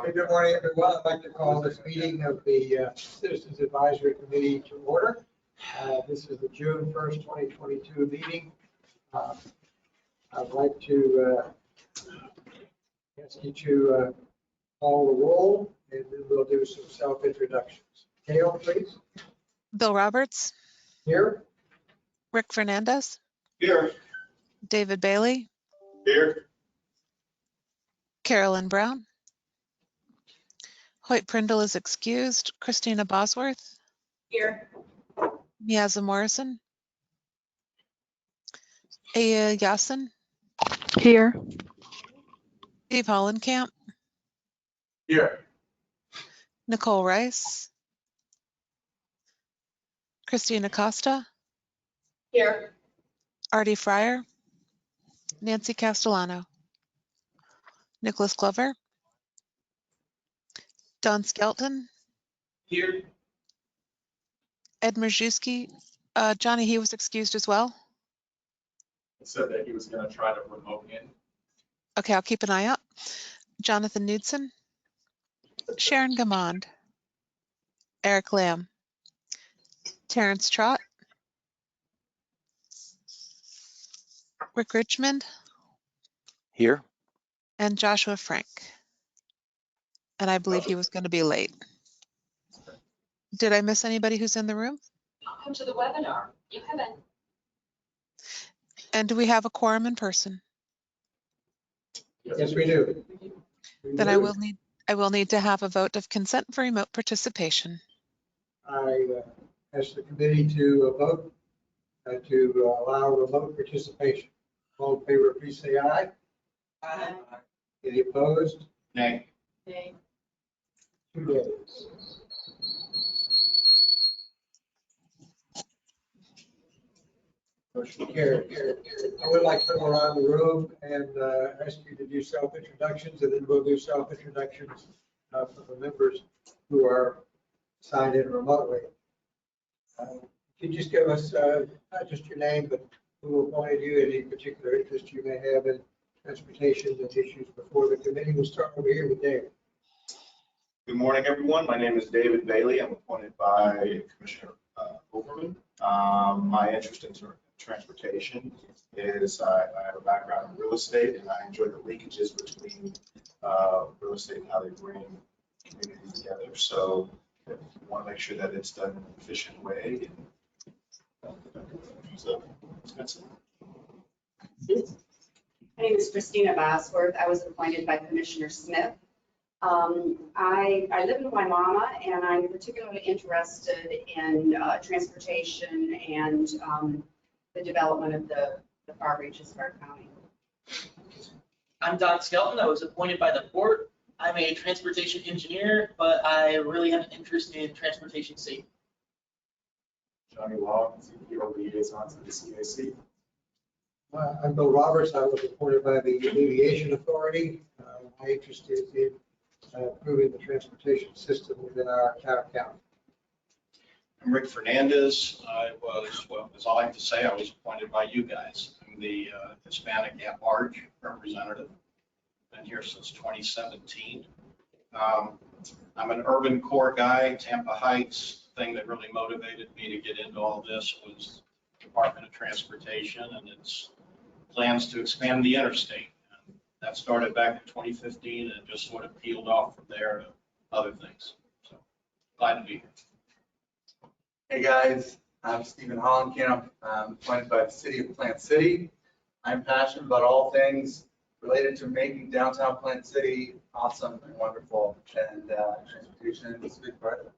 Hey, good morning, everyone. I'd like to call this meeting of the Citizens Advisory Committee to order. This is the June 1st, 2022 meeting. I'd like to ask you to call the roll, and then we'll do some self-introductions. Gail, please. Bill Roberts, Here. Rick Fernandez, Here. David Bailey, Here. Carolyn Brown. Hoyt Prindle is excused. Christina Bosworth. Here. Miaza Morrison. Aya Yasin. Here. Steve Hollenkamp. Here. Nicole Rice. Christina Costa. Here. Artie Fryer. Nancy Castellano. Nicholas Glover. Don Skelton. Here. Ed Marszewski. Johnny, he was excused as well. He said that he was going to try to remote in. Okay, I'll keep an eye out. Jonathan Knudsen. Sharon Gamond. Eric Lamb. Terrence Trott. Rick Richmond. Here. And Joshua Frank. And I believe he was going to be late. Did I miss anybody who's in the room? Welcome to the webinar. You haven't. And do we have a quorum in person? Yes, we do. Then I will need to have a vote of consent for remote participation. I ask the committee to vote to allow remote participation. All in favor, please say aye. Aye. Any opposed? Nay. Nay. 2 days. Motion carried. I would like to go around the room and ask you to do self-introductions, and then we'll do self-introductions for the members who are signed in remotely. Can you just give us not just your name, but who appointed you, any particular interest you may have in transportation and issues before the committee? We'll start over here with David. Good morning, everyone. My name is David Bailey. I'm appointed by Commissioner Overman. My interest in transportation is I have a background in real estate, and I enjoy the linkages between real estate and how they bring communities together. So I want to make sure that it's done in an efficient way. So that's it. My name is Christina Bosworth. I was appointed by Commissioner Smith. I live in Waimama, and I'm particularly interested in transportation and the development of the far reaches of our county. I'm Don Skelton. I was appointed by the board. I'm a transportation engineer, but I really have an interest in transportation safety. Johnny Long, CPO liaison to the CAC. I'm Bill Roberts. I was appointed by the Aviation Authority. My interest is in improving the transportation system within our county. I'm Rick Fernandez. I was, well, that's all I have to say. I was appointed by you guys. I'm the Hispanic at-large representative. Been here since 2017. I'm an urban core guy, Tampa Heights. The thing that really motivated me to get into all this was Department of Transportation and its plans to expand the interstate. And that started back in 2015 and just sort of peeled off from there to other things. So glad to be here. Hey guys, I'm Stephen Hollenkamp. I'm appointed by the City of Plant City. I'm passionate about all things related to making downtown Plant City awesome and wonderful, and transportation is a big part of it.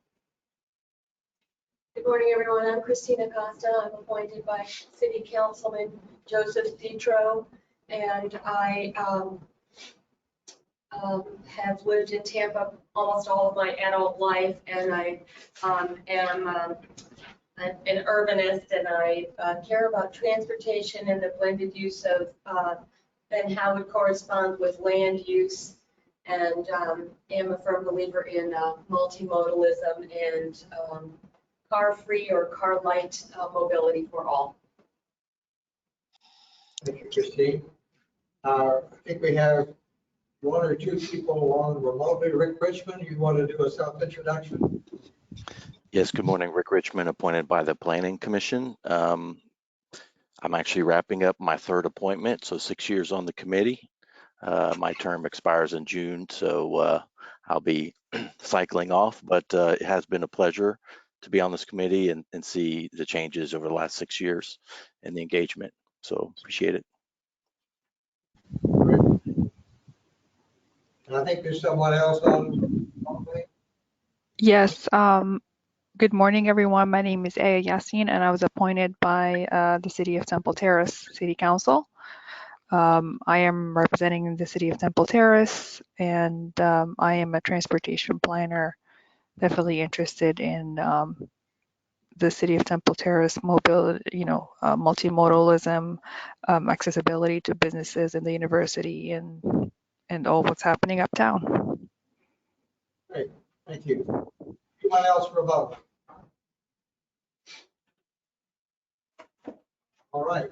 Good morning, everyone. I'm Christina Costa. I'm appointed by City Councilman Joseph Detro, and I have lived in Tampa almost all of my adult life, and I am an urbanist, and I care about transportation and the blended use of and how it corresponds with land use, and am a firm believer in multimodalism and car-free or car-light mobility for all. Thank you, Christine. I think we have one or two people on remotely. Rick Richmond, you want to do a self-introduction? Yes, good morning. Rick Richmond, appointed by the Planning Commission. I'm actually wrapping up my third appointment, so 6 years on the committee. My term expires in June, so I'll be cycling off, but it has been a pleasure to be on this committee and see the changes over the last 6 years and the engagement. So appreciate it. And I think there's someone else on. Yes, good morning, everyone. My name is Aya Yassin, and I was appointed by the City of Temple Terrace City Council. I am representing the City of Temple Terrace, and I am a transportation planner, definitely interested in the City of Temple Terrace mobility, multimodalism, accessibility to businesses and the university, and all what's happening uptown. Great, thank you. Anyone else remote? All right.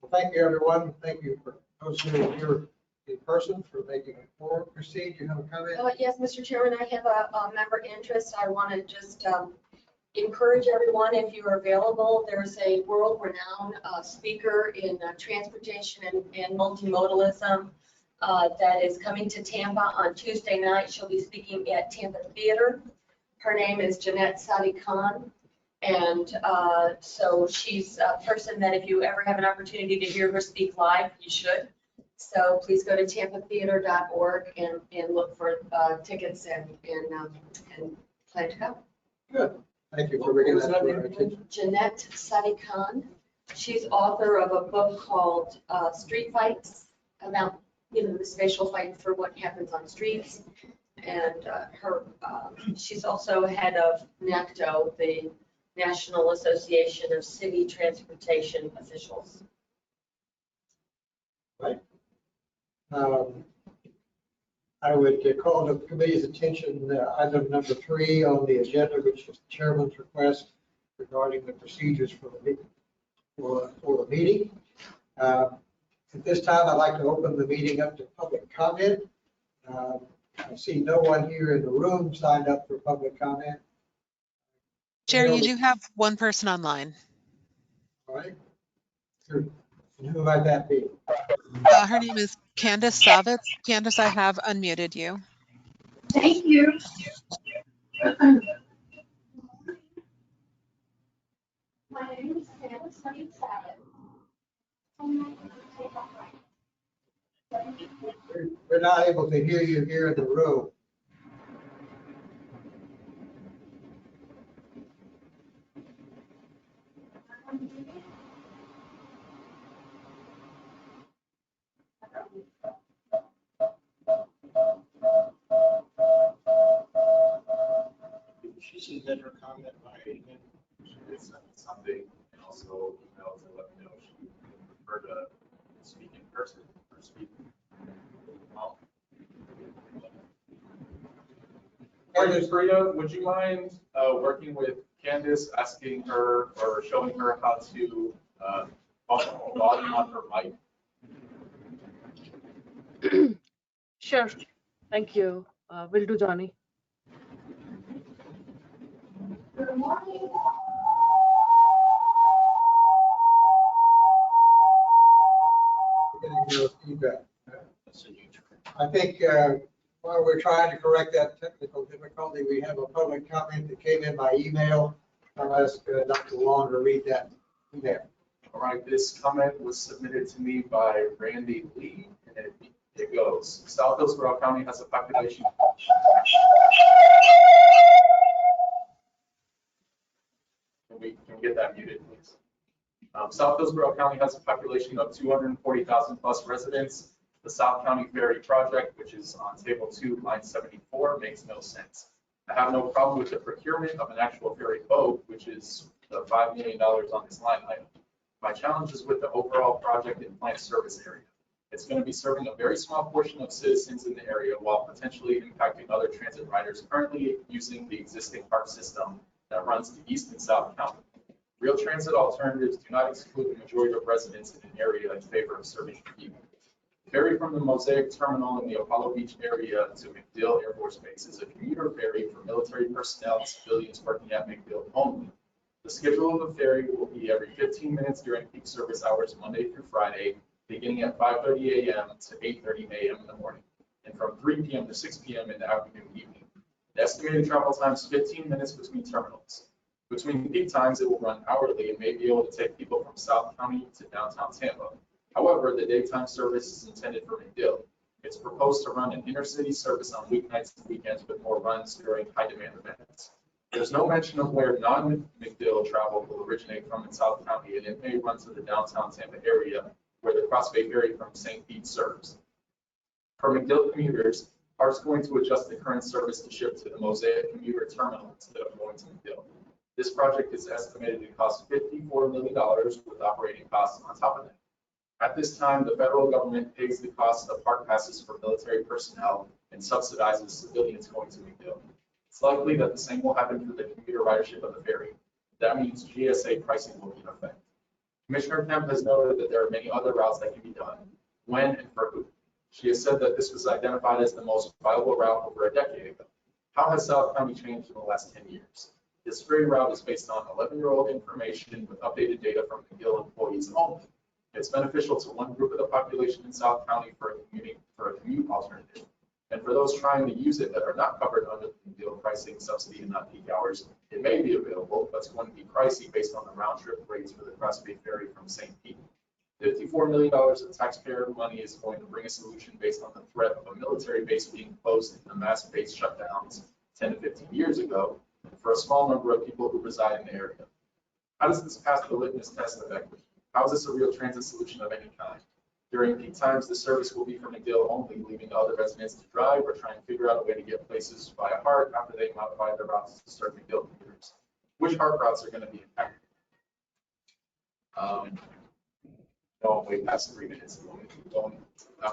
Well, thank you, everyone. Thank you for those who are here in person for making it forward. Christine, do you have a comment? Yes, Mr. Chairman, I have a member interest. I want to just encourage everyone, if you are available, there's a world-renowned speaker in transportation and multimodalism that is coming to Tampa on Tuesday night. She'll be speaking at Tampa Theater. Her name is Jeanette Sadi-Khan. And so she's a person that if you ever have an opportunity to hear her speak live, you should. So please go to tampatheater.org and look for tickets and plan to go. Good. Thank you for bringing that to our attention. Jeanette Sadi-Khan. She's author of a book called Street Fights, about the spatial fight for what happens on streets. And she's also head of NACTO, the National Association of City Transportation Officials. Right. I would call the committee's attention item number 3 on the agenda, which is the chairman's request regarding the procedures for the meeting. At this time, I'd like to open the meeting up to public comment. I see no one here in the room signed up for public comment. Jerry, you do have one person online. All right. Sure. And who might that be? Her name is Candace Savitz. Candace, I have unmuted you. Thank you. My name is Candace Savitz. We're not able to hear you here in the room. She submitted her comment by email. She did send me something and also email to let me know she would prefer to speak in person or speak. Hey, Frida, would you mind working with Candace, asking her or showing her how to volume on her mic? Sure. Thank you. Will do, Johnny. Good morning. Getting your feedback. I think while we're trying to correct that technical difficulty, we have a public comment that came in by email. I'll ask Dr. Long to read that email. All right, this comment was submitted to me by Randy Lee, and it goes, South Hillsborough County has a population. Can we get that muted, please? South Hillsborough County has a population of 240,000 plus residents. The South County Ferry Project, which is on table 2, line 74, makes no sense. I have no problem with the procurement of an actual ferry boat, which is the $5 million on this line item. My challenge is with the overall project and plant service area. It's going to be serving a very small portion of citizens in the area while potentially impacting other transit riders currently using the existing park system that runs to East and South County. Real transit alternatives do not exclude the majority of residents in an area in favor of serving people. Ferry from the Mosaic Terminal in the Apollo Beach area to MacDill Air Force Base is a commuter ferry for military personnel and civilians working at MacDill only. The schedule of the ferry will be every 15 minutes during peak service hours, Monday through Friday, beginning at 5:30 a.m. to 8:30 a.m. in the morning, and from 3 p.m. to 6 p.m. in the afternoon and evening. The estimated travel time is 15 minutes between terminals. Between peak times, it will run hourly and may be able to take people from South County to downtown Tampa. However, the daytime service is intended for MacDill. It's proposed to run an intercity service on weeknights and weekends with more runs during high demand events. There's no mention of where non-MacDill travel will originate from in South County, and it may run to the downtown Tampa area where the Cross Bay Ferry from St. Pete serves. For MacDill commuters, ART's going to adjust the current service to ship to the Mosaic commuter terminal instead of going to MacDill. This project is estimated to cost $54 million with operating costs on top of that. At this time, the federal government pays the cost of park passes for military personnel and subsidizes civilians going to MacDill. It's likely that the same will happen for the commuter ridership of the ferry. That means GSA pricing will be in effect. Commissioner Kemp has noted that there are many other routes that can be done. When and for who? She has said that this was identified as the most viable route over a decade ago. How has South County changed in the last 10 years? This ferry route is based on 11-year-old information with updated data from MacDill employees only. It's beneficial to one group of the population in South County for a commute alternative. And for those trying to use it that are not covered under the MacDill pricing subsidy and not peak hours, it may be available, but it's going to be pricey based on the round trip rates for the Cross Bay Ferry from St. Pete. $54 million of taxpayer money is going to bring a solution based on the threat of a military base being closed in the mass base shutdowns 10 to 15 years ago for a small number of people who reside in the area. How does this pass the litmus test of equity? How is this a real transit solution of any kind? During peak times, the service will be for MacDill only, leaving other residents to drive or try and figure out a way to get places via HART after they modify their routes to serve MacDill commuters. Which HART routes are going to be impacted? No, way past 3 minutes. I'm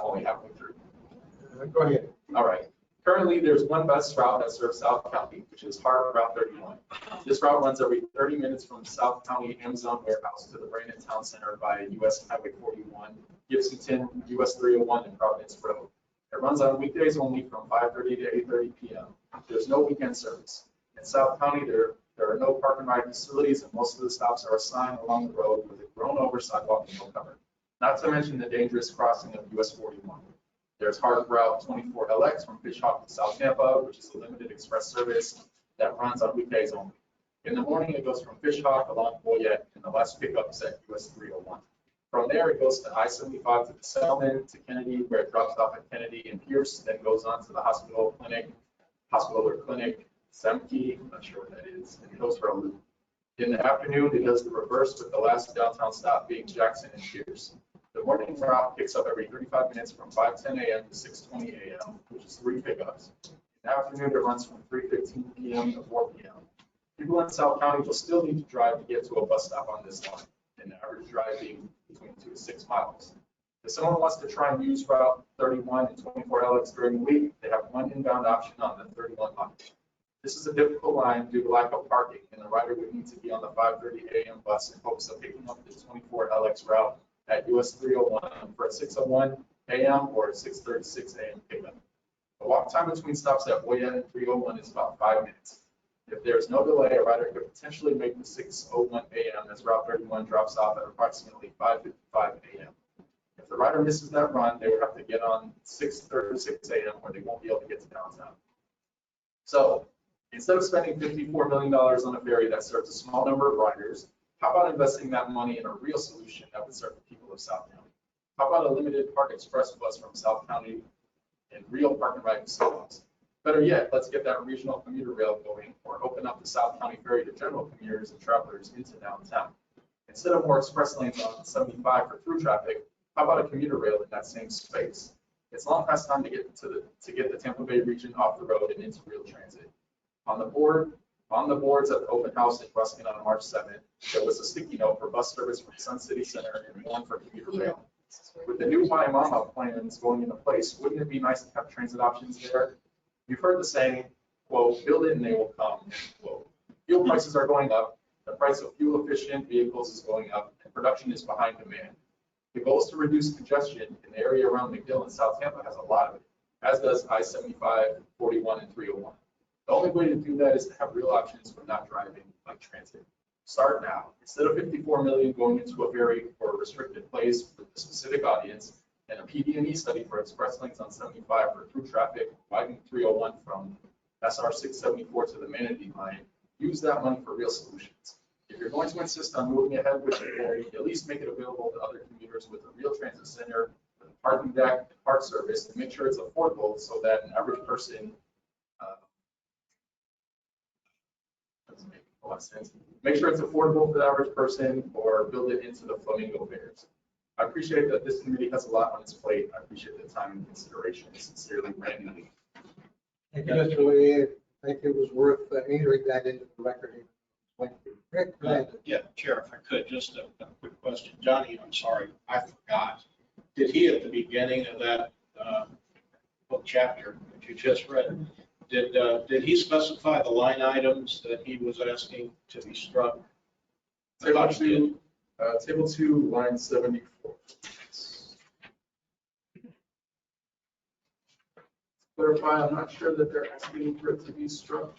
only halfway through. Go ahead. All right. Currently, there's one bus route that serves South County, which is HART Route 31. This route runs every 30 minutes from the South County Amazon warehouse to the Brandon Town Center via US Highway 41, Gibsonton, US 301, and Providence Road. It runs on weekdays only from 5:30 to 8:30 p.m. There's no weekend service. In South County, there are no park and ride facilities, and most of the stops are assigned along the road with a grown-over sidewalk and no cover. Not to mention the dangerous crossing of US 41. There's HART Route 24LX from Fishhawk to South Tampa, which is a limited express service that runs on weekdays only. In the morning, it goes from Fishhawk along Boyette, and the last pickup is at US 301. From there, it goes to I-75 to the Selman, to Kennedy, where it drops off at Kennedy and Pierce, then goes on to the hospital or clinic, Semke, I'm not sure what that is, and goes for a loop. In the afternoon, it does the reverse with the last downtown stop being Jackson and Pierce. The morning route picks up every 35 minutes from 5:10 a.m. to 6:20 a.m., which is 3 pickups. In the afternoon, it runs from 3:15 p.m. to 4 p.m. People in South County will still need to drive to get to a bus stop on this line, and the average drive being between 2 to 6 miles. If someone wants to try and use Route 31 and 24LX during the week, they have one inbound option on the 31 line. This is a difficult line due to lack of parking, and the rider would need to be on the 5:30 a.m. bus in hopes of picking up the 24LX route at US 301 for a 6:01 a.m. or a 6:36 a.m. pickup. The walk time between stops at Boyette and 301 is about 5 minutes. If there is no delay, a rider could potentially make the 6:01 a.m. as Route 31 drops off at approximately 5:55 a.m. If the rider misses that run, they would have to get on 6:36 a.m. or they won't be able to get to downtown. So instead of spending $54 million on a ferry that serves a small number of riders, how about investing that money in a real solution that would serve the people of South County? How about a limited park express bus from South County and real park and ride facilities? Better yet, let's get that regional commuter rail going or open up the South County ferry to general commuters and travelers into downtown. Instead of more express lanes on 75 for through traffic, how about a commuter rail in that same space? It's long past time to get the Tampa Bay region off the road and into real transit. On the boards at the open house in Ruskin on March 7th, there was a sticky note for bus service from Sun City Center and one for commuter rail. With the new Waimama plans going into place, wouldn't it be nice to have transit options there? You've heard the saying, quote, build it and they will come, end quote. Fuel prices are going up, the price of fuel efficient vehicles is going up, and production is behind demand. The goal is to reduce congestion in the area around McGill, and South Tampa has a lot of it, as does I-75, 41, and 301. The only way to do that is to have real options for not driving like transit. Start now. Instead of 54 million going into a very or restricted place for a specific audience, and a PD&E study for express lanes on 75 for through traffic, widening 301 from SR 674 to the Manatee line, use that money for real solutions. If you're going to insist on moving ahead with the ferry, at least make it available to other commuters with a real transit center, with a parking deck, and park service, and make sure it's affordable so that an average person doesn't make a lot of sense. Make sure it's affordable for the average person, or build it into the Flamingo fares. I appreciate that this committee has a lot on its plate. I appreciate the time and consideration. Sincerely, Randy. Thank you, Mr. Lee. I think it was worth entering that into the record. Rick, go ahead. Yeah, Chair, if I could, just a quick question. Johnny, I'm sorry, I forgot. Did he, at the beginning of that book chapter that you just read, did he specify the line items that he was asking to be struck? Table 2, line 74. Clarify, I'm not sure that they're asking for it to be struck.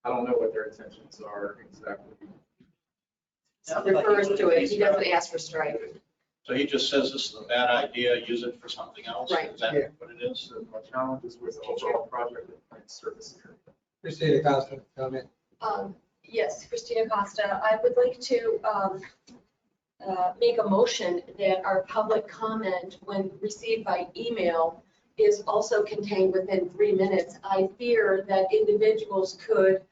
I don't know what their intentions are exactly. Refers to it, he doesn't ask for strike. So he just says this is a bad idea, use it for something else? Right. Is that Yeah. what it is? So my challenge is with the overall project and plant service area. Christina Costa, comment. Yes, Christina Costa. I would like to make a motion that our public comment, when received by email, is also contained within 3 minutes. I fear that individuals could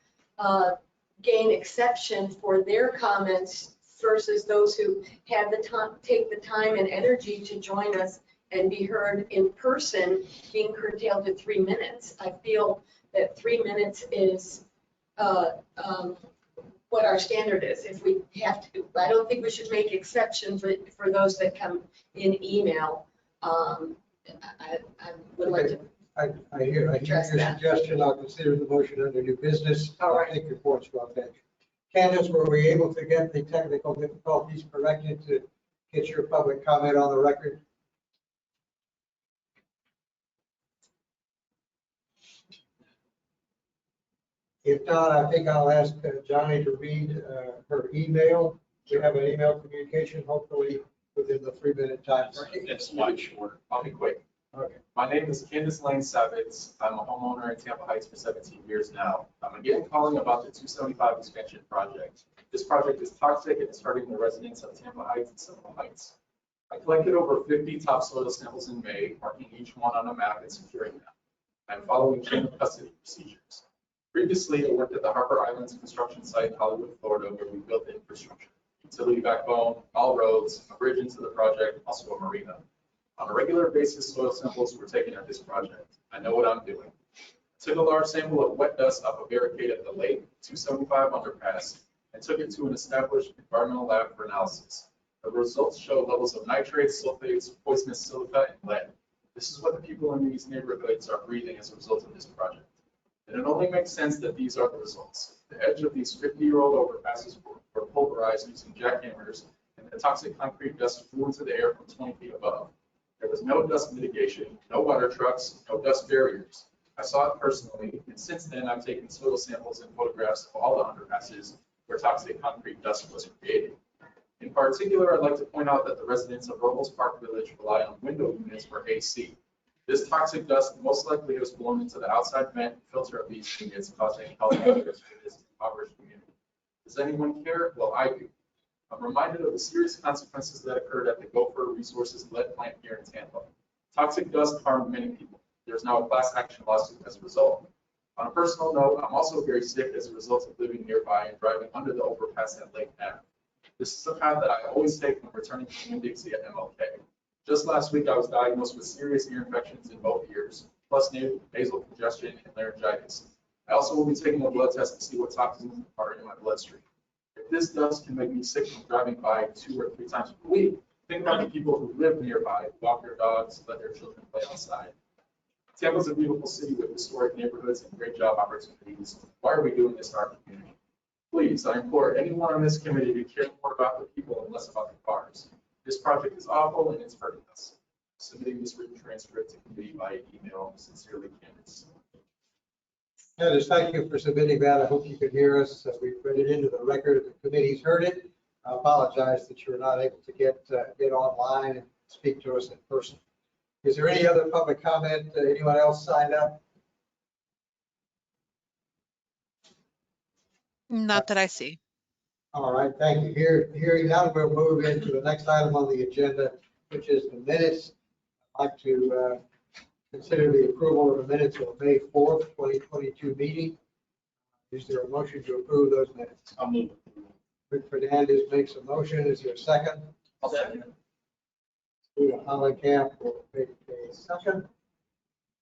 gain exception for their comments versus those who have the time, take the time and energy to join us and be heard in person, being curtailed to 3 minutes. I feel that 3 minutes is what our standard is. If we have to, I don't think we should make exceptions for those that come in email. I would like to. I hear your Address that. suggestion. I'll consider the motion under new business. All right. I'll take your points well taken. Candace, were we able to get the technical difficulties corrected to get your public comment on the record? If not, I think I'll ask Johnny to read her email. We have an email communication, hopefully within the 3-minute time frame. It's much shorter. I'll be quick. Okay. My name is Candace Lane Savitz. I'm a homeowner in Tampa Heights for 17 years now. I'm again calling about the 275 expansion project. This project is toxic and it's hurting the residents of Tampa Heights and Seminole Heights. I collected over 50 topsoil samples in May, marking each one on a map and securing them. I'm following chain of custody procedures. Previously, I worked at the Harper Islands construction site in Hollywood, Florida, where we built the infrastructure, utility backbone, all roads, a bridge into the project, also a marina. On a regular basis, soil samples were taken at this project. I know what I'm doing. I took a large sample of wet dust off a barricade at the Lake 275 underpass and took it to an established environmental lab for analysis. The results show levels of nitrates, sulfates, poisonous silica, and lead. This is what the people in these neighborhoods are breathing as a result of this project. And it only makes sense that these are the results. The edge of these 50-year-old overpasses were pulverized using jackhammers, and the toxic concrete dust flew into the air from 20 feet above. There was no dust mitigation, no water trucks, no dust barriers. I saw it personally, and since then I've taken soil samples and photographs of all the underpasses where toxic concrete dust was created. In particular, I'd like to point out that the residents of Robles Park Village rely on window units for AC. This toxic dust most likely has blown into the outside vent and filter of these units, causing health hazards for this impoverished community. Does anyone care? Well, I do. I'm reminded of the serious consequences that occurred at the Gopher Resources lead plant here in Tampa. Toxic dust harmed many people. There's now a class action lawsuit as a result. On a personal note, I'm also very sick as a result of living nearby and driving under the overpass at Lake Ave. This is a path that I always take when returning to Winn-Dixie at MLK. Just last week, I was diagnosed with serious ear infections in both ears, plus nasal congestion and laryngitis. I also will be taking a blood test to see what toxins are in my bloodstream. If this dust can make me sick from driving by 2 or 3 times per week, think about the people who live nearby, walk their dogs, let their children play outside. Tampa's a beautiful city with historic neighborhoods and great job opportunities. Why are we doing this to our community? Please, I implore anyone on this committee to care more about the people and less about the cars. This project is awful and it's hurting us. Submitting this written transcript to committee by email. Sincerely, Candace. Candace, thank you for submitting that. I hope you could hear us. We've read it into the record. The committee's heard it. I apologize that you were not able to get online and speak to us in person. Is there any other public comment? Anyone else signed up? Not that I see. All right, thank you. Hearing none, we'll move into the next item on the agenda, which is the minutes. I'd like to consider the approval of the minutes of May 4th, 2022 meeting. Is there a motion to approve those minutes? I'll move. Rick Fernandez makes a motion. Is there a second? I'll second. Stephen Hollenkamp will make a second.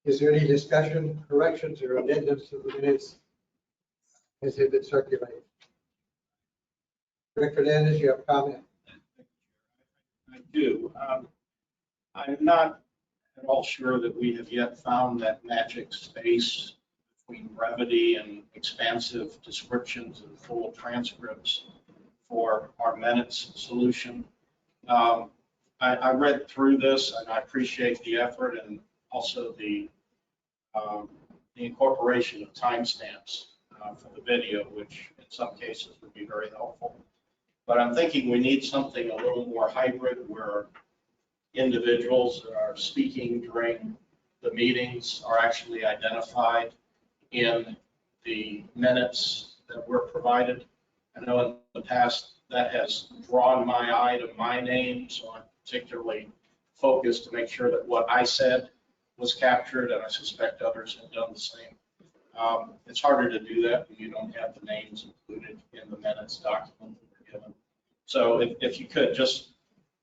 Is there any discussion, corrections, or amendments to the minutes as they've been circulated? Rick Fernandez, you have a comment? I do. I'm not at all sure that we have yet found that magic space between brevity and expansive descriptions and full transcripts for our minutes solution. I read through this and I appreciate the effort and also the incorporation of timestamps for the video, which in some cases would be very helpful. But I'm thinking we need something a little more hybrid where individuals that are speaking during the meetings are actually identified in the minutes that were provided. I know in the past that has drawn my eye to my name, so I'm particularly focused to make sure that what I said was captured, and I suspect others have done the same. It's harder to do that when you don't have the names included in the minutes document that were given. So if you could just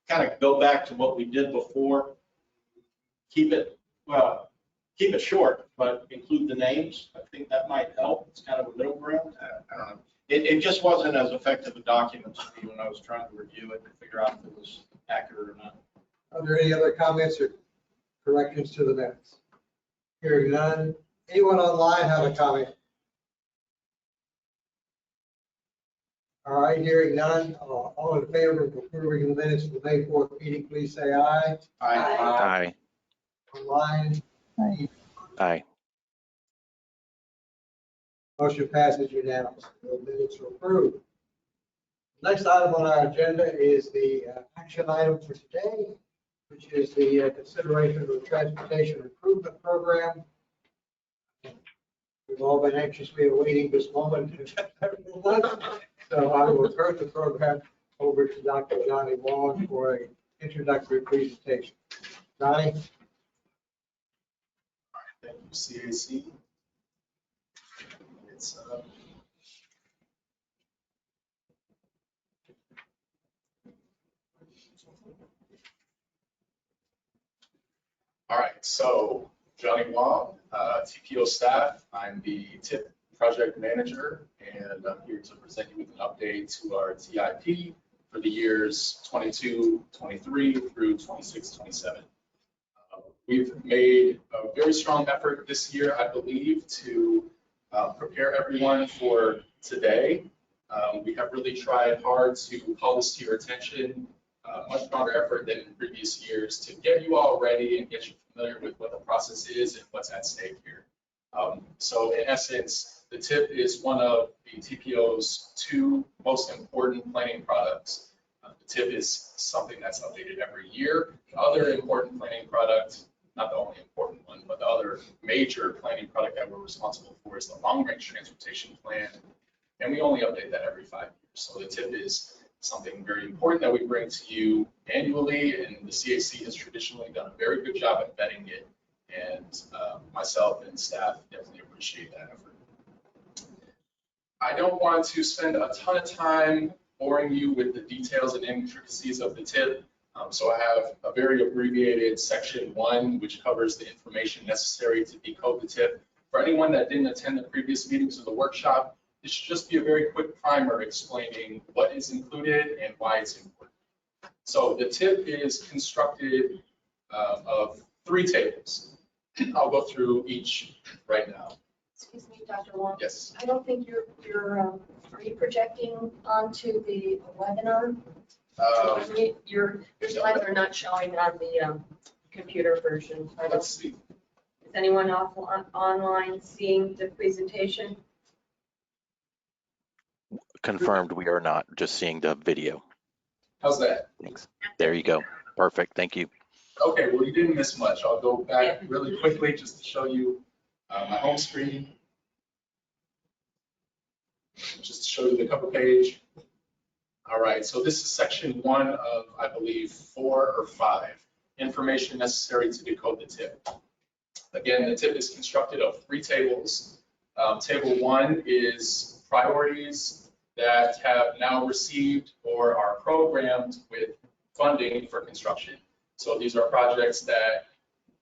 kind of go back to what we did before, keep it short, but include the names. I think that might help. It's kind of a middle ground. I don't know. It just wasn't as effective a document to me when I was trying to review it and figure out if it was accurate or not. Are there any other comments or corrections to the minutes? Hearing none. Anyone online have a comment? All right, hearing none. All in favor of approving the minutes for the May 4th meeting, please say aye. Aye. Online. Aye. Motion passes unanimously. The minutes are approved. Next item on our agenda is the action item for today, which is the consideration of the Transportation Improvement Program. We've all been anxiously awaiting this moment. So I will turn the program over to Dr. Johnny Wong for an introductory presentation. Johnny? Thank you, CAC. It's all right, so Johnny Wong, TPO staff. I'm the TIP project manager, and I'm here to present you with an update to our TIP for the years 22, 23 through 26, 27. We've made a very strong effort this year, I believe, to prepare everyone for today. We have really tried hard to call this to your attention, much stronger effort than in previous years to get you all ready and get you familiar with what the process is and what's at stake here. So in essence, the TIP is one of the TPO's two most important planning products. The TIP is something that's updated every year. The other important planning product, not the only important one, but the other major planning product that we're responsible for is the long-range transportation plan. And we only update that every 5 years. So the TIP is something very important that we bring to you annually, and the CAC has traditionally done a very good job at vetting it. And myself and staff definitely appreciate that effort. I don't want to spend a ton of time boring you with the details and intricacies of the TIP. So I have a very abbreviated section 1, which covers the information necessary to decode the TIP. For anyone that didn't attend the previous meetings of the workshop, this should just be a very quick primer explaining what is included and why it's important. So the TIP is constructed of 3 tables. I'll go through each right now. Excuse me, Dr. Wong. Yes. I don't think are you projecting onto the webinar? Your slides are not showing on the computer version. Let's see. Is anyone online seeing the presentation? Confirmed, we are not just seeing the video. How's that? Thanks. There you go. Perfect. Thank you. Okay, well, you didn't miss much. I'll go back really quickly just to show you my home screen. Just to show you the cover page. All right, so this is section 1 of, I believe, 4 or 5, information necessary to decode the tip. Again, the tip is constructed of 3 tables. Table 1 is priorities that have now received or are programmed with funding for construction. So these are projects that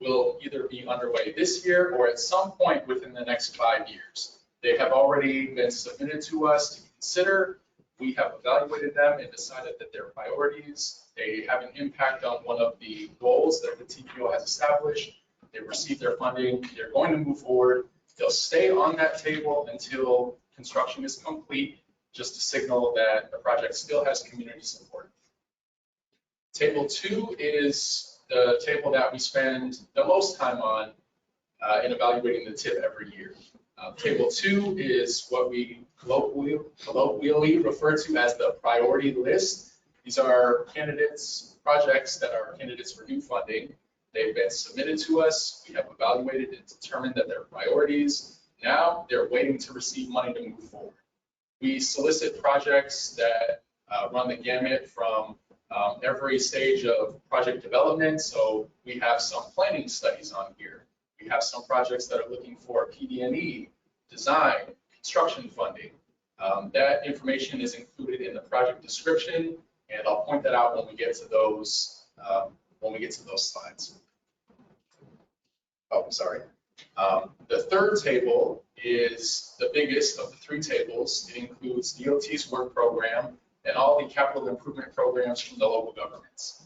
will either be underway this year or at some point within the next 5 years. They have already been submitted to us to consider. We have evaluated them and decided that they're priorities. They have an impact on one of the goals that the TPO has established. They received their funding. They're going to move forward. They'll stay on that table until construction is complete, just to signal that the project still has community support. Table 2 is the table that we spend the most time on in evaluating the TIP every year. Table 2 is what we colloquially refer to as the priority list. These are candidates, projects that are candidates for new funding. They've been submitted to us. We have evaluated and determined that they're priorities. Now they're waiting to receive money to move forward. We solicit projects that run the gamut from every stage of project development. So we have some planning studies on here. We have some projects that are looking for PD&E, design, construction funding. That information is included in the project description, and I'll point that out when we get to those slides. Oh, sorry. The third table is the biggest of the 3 tables. It includes DOT's work program and all the capital improvement programs from the local governments.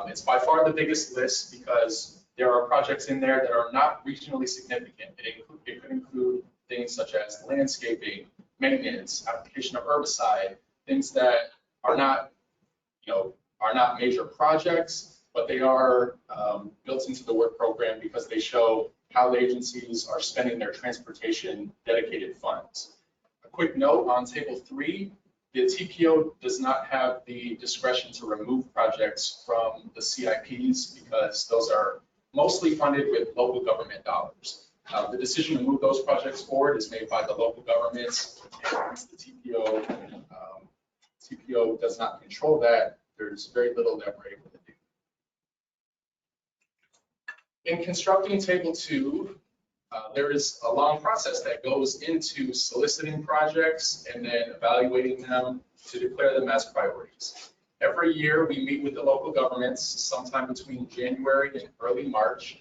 It's by far the biggest list because there are projects in there that are not regionally significant. It could include things such as landscaping, maintenance, application of herbicide, things that are not, are not major projects, but they are built into the work program because they show how the agencies are spending their transportation dedicated funds. A quick note on table 3, the TPO does not have the discretion to remove projects from the CIPs because those are mostly funded with local government dollars. The decision to move those projects forward is made by the local governments, and once the TPO does not control that, there's very little that we're able to do. In constructing table 2, there is a long process that goes into soliciting projects and then evaluating them to declare them as priorities. Every year we meet with the local governments sometime between January and early March.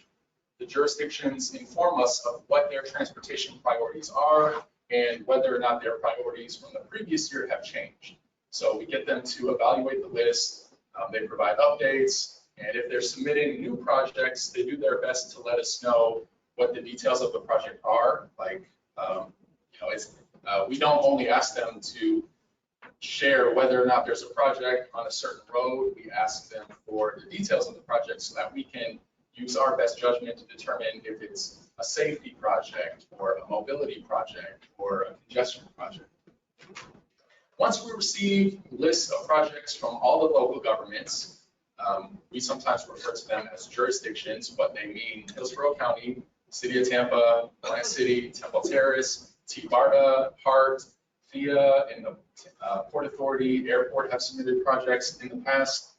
The jurisdictions inform us of what their transportation priorities are and whether or not their priorities from the previous year have changed. So we get them to evaluate the list. They provide updates, and if they're submitting new projects, they do their best to let us know what the details of the project are. Like, we don't only ask them to share whether or not there's a project on a certain road. We ask them for the details of the project so that we can use our best judgment to determine if it's a safety project or a mobility project or a congestion project. Once we receive lists of projects from all the local governments, we sometimes refer to them as jurisdictions, but they mean Hillsborough County, City of Tampa, Plant City, Temple Terrace, T-BARTA, HART, FIA, and the Port Authority, Airport have submitted projects in the past.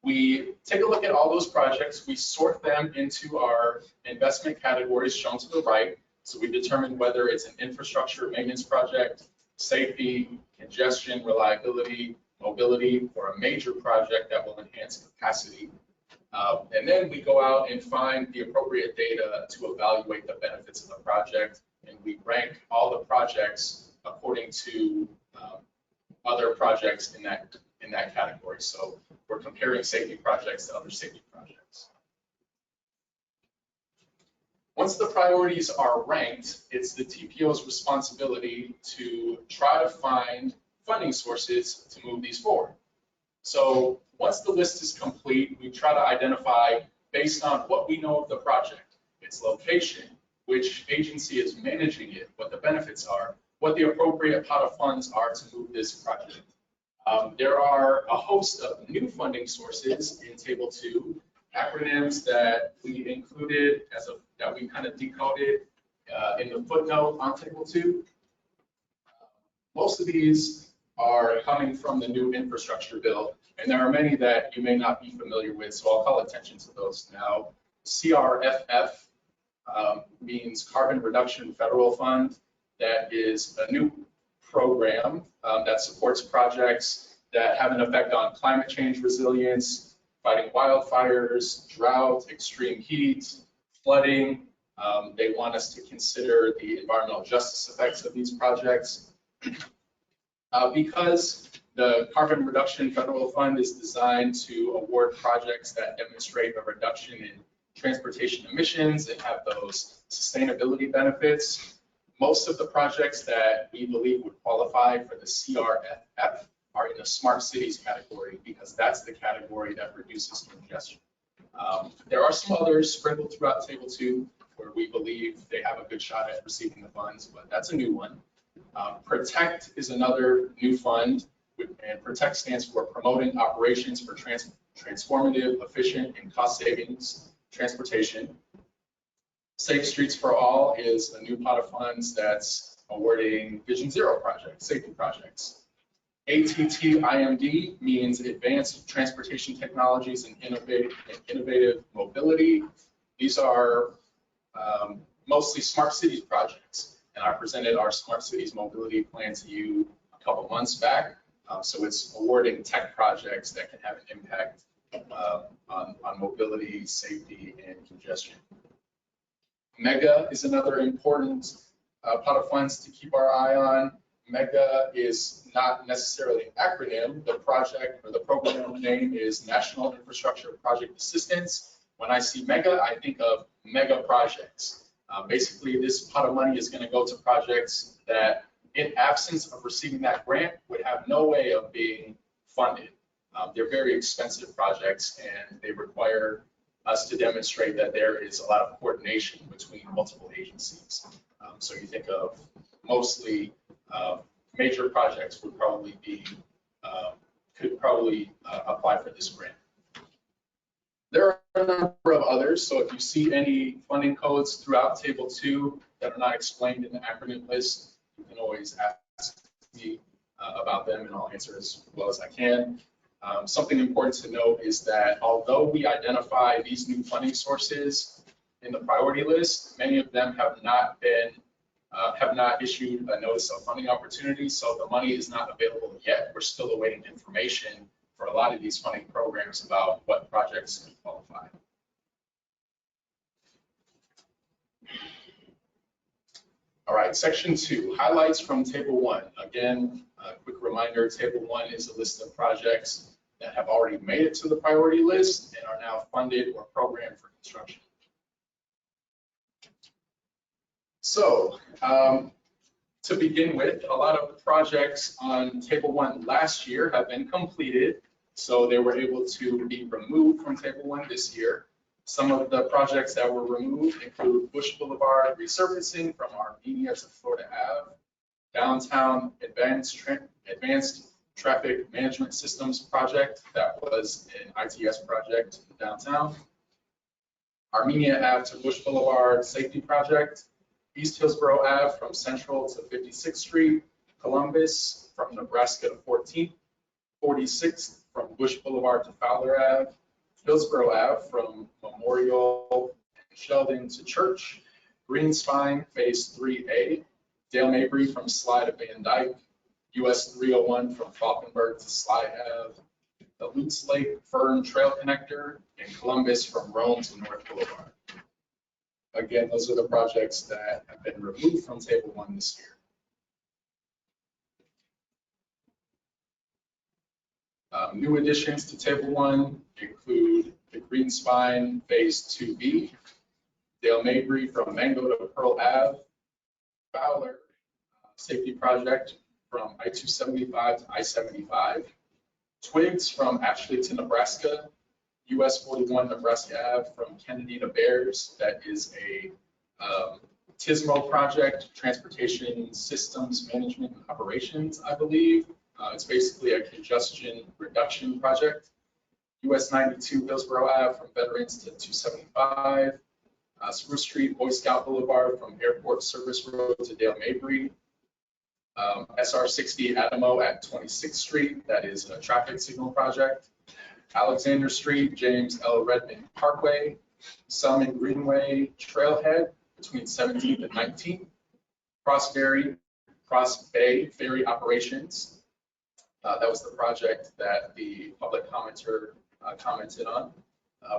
We take a look at all those projects. We sort them into our investment categories shown to the right. So we determine whether it's an infrastructure maintenance project, safety, congestion, reliability, mobility, or a major project that will enhance capacity. And then we go out and find the appropriate data to evaluate the benefits of the project, and we rank all the projects according to other projects in that category. So we're comparing safety projects to other safety projects. Once the priorities are ranked, it's the TPO's responsibility to try to find funding sources to move these forward. So once the list is complete, we try to identify, based on what we know of the project, its location, which agency is managing it, what the benefits are, what the appropriate pot of funds are to move this project. There are a host of new funding sources in Table 2, acronyms that we included that we kind of decoded in the footnote on Table 2. Most of these are coming from the new infrastructure bill, and there are many that you may not be familiar with, so I'll call attention to those now. CRFF means Carbon Reduction Federal Fund. That is a new program that supports projects that have an effect on climate change resilience, fighting wildfires, drought, extreme heat, flooding. They want us to consider the environmental justice effects of these projects. Because the Carbon Reduction Federal Fund is designed to award projects that demonstrate a reduction in transportation emissions and have those sustainability benefits, most of the projects that we believe would qualify for the CRFF are in the smart cities category, because that's the category that reduces congestion. There are some others sprinkled throughout Table 2 where we believe they have a good shot at receiving the funds, but that's a new one. PROTECT is another new fund, and PROTECT stands for Promoting Operations for Transformative, Efficient, and Cost Savings Transportation. Safe Streets for All is a new pot of funds that's awarding Vision Zero projects, safety projects. ATT-IMD means Advanced Transportation Technologies and Innovative Mobility. These are mostly smart cities projects, and I presented our smart cities mobility plan to you a couple months back. So it's awarding tech projects that can have an impact on mobility, safety, and congestion. MEGA is another important pot of funds to keep our eye on. MEGA is not necessarily an acronym. The project or the program name is National Infrastructure Project Assistance. When I see MEGA, I think of mega projects. Basically, this pot of money is going to go to projects that, in absence of receiving that grant, would have no way of being funded. They're very expensive projects, and they require us to demonstrate that there is a lot of coordination between multiple agencies. So you think of mostly major projects would probably be, could probably apply for this grant. There are a number of others, so if you see any funding codes throughout Table 2 that are not explained in the acronym list, you can always ask me about them, and I'll answer as well as I can. Something important to note is that although we identify these new funding sources in the priority list, many of them have not issued a notice of funding opportunity, so the money is not available yet. We're still awaiting information for a lot of these funding programs about what projects can qualify. All right, Section 2, highlights from Table 1. Again, a quick reminder, Table 1 is a list of projects that have already made it to the priority list and are now funded or programmed for construction. So, to begin with, a lot of the projects on Table 1 last year have been completed, so they were able to be removed from Table 1 this year. Some of the projects that were removed include Bush Boulevard resurfacing from Armenia to Florida Ave, Downtown Advanced Traffic Management Systems project, that was an ITS project in downtown, Armenia Ave to Bush Boulevard safety project, East Hillsborough Ave from Central to 56th Street, Columbus from Nebraska to 14th, 46th from Bush Boulevard to Fowler Ave, Hillsborough Ave from Memorial and Sheldon to Church, Greenspine Phase 3A, Dale Mabry from Sly to Van Dyke, US 301 from Falkenberg to Sly Ave, the Lutz Lake Fern Trail Connector, and Columbus from Rome to North Boulevard. Again, those are the projects that have been removed from Table 1 this year. New additions to Table 1 include the Greenspine Phase 2B, Dale Mabry from Mango to Pearl Ave, Fowler safety project from I-275 to I-75, Twigs from Ashley to Nebraska, US 41 Nebraska Ave from Kennedy to Bears. That is a TSMO project, Transportation Systems Management and Operations, I believe. It's basically a congestion reduction project. US 92 Hillsborough Ave from Veterans to 275. Spruce Street, Boy Scout Boulevard from Airport Service Road to Dale Mabry. SR 60 Adamo at 26th Street, that is a traffic signal project. Alexander Street, James L. Redmond Parkway, Summit Greenway Trailhead between 17th and 19th. Cross Bay Ferry Operations. That was the project that the public commenter commented on.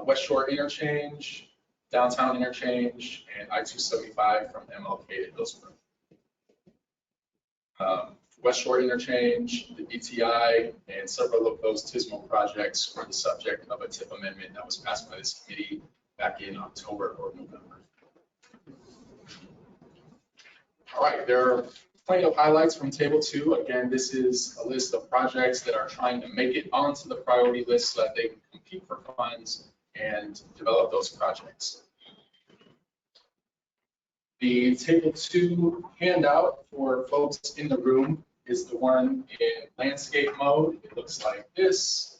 West Shore Interchange, Downtown Interchange, and I-275 from MLK to Hillsborough. West Shore Interchange, the BTI, and several of those TSMO projects were the subject of a TIP amendment that was passed by this committee back in October or November. All right, there are plenty of highlights from Table 2. Again, this is a list of projects that are trying to make it onto the priority list so that they can compete for funds and develop those projects. The Table 2 handout for folks in the room is the one in landscape mode. It looks like this.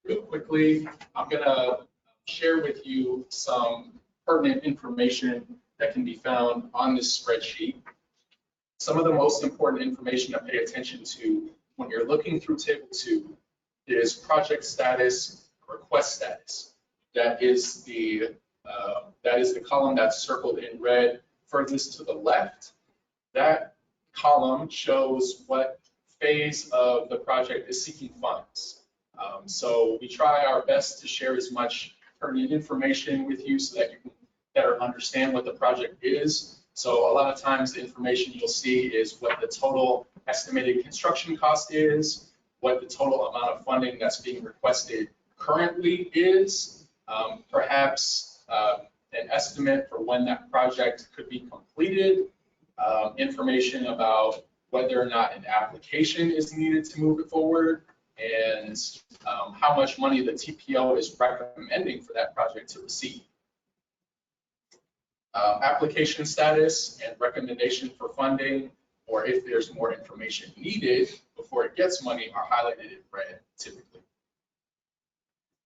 Real quickly, I'm going to share with you some pertinent information that can be found on this spreadsheet. Some of the most important information to pay attention to when you're looking through Table 2 is project status, request status. That is the column that's circled in red furthest to the left. That column shows what phase of the project is seeking funds. So we try our best to share as much pertinent information with you so that you can better understand what the project is. So a lot of times the information you'll see is what the total estimated construction cost is, what the total amount of funding that's being requested currently is, perhaps an estimate for when that project could be completed, information about whether or not an application is needed to move it forward, and how much money the TPO is recommending for that project to receive. Application status and recommendation for funding, or if there's more information needed before it gets money, are highlighted in red typically.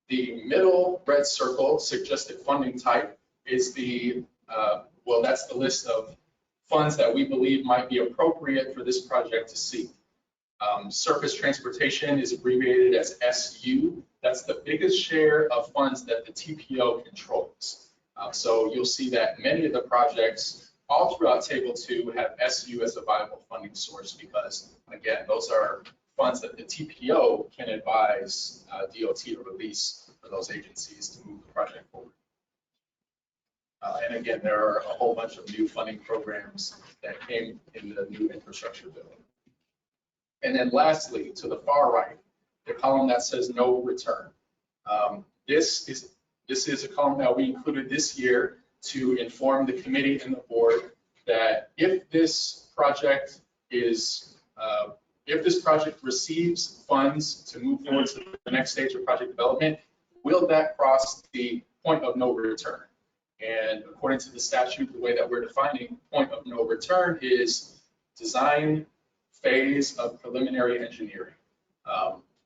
The middle red circle, suggested funding type, is that's the list of funds that we believe might be appropriate for this project to seek. Surface transportation is abbreviated as SU. That's the biggest share of funds that the TPO controls. So you'll see that many of the projects all throughout Table 2 have SU as a viable funding source because, again, those are funds that the TPO can advise DOT to release for those agencies to move the project forward. And again, there are a whole bunch of new funding programs that came in the new infrastructure bill. And then lastly, to the far right, the column that says no return. This is a column that we included this year to inform the committee and the board that if this project receives funds to move forward to the next stage of project development, will that cross the point of no return? And according to the statute, the way that we're defining point of no return is design phase of preliminary engineering.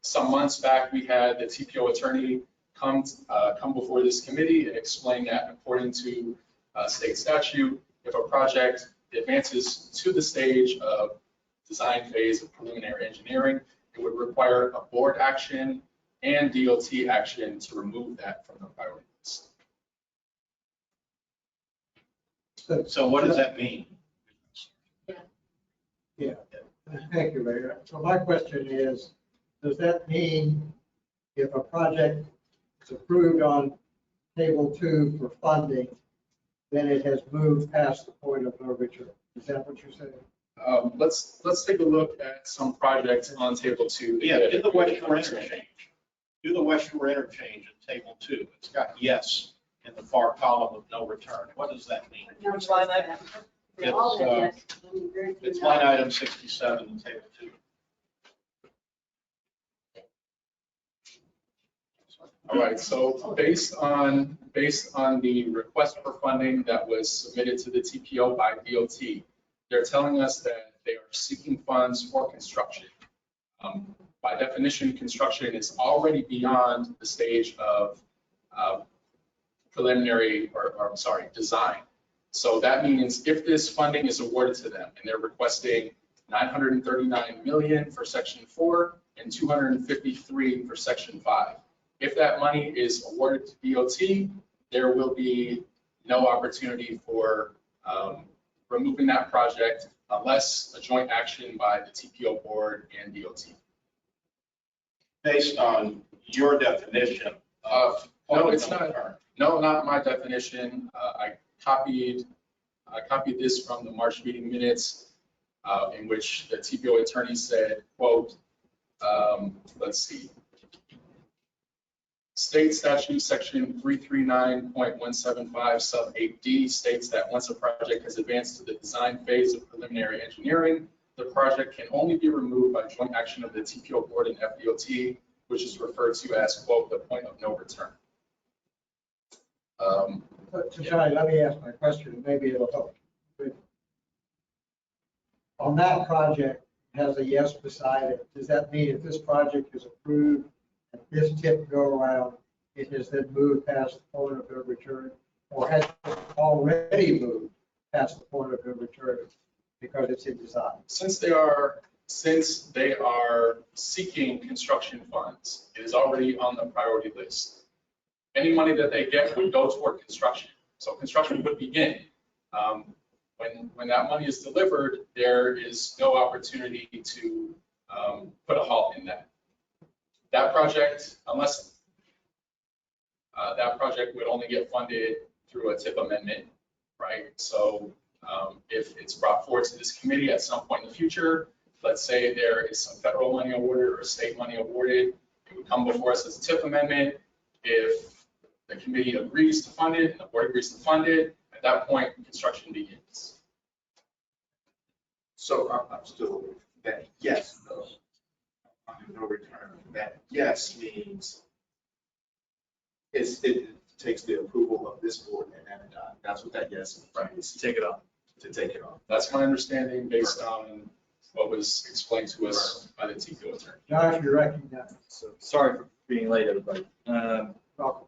Some months back, we had the TPO attorney come before this committee and explain that according to state statute, if a project advances to the stage of design phase of preliminary engineering, it would require a board action and DOT action to remove that from the priority list. So what does that mean? Yeah, thank you, Mayor. So my question is, does that mean if a project is approved on Table 2 for funding, then it has moved past the point of no return? Is that what you're saying? Let's take a look at some projects on Table 2. Yeah, do the West Shore interchange. Do the West Shore interchange in Table 2. It's got yes in the far column of no return. What does that mean? Which line item? It's line item 67 in Table 2. All right, so based on the request for funding that was submitted to the TPO by DOT, they're telling us that they are seeking funds for construction. By definition, construction is already beyond the stage of preliminary, or I'm sorry, design. So that means if this funding is awarded to them and they're requesting 939 million for section 4 and 253 for section 5. If that money is awarded to DOT, there will be no opportunity for removing that project unless a joint action by the TPO board and DOT. Based on your definition of. No, it's not. No, not my definition. I copied this from the March meeting minutes in which the TPO attorney said, quote, let's see. State statute section 339.175 sub 8D states that once a project has advanced to the design phase of preliminary engineering, the project can only be removed by joint action of the TPO board and FDOT, which is referred to as, quote, the point of no return. Johnny, let me ask my question, and maybe it'll help. On that project, it has a yes beside it. Does that mean if this project is approved and this tip go around, it has then moved past the point of no return? Or has it already moved past the point of no return because it's in design? Since they are seeking construction funds, it is already on the priority list. Any money that they get would go toward construction. So construction would begin. When that money is delivered, there is no opportunity to put a halt in that. That project, unless that project would only get funded through a TIP amendment, right? So if it's brought forward to this committee at some point in the future, let's say there is some federal money awarded or state money awarded, it would come before us as a TIP amendment. If the committee agrees to fund it and the board agrees to fund it, at that point, construction begins. So I'm still, that yes, though, no return, that yes means it takes the approval of this board and MNDOT. That's what that yes means. To take it off. To take it off. That's my understanding based on what was explained to us by the TPO attorney. Josh, you're recognized. So sorry for being late, everybody. Welcome.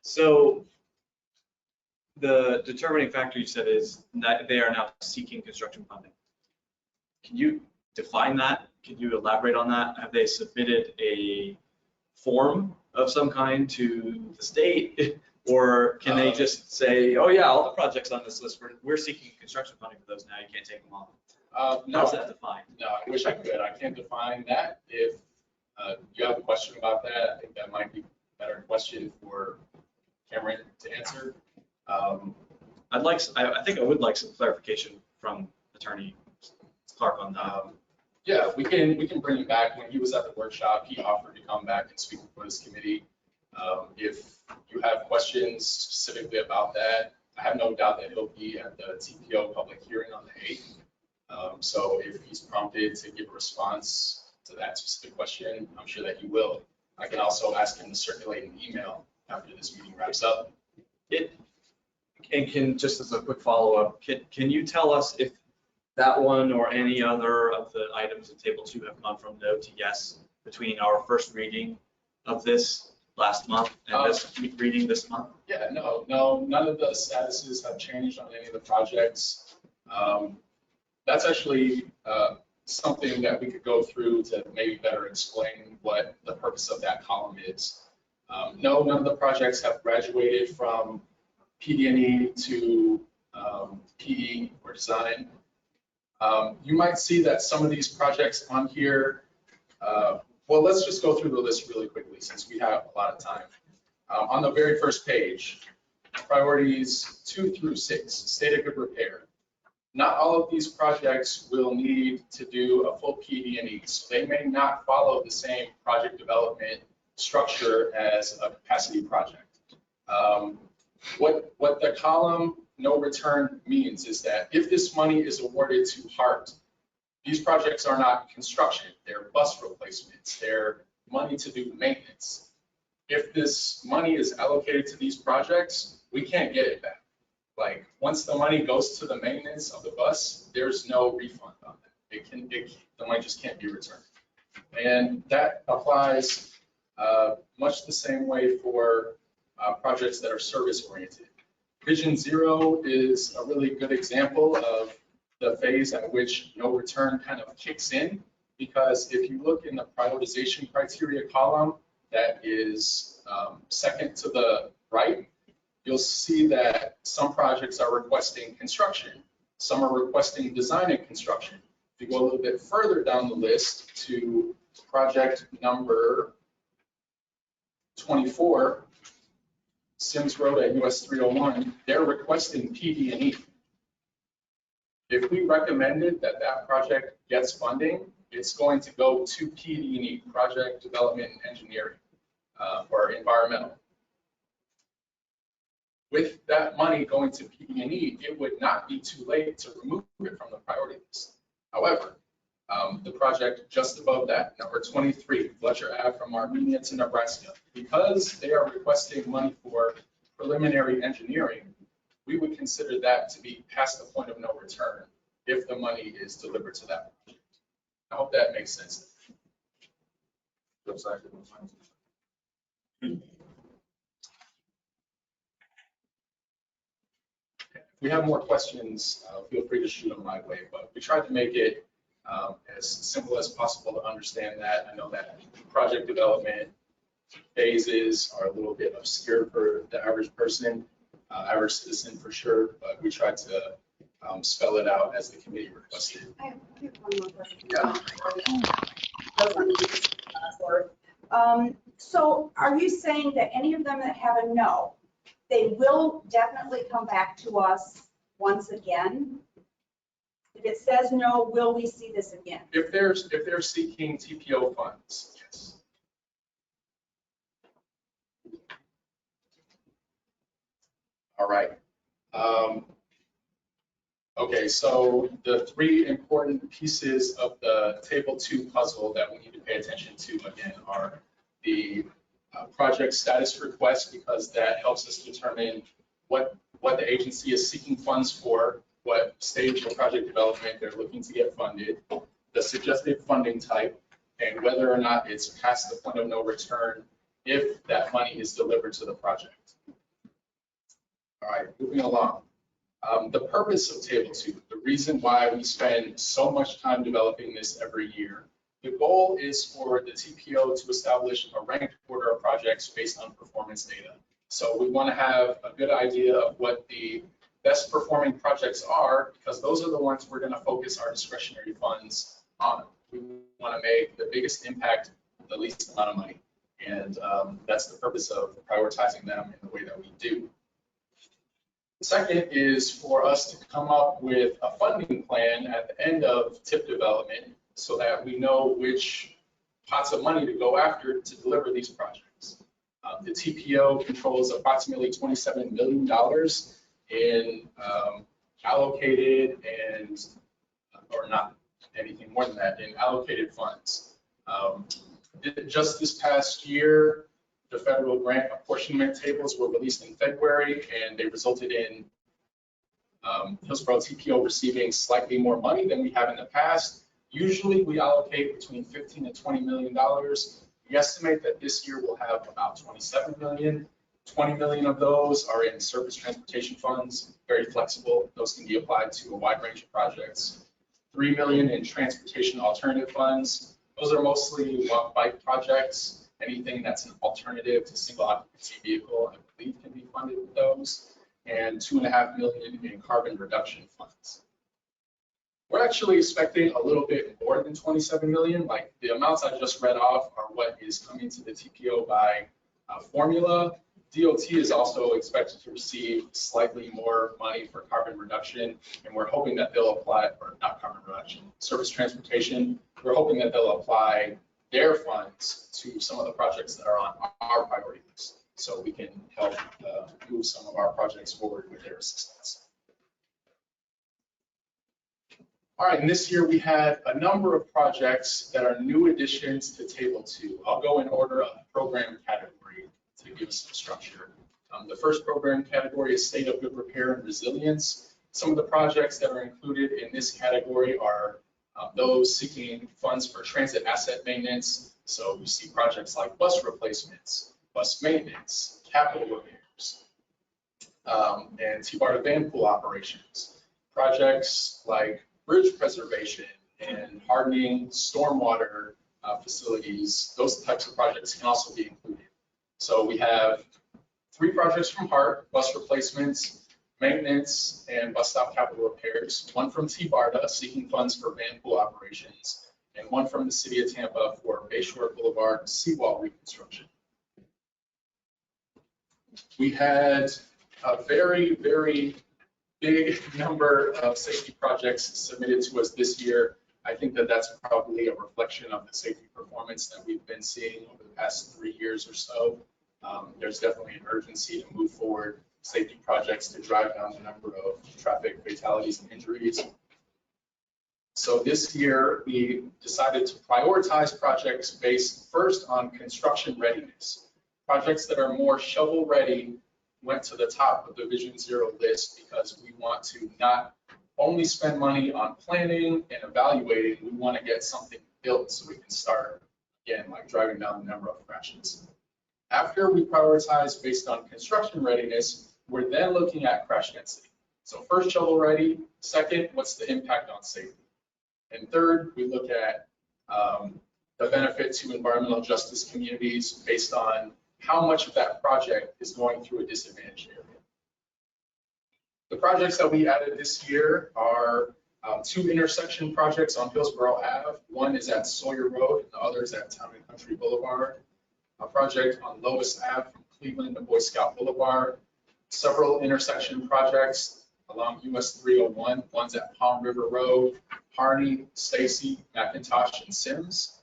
So the determining factor you said is that they are now seeking construction funding. Can you define that? Can you elaborate on that? Have they submitted a form of some kind to the state? Or can they just say, oh yeah, all the projects on this list, we're seeking construction funding for those now, you can't take them off? No, How's that defined? No, I wish I could. I can't define that. If you have a question about that, I think that might be a better question for Cameron to answer. I think I would like some clarification from Attorney Clark on that. Yeah, we can bring him back. When he was at the workshop, he offered to come back and speak before this committee. If you have questions specifically about that, I have no doubt that he'll be at the TPO public hearing on the 8th. So if he's prompted to give a response to that specific question, I'm sure that he will. I can also ask him to circulate an email after this meeting wraps up. And just as a quick follow-up, can you tell us if that one or any other of the items in table 2 have gone from no to yes between our first reading of this last month and this reading this month? Yeah, no, none of the statuses have changed on any of the projects. That's actually something that we could go through to maybe better explain what the purpose of that column is. No, none of the projects have graduated from PD&E to PE or design. You might see that some of these projects on here, well, let's just go through the list really quickly since we have a lot of time. On the very first page, priorities 2 through 6, state of good repair. Not all of these projects will need to do a full PD&E, so they may not follow the same project development structure as a capacity project. What the column no return means is that if this money is awarded to HART, these projects are not construction, they're bus replacements, they're money to do maintenance. if this money is allocated to these projects, we can't get it back. Like, once the money goes to the maintenance of the bus, there's no refund on that. The money just can't be returned. And that applies much the same way for projects that are service oriented. Vision Zero is a really good example of the phase at which no return kind of kicks in, because if you look in the prioritization criteria column that is second to the right, you'll see that some projects are requesting construction, some are requesting design and construction. If you go a little bit further down the list to project number 24, Sims Road at US 301, they're requesting PD&E. If we recommended that that project gets funding, it's going to go to PD&E, Project Development and Engineering, or environmental. With that money going to PD&E, it would not be too late to remove it from the priority list. However, the project just above that, number 23, Fletcher Ave from Armenia to Nebraska, because they are requesting money for preliminary engineering, we would consider that to be past the point of no return if the money is delivered to that project. I hope that makes sense. If we have more questions, feel free to shoot them my way, but we tried to make it as simple as possible to understand that. I know that project development phases are a little bit obscure for the average person, average citizen for sure, but we tried to spell it out as the committee requested. I have one more question. Yeah. So are you saying that any of them that have a no, they will definitely come back to us once again? If it says no, will we see this again? If they're seeking TPO funds, yes. All right. Okay, so the three important pieces of the table 2 puzzle that we need to pay attention to again are the project status request, because that helps us determine what the agency is seeking funds for, what stage of project development they're looking to get funded, the suggested funding type, and whether or not it's past the point of no return if that money is delivered to the project. All right, moving along. The purpose of Table 2, the reason why we spend so much time developing this every year, the goal is for the TPO to establish a ranked order of projects based on performance data. So we want to have a good idea of what the best performing projects are, because those are the ones we're going to focus our discretionary funds on. We want to make the biggest impact with the least amount of money. And that's the purpose of prioritizing them in the way that we do. The second is for us to come up with a funding plan at the end of TIP development so that we know which pots of money to go after to deliver these projects. The TPO controls approximately $27 million in allocated and, or not anything more than that, in allocated funds. Just this past year, the federal grant apportionment tables were released in February, and they resulted in Hillsborough TPO receiving slightly more money than we have in the past. Usually we allocate between $15 to $20 million. We estimate that this year we'll have about 27 million. 20 million of those are in surface transportation funds, very flexible. Those can be applied to a wide range of projects. 3 million in transportation alternative funds. Those are mostly bike projects. Anything that's an alternative to single occupancy vehicle, I believe, can be funded with those. And 2.5 million in carbon reduction funds. We're actually expecting a little bit more than 27 million. Like the amounts I just read off are what is coming to the TPO by formula. DOT is also expected to receive slightly more money for carbon reduction, and we're hoping that they'll apply, or not carbon reduction, surface transportation. We're hoping that they'll apply their funds to some of the projects that are on our priority list, so we can help move some of our projects forward with their assistance. All right, and this year we had a number of projects that are new additions to Table 2. I'll go in order of program category. to give us some structure. The first program category is state of good repair and resilience. Some of the projects that are included in this category are those seeking funds for transit asset maintenance. So we see projects like bus replacements, bus maintenance, capital repairs, and T-BARTA van pool operations. Projects like bridge preservation and hardening stormwater facilities, those types of projects can also be included. So we have 3 projects from HART, bus replacements, maintenance, and bus stop capital repairs. 1 from T-BARTA seeking funds for van pool operations, and 1 from the city of Tampa for Bayshore Boulevard seawall reconstruction. We had a very, very big number of safety projects submitted to us this year. I think that that's probably a reflection of the safety performance that we've been seeing over the past 3 years or so. There's definitely an urgency to move forward safety projects to drive down the number of traffic fatalities and injuries. So this year, we decided to prioritize projects based first on construction readiness. Projects that are more shovel ready went to the top of the Vision Zero list because we want to not only spend money on planning and evaluating, we want to get something built so we can start, again, like driving down the number of crashes. After we prioritize based on construction readiness, we're then looking at crash density. So first, shovel ready. Second, what's the impact on safety? And third, we look at the benefit to environmental justice communities based on how much of that project is going through a disadvantaged area. The projects that we added this year are 2 intersection projects on Hillsborough Ave. One is at Sawyer Road and the other is at Town and Country Boulevard. A project on Lois Ave from Cleveland to Boy Scout Boulevard. Several intersection projects along US 301. One's at Palm River Road, Harney, Stacy, McIntosh, and Sims.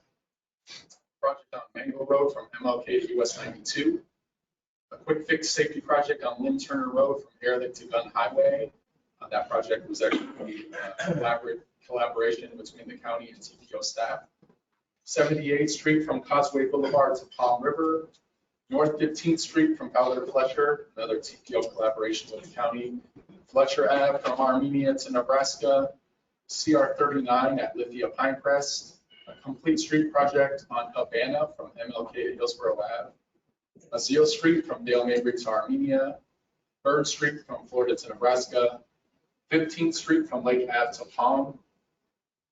Project on Mango Road from MLK to US 92. A quick fix safety project on Lynn Turner Road from Ehrlich to Gunn Highway. That project was actually a collaboration between the county and TPO staff. 78th Street from Causeway Boulevard to Palm River. North 15th Street from Fowler Fletcher, another TPO collaboration with the county. Fletcher Ave from Armenia to Nebraska. CR 39 at Lithia Pinecrest. A complete street project on Havana from MLK to Hillsborough Ave. Azeel Street from Dale Mabry to Armenia. Bird Street from Florida to Nebraska. 15th Street from Lake Ave to Palm.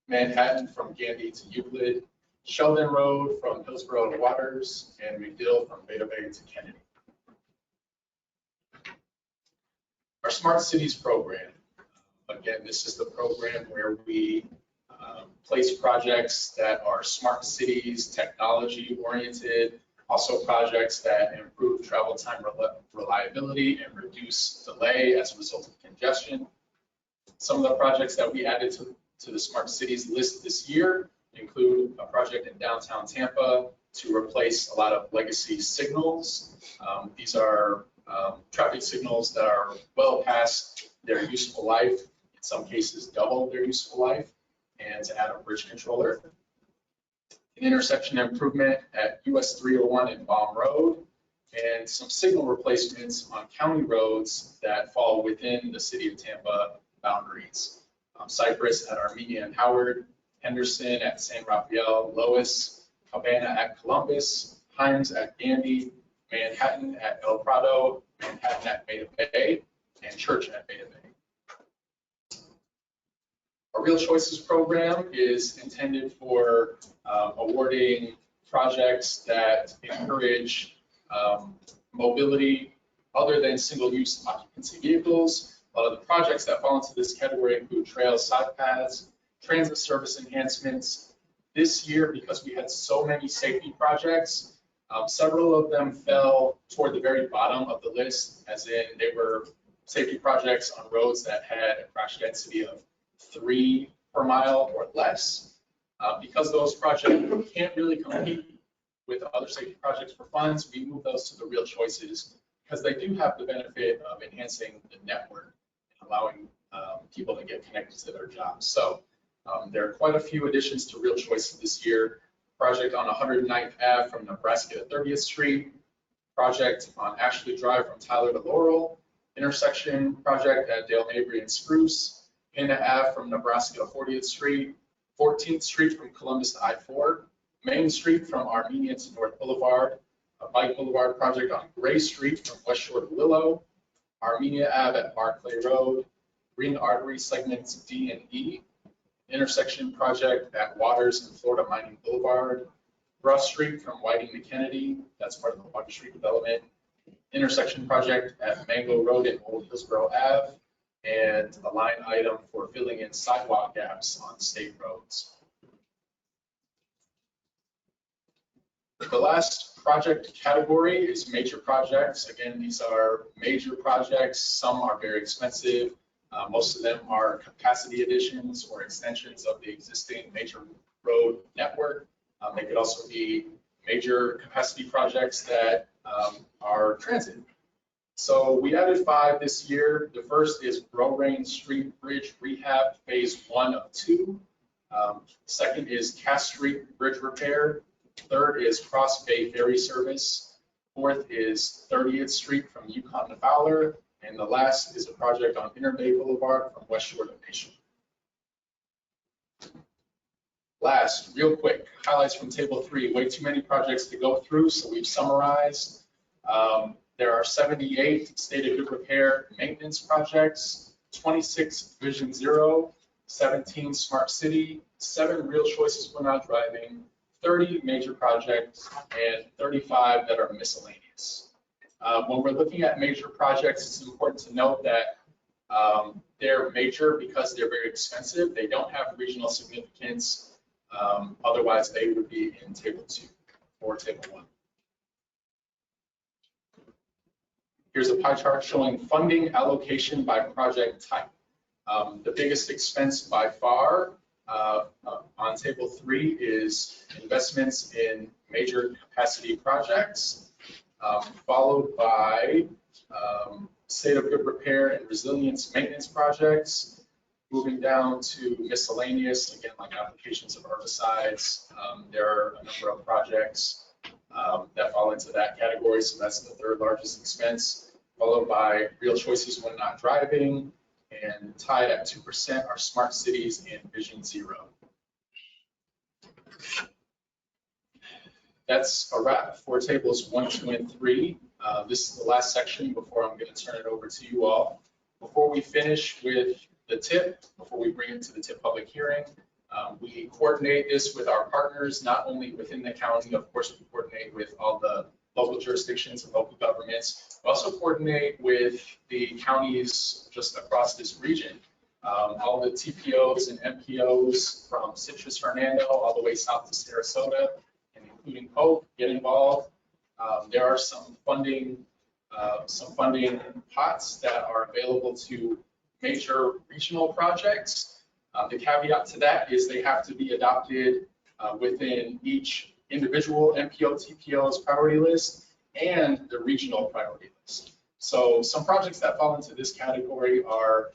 Manhattan from Gandy to Euclid. Sheldon Road from Hillsborough to Waters, and McDill from Beta Bay to Kennedy. Our Smart Cities program. Again, this is the program where we place projects that are smart cities, technology oriented, also projects that improve travel time reliability and reduce delay as a result of congestion. Some of the projects that we added to the Smart Cities list this year include a project in downtown Tampa to replace a lot of legacy signals. These are traffic signals that are well past their useful life, in some cases double their useful life, and to add a bridge controller. An intersection improvement at US 301 and Baum Road, and some signal replacements on county roads that fall within the city of Tampa boundaries. Cypress at Armenia and Howard, Henderson at San Rafael, Lois, Havana at Columbus, Himes at Gandy, Manhattan at El Prado, Manhattan at Beta Bay, and Church at Beta Bay. Our Real Choices program is intended for awarding projects that encourage mobility other than single-use occupancy vehicles. A lot of the projects that fall into this category include trails, side paths, transit service enhancements. This year, because we had so many safety projects, several of them fell toward the very bottom of the list, as in they were safety projects on roads that had a crash density of 3 per mile or less. Because those projects can't really compete with other safety projects for funds, we move those to the Real Choices because they do have the benefit of enhancing the network and allowing people to get connected to their jobs. So there are quite a few additions to Real Choices this year. Project on 109th Ave from Nebraska to 30th Street. project on Ashley Drive from Tyler to Laurel, intersection project at Dale Mabry and Spruce, Hannah Ave from Nebraska to 40th Street, 14th Street from Columbus to I-4, Main Street from Armenia to North Boulevard, a bike boulevard project on Gray Street from West Shore to Willow, Armenia Ave at Barclay Road, Green Artery segments D and E, intersection project at Waters and Florida Mining Boulevard, Russ Street from Whiting to Kennedy, that's part of the Water Street development, intersection project at Mango Road and Old Hillsborough Ave, and a line item for filling in sidewalk gaps on state roads. The last project category is major projects. Again, these are major projects. Some are very expensive. Most of them are capacity additions or extensions of the existing major road network. They could also be major capacity projects that are transit. So we added 5 this year. The first is Roraine Street Bridge Rehab Phase 1 of 2. Second is Cass Street Bridge Repair. Third is Cross Bay Ferry Service. Fourth is 30th Street from Yukon to Fowler. And the last is a project on Interbay Boulevard from West Shore to Nation. Last, real quick, highlights from Table 3. Way too many projects to go through, so we've summarized. There are 78 state of good repair maintenance projects, 26 Vision Zero, 17 Smart City, 7 Real Choices When Not Driving, 30 major projects, and 35 that are miscellaneous. When we're looking at major projects, it's important to note that they're major because they're very expensive. They don't have regional significance. Otherwise, they would be in Table 2 or Table 1. Here's a pie chart showing funding allocation by project type. The biggest expense by far on Table 3 is investments in major capacity projects, followed by state of good repair and resilience maintenance projects, moving down to miscellaneous, again, like applications of herbicides. There are a number of projects that fall into that category, so that's the 3rd largest expense, followed by real choices when not driving, and tied at 2% are smart cities and Vision Zero. That's a wrap for tables 1, 2, and 3. This is the last section before I'm going to turn it over to you all. Before we finish with the TIP, before we bring it to the TIP public hearing, we coordinate this with our partners, not only within the county, of course, we coordinate with all the local jurisdictions and local governments, we also coordinate with the counties just across this region. All the TPOs and MPOs from Citrus Hernando all the way south to Sarasota, and including Hope, get involved. There are some funding pots that are available to major regional projects. The caveat to that is they have to be adopted within each individual MPO, TPO's priority list and the regional priority list. So some projects that fall into this category are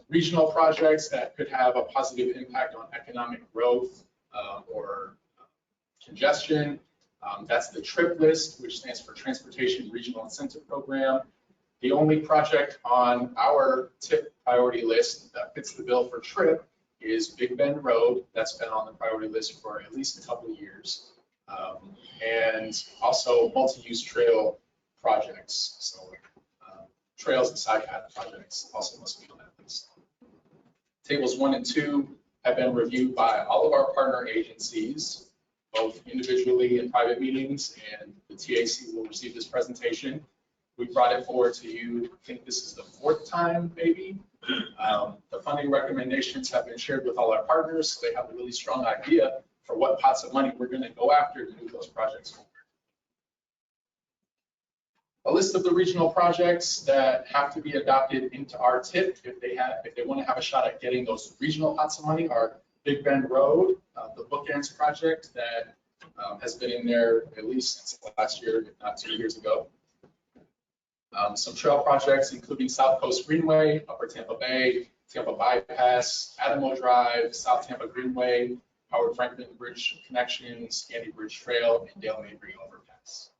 regional projects that could have a positive impact on economic growth or congestion. That's the TRIP list, which stands for Transportation Regional Incentive Program. The only project on our TIP priority list that fits the bill for TRIP is Big Bend Road. That's been on the priority list for at least a couple of years. And also multi-use trail projects. So trails and side path projects also must be on that list. Tables 1 and 2 have been reviewed by all of our partner agencies, both individually in private meetings, and the TAC will receive this presentation. We brought it forward to you. I think this is the 4th time, maybe. The funding recommendations have been shared with all our partners, so they have a really strong idea for what pots of money we're going to go after to move those projects forward. A list of the regional projects that have to be adopted into our TIP if they want to have a shot at getting those regional pots of money are Big Bend Road, the Bookends project that has been in there at least since last year, if not 2 years ago. Some trail projects, including South Coast Greenway, Upper Tampa Bay, Tampa Bypass, Adamo Drive, South Tampa Greenway, Howard Franklin Bridge Connections, Candy Bridge Trail, and Dale Mabry Overpass.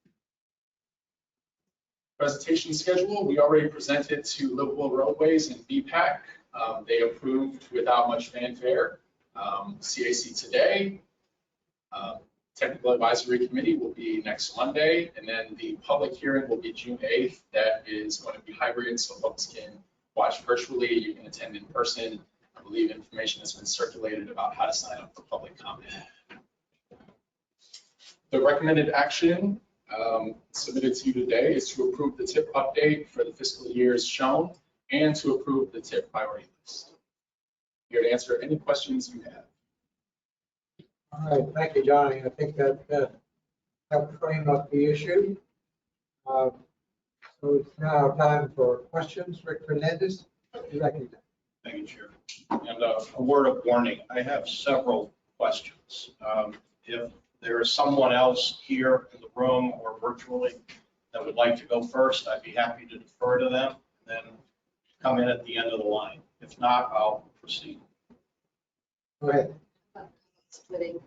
Presentation schedule, we already presented to Livable Roadways and BPAC. They approved without much fanfare. CAC today. Technical Advisory Committee will be next Monday, and then the public hearing will be June 8th. That is going to be hybrid, so folks can watch virtually, you can attend in person. I believe information has been circulated about how to sign up for public comment. The recommended action submitted to you today is to approve the TIP update for the fiscal years shown and to approve the TIP priority list. Here to answer any questions you have. All right, thank you, Johnny. I think that helped frame up the issue. So it's now time for questions. Rick Fernandez, you recognize. Thank you, Chair. And a word of warning, I have several questions. If there is someone else here in the room or virtually that would like to go first, I'd be happy to defer to them, and then come in at the end of the line. If not, I'll proceed. Go ahead. Splitting,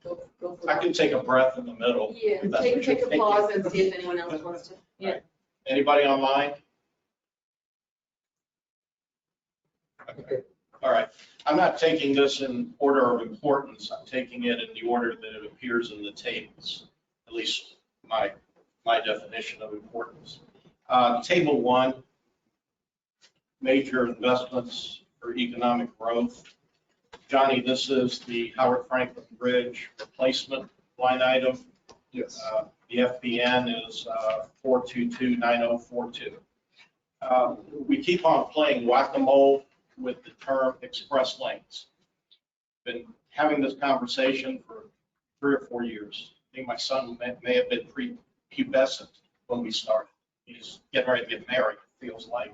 go for I it. can take a breath in the middle. Yeah, if that's take what a you're pause thinking. and see if anyone else wants to. Yeah. Anybody online? Okay. All right. I'm not taking this in order of importance. I'm taking it in the order that it appears in the tables, at least my definition of importance. Table 1, major investments for economic growth. Johnny, this is the Howard Franklin Bridge replacement line item. Yes. The FBN is 4229042. We keep on playing whack-a-mole with the term express lanes. Been having this conversation for 3 or 4 years. I think my son may have been prepubescent when we started. He's getting ready to get married, it feels like.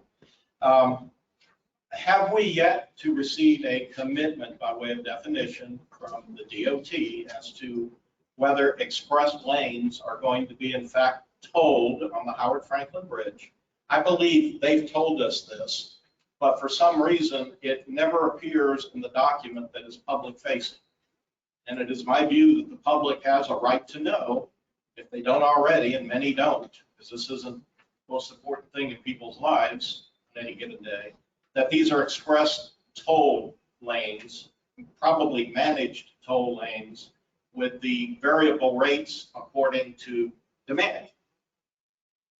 Have we yet to receive a commitment by way of definition from the DOT as to whether express lanes are going to be in fact tolled on the Howard Franklin Bridge? I believe they've told us this, but for some reason, it never appears in the document that is public facing. And it is my view that the public has a right to know, if they don't already, and many don't, because this isn't the most important thing in people's lives on any given day, that these are express toll lanes, probably managed toll lanes, with the variable rates according to demand.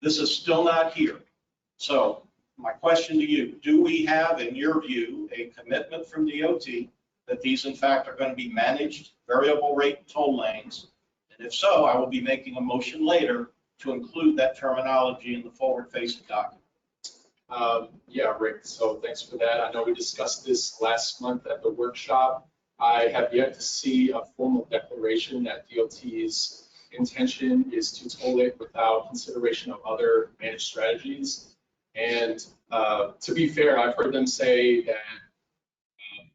This is still not here. So my question to you, do we have, in your view, a commitment from DOT that these in fact are going to be managed variable rate toll lanes? And if so, I will be making a motion later to include that terminology in the forward-facing document. Yeah, Rick, so thanks for that. I know we discussed this last month at the workshop. I have yet to see a formal declaration that DOT's intention is to toll it without consideration of other managed strategies. And to be fair, I've heard them say that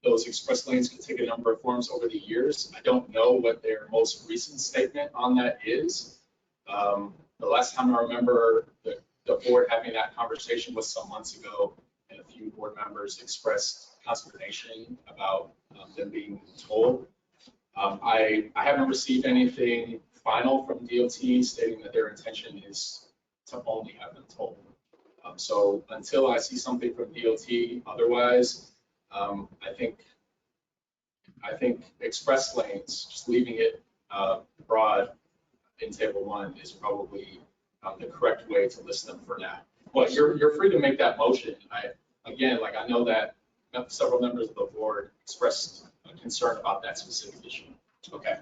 those express lanes could take a number of forms over the years. I don't know what their most recent statement on that is. The last time I remember the board having that conversation was some months ago, and a few board members expressed consternation about them being told. I haven't received anything final from DOT stating that their intention is to only have them told. So until I see something from DOT otherwise, I think express lanes, just leaving it broad in table 1 is probably the correct way to list them for now. But you're free to make that motion. I know that several members of the board expressed a concern about that specific issue. Okay,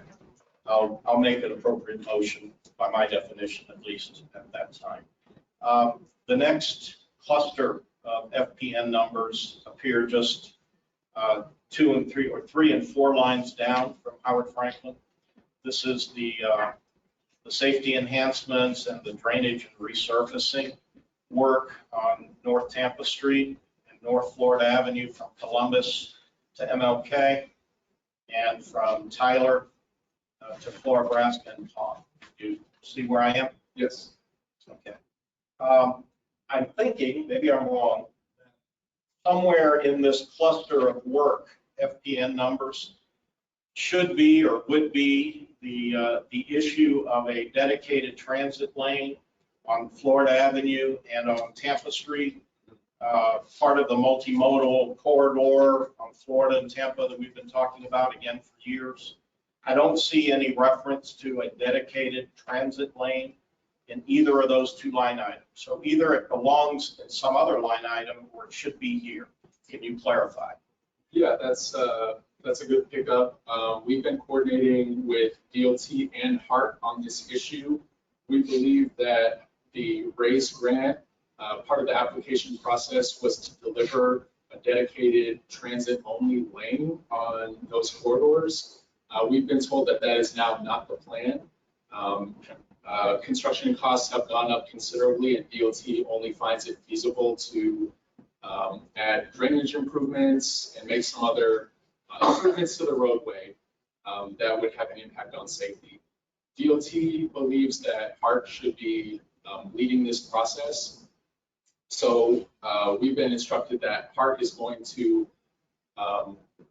I'll make an appropriate motion by my definition, at least at that time. The next cluster of FPN numbers appear just 2 and 3 or 3 and 4 lines down from Howard Franklin. This is the safety enhancements and the drainage and resurfacing work on North Tampa Street and North Florida Avenue from Columbus to MLK and from Tyler to Florabraska and Palm. You see where I am? Yes. Okay. I'm thinking, maybe I'm wrong, somewhere in this cluster of work, FPN numbers should be or would be the issue of a dedicated transit lane on Florida Avenue and on Tampa Street, part of the multimodal corridor on Florida and Tampa that we've been talking about again for years. I don't see any reference to a dedicated transit lane in either of those two line items. So either it belongs in some other line item or it should be here. Can you clarify? Yeah, that's a good pickup. We've been coordinating with DOT and HART on this issue. We believe that the RAISE grant, part of the application process was to deliver a dedicated transit-only lane on those corridors. We've been told that that is now not the plan. Construction costs have gone up considerably, and DOT only finds it feasible to add drainage improvements and make some other improvements to the roadway that would have an impact on safety. DOT believes that HART should be leading this process. So we've been instructed that HART is going to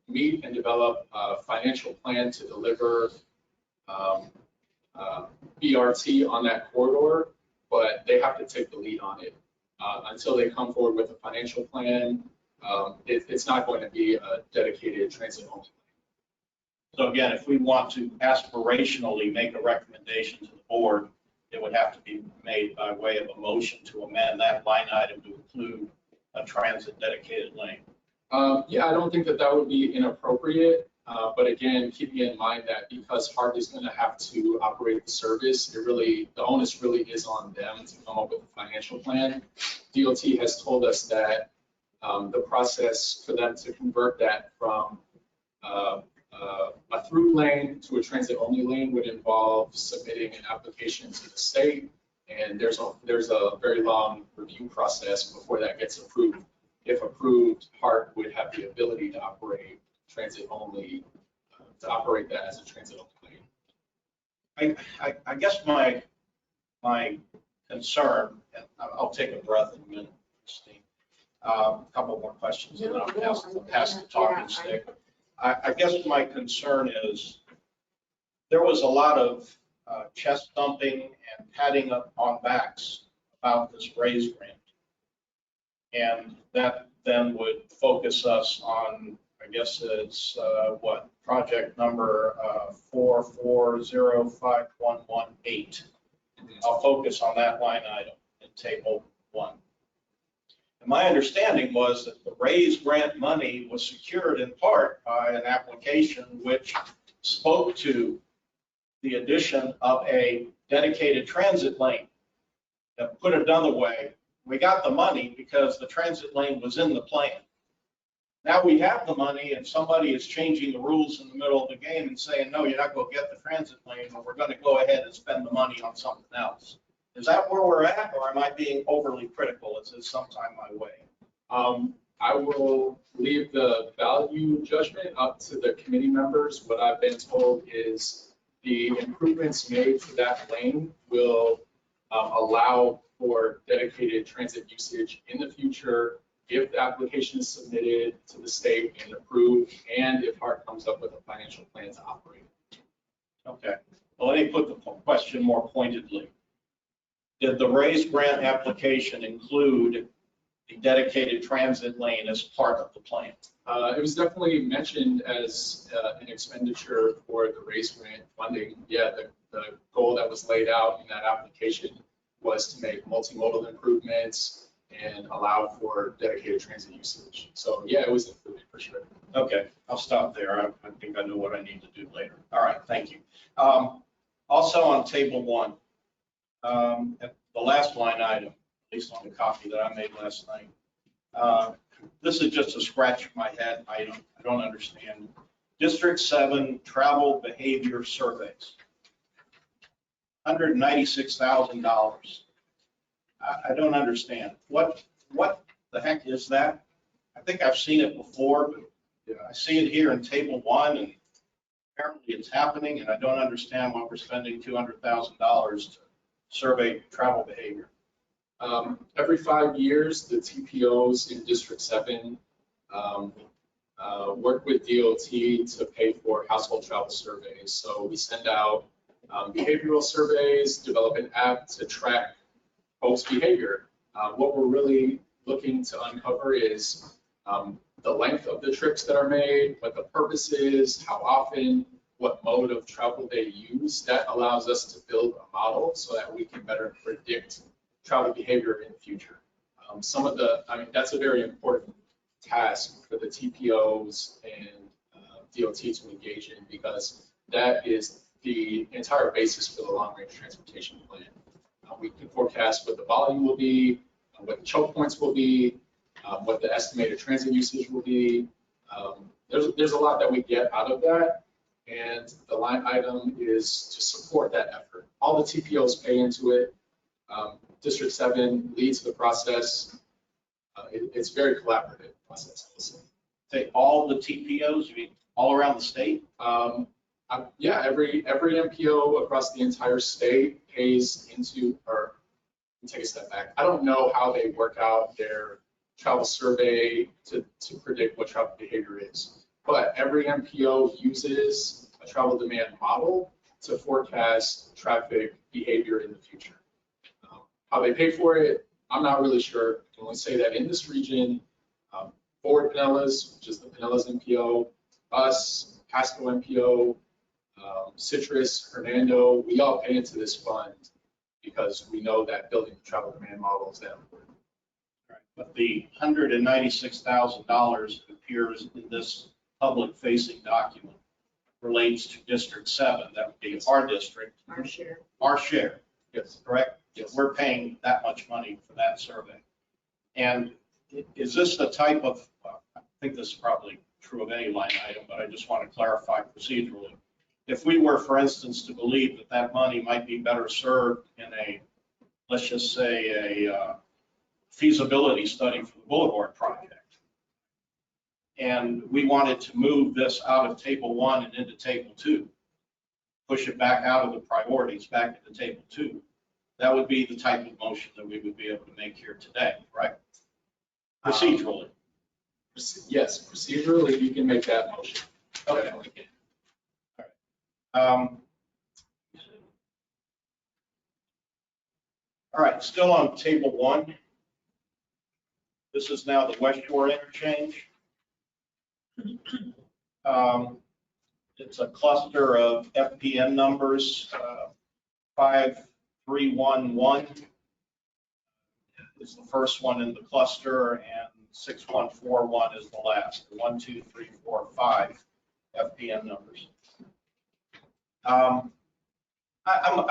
meet and develop a financial plan to deliver BRT on that corridor, but they have to take the lead on it. Until they come forward with a financial plan, it's not going to be a dedicated transit only. So again, if we want to aspirationally make a recommendation to the board, it would have to be made by way of a motion to amend that line item to include a transit dedicated lane. Yeah, I don't think that that would be inappropriate. But again, keeping in mind that because HART is going to have to operate the service, the onus really is on them to come up with a financial plan. DOT has told us that the process for them to convert that from a through lane to a transit only lane would involve submitting an application to the state, and there's a very long review process before that gets approved. If approved, HART would have the ability to operate transit only, to operate that as a transit only lane. I guess my concern, and I'll take a breath in a minute, Christine. A couple more questions and then I'll pass the talking stick. I guess my concern is there was a lot of chest thumping and patting up on backs about this RAISE grant. And that then would focus us on, I guess it's what, project number 4405118. I'll focus on that line item in table 1. And my understanding was that the RAISE grant money was secured in part by an application which spoke to the addition of a dedicated transit lane. To put it another way, we got the money because the transit lane was in the plan. Now we have the money and somebody is changing the rules in the middle of the game and saying, no, you're not going to get the transit lane, but we're going to go ahead and spend the money on something else. Is that where we're at, or am I being overly critical? Is this sometime my way? I will leave the value judgment up to the committee members. What I've been told is the improvements made to that lane will allow for dedicated transit usage in the future if the application is submitted to the state and approved, and if HART comes up with a financial plan to operate. Okay. Well, let me put the question more pointedly. Did the RAISE grant application include the dedicated transit lane as part of the plan? It was definitely mentioned as an expenditure for the RAISE grant funding. Yeah, the goal that was laid out in that application was to make multimodal improvements and allow for dedicated transit usage. So yeah, it was included for sure. Okay, I'll stop there. I think I know what I need to do later. All right, thank you. Also on table 1, at the last line item, at least on the copy that I made last night, this is just a scratch my head item. I don't understand. District 7 travel behavior surveys. $196,000. I don't understand. What the heck is that? I think I've seen it before, but I see it here in table 1, and apparently it's happening, and I don't understand why we're spending $200,000 to survey travel behavior. Every 5 years, the TPOs in District 7 work with DOT to pay for household travel surveys. So we send out behavioral surveys, develop an app to track folks' behavior. What we're really looking to uncover is the length of the trips that are made, what the purpose is, how often, what mode of travel they use. That allows us to build a model so that we can better predict travel behavior in the future. That's a very important task for the TPOs and DOT to engage in, because that is the entire basis for the long-range transportation plan. We can forecast what the volume will be, what the choke points will be, what the estimated transit usage will be. There's a lot that we get out of that, and the line item is to support that effort. All the TPOs pay into it. District 7 leads the process. It's a very collaborative process, I will say. Say all the TPOs, you mean all around the state? Yeah, every MPO across the entire state pays into, or let me take a step back. I don't know how they work out their travel survey to predict what travel behavior is, but every MPO uses a travel demand model to forecast traffic behavior in the future. How they pay for it, I'm not really sure. I can only say that in this region, Forward Pinellas, which is the Pinellas MPO, us, Pasco MPO, Citrus, Hernando, we all pay into this fund because we know that building the travel demand model is that important. But the $196,000 that appears in this public-facing document relates to District 7. That would be our district. Our share. Our share, Yes. correct? Yes. We're paying that much money for that survey. And is this the type of, I think this is probably true of any line item, but I just want to clarify procedurally. If we were, for instance, to believe that that money might be better served in a, let's just say, a feasibility study for the Boulevard project, and we wanted to move this out of Table 1 and into Table 2, push it back out of the priorities back into Table 2, that would be the type of motion that we would be able to make here today, right? Procedurally. Yes, procedurally, you can make that motion. Okay. All right, still on Table 1. This is now the West Shore interchange. It's a cluster of FPN numbers. 5311 is the first one in the cluster, and 6141 is the last. 1, 2, 3, 4, 5 FPN numbers. I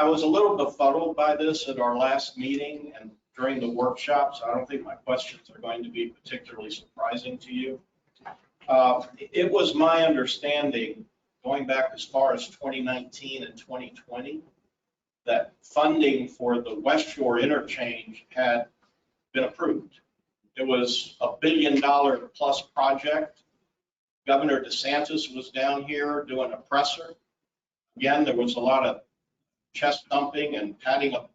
was a little befuddled by this at our last meeting and during the workshop, so I don't think my questions are going to be particularly surprising to you. It was my understanding, going back as far as 2019 and 2020, that funding for the West Shore interchange had been approved. It was a $1 billion plus project. Governor DeSantis was down here doing a presser. Again, there was a lot of chest thumping and patting up.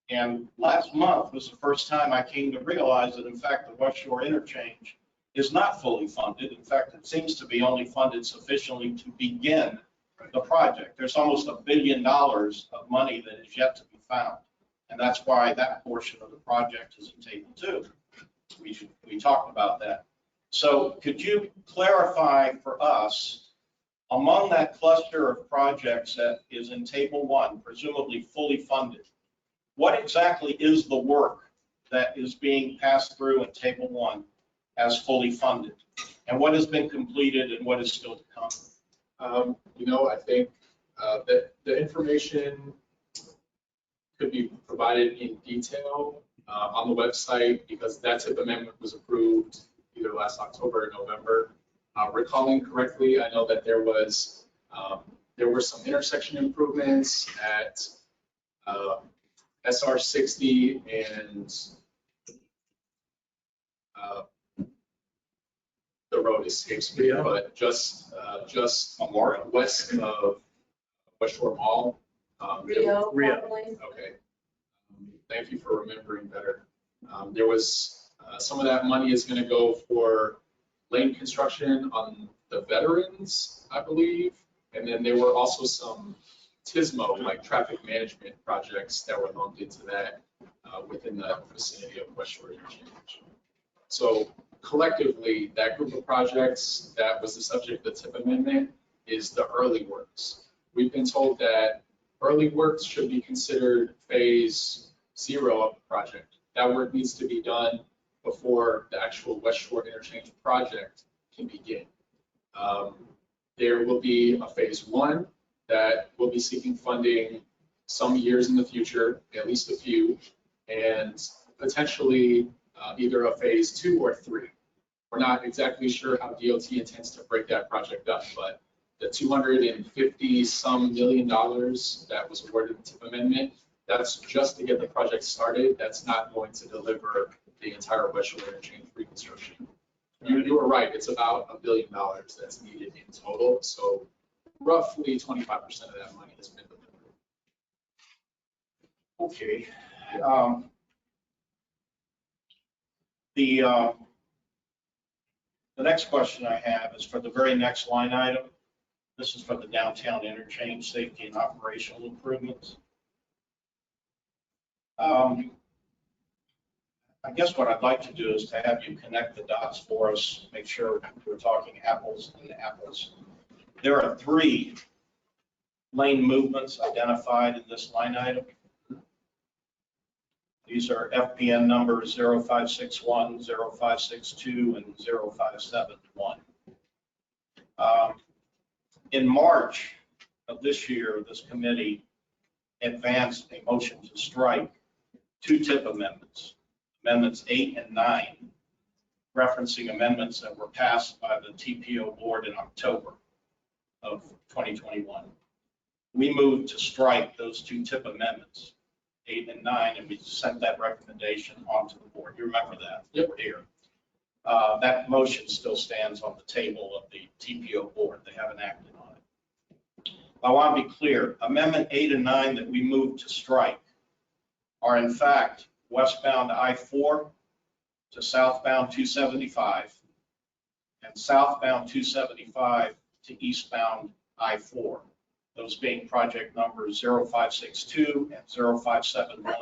And last month was the first time I came to realize that, in fact, the West Shore interchange is not fully funded. In fact, it seems to be only funded sufficiently to begin the project. There's almost $1 billion of money that is yet to be found. And that's why that portion of the project is in Table 2. We talked about that. So could you clarify for us, among that cluster of projects that is in Table 1, presumably fully funded, what exactly is the work that is being passed through in Table 1 as fully funded? And what has been completed and what is still to come? I think that the information could be provided in detail on the website, because that TIP amendment was approved either last October or November. Recalling correctly, I know that there were some intersection improvements at SR 60 and the road escapes me, but just west of West Shore Mall. Rio. Okay. Thank you for remembering better. There was some of that money is going to go for lane construction on the Veterans, I believe. And then there were also some TISMO, like traffic management projects, that were lumped into that. within the vicinity of West Shore Interchange. So collectively, that group of projects that was the subject of the TIP amendment is the early works. We've been told that early works should be considered phase 0 of the project. That work needs to be done before the actual West Shore Interchange project can begin. There will be a phase 1 that will be seeking funding some years in the future, at least a few, and potentially either a phase 2 or 3. We're not exactly sure how DOT intends to break that project up, but the $250-some million that was awarded in the TIP amendment, that's just to get the project started. That's not going to deliver the entire West Shore Interchange reconstruction. You were right, it's about $1 billion that's needed in total, so roughly 25% of that money has been delivered. Okay. The next question I have is for the very next line item. This is for the downtown interchange safety and operational improvements. I guess what I'd like to do is to have you connect the dots for us, make sure we're talking apples and apples. There are 3 lane movements identified in this line item. These are FPN numbers 0561, 0562, and 0571. In March of this year, this committee advanced a motion to strike 2 TIP amendments, amendments 8 and 9, referencing amendments that were passed by the TPO board in October of 2021. We moved to strike those 2 TIP amendments, 8 and 9, and we sent that recommendation onto the board. You remember that? Yep. Here. That motion still stands on the table of the TPO board. They haven't acted on it. I want to be clear. Amendment 8 and 9 that we moved to strike are in fact westbound I-4 to southbound 275 and southbound 275 to eastbound I-4. Those being project numbers 0562 and 0571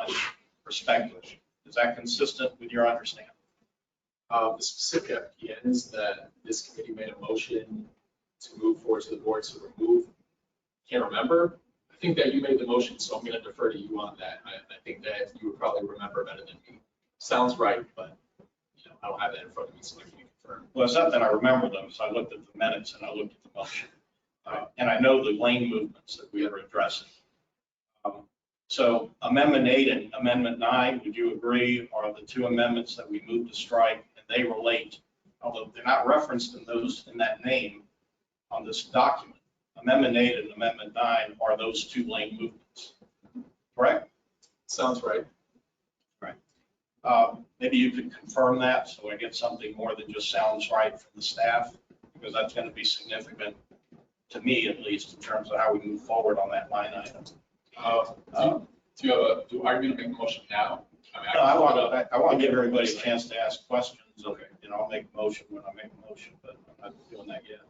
respectively. Is that consistent with your understanding? The specific FPN is that this committee made a motion to move forward to the board to remove. Can't remember. I think that you made the motion, so I'm going to defer to you on that. I think that you would probably remember better than me. Sounds right, but I don't have that in front of me, so I can confirm. Well, it's not that I remember them, so I looked at the minutes and I looked at the motion. And I know the lane movements that we are addressing. So Amendment 8 and Amendment 9, would you agree, are the 2 amendments that we moved to strike, and they relate, although they're not referenced in that name on this document. Amendment 8 and Amendment 9 are those 2 lane movements, correct? Sounds right. Right. Maybe you could confirm that so I get something more than just sounds right from the staff, because that's going to be significant to me, at least, in terms of how we move forward on that line item. Are you going to make a motion now? No, I want to give everybody a chance to ask questions. Okay. I'll make a motion when I make a motion, but I'm not doing that yet.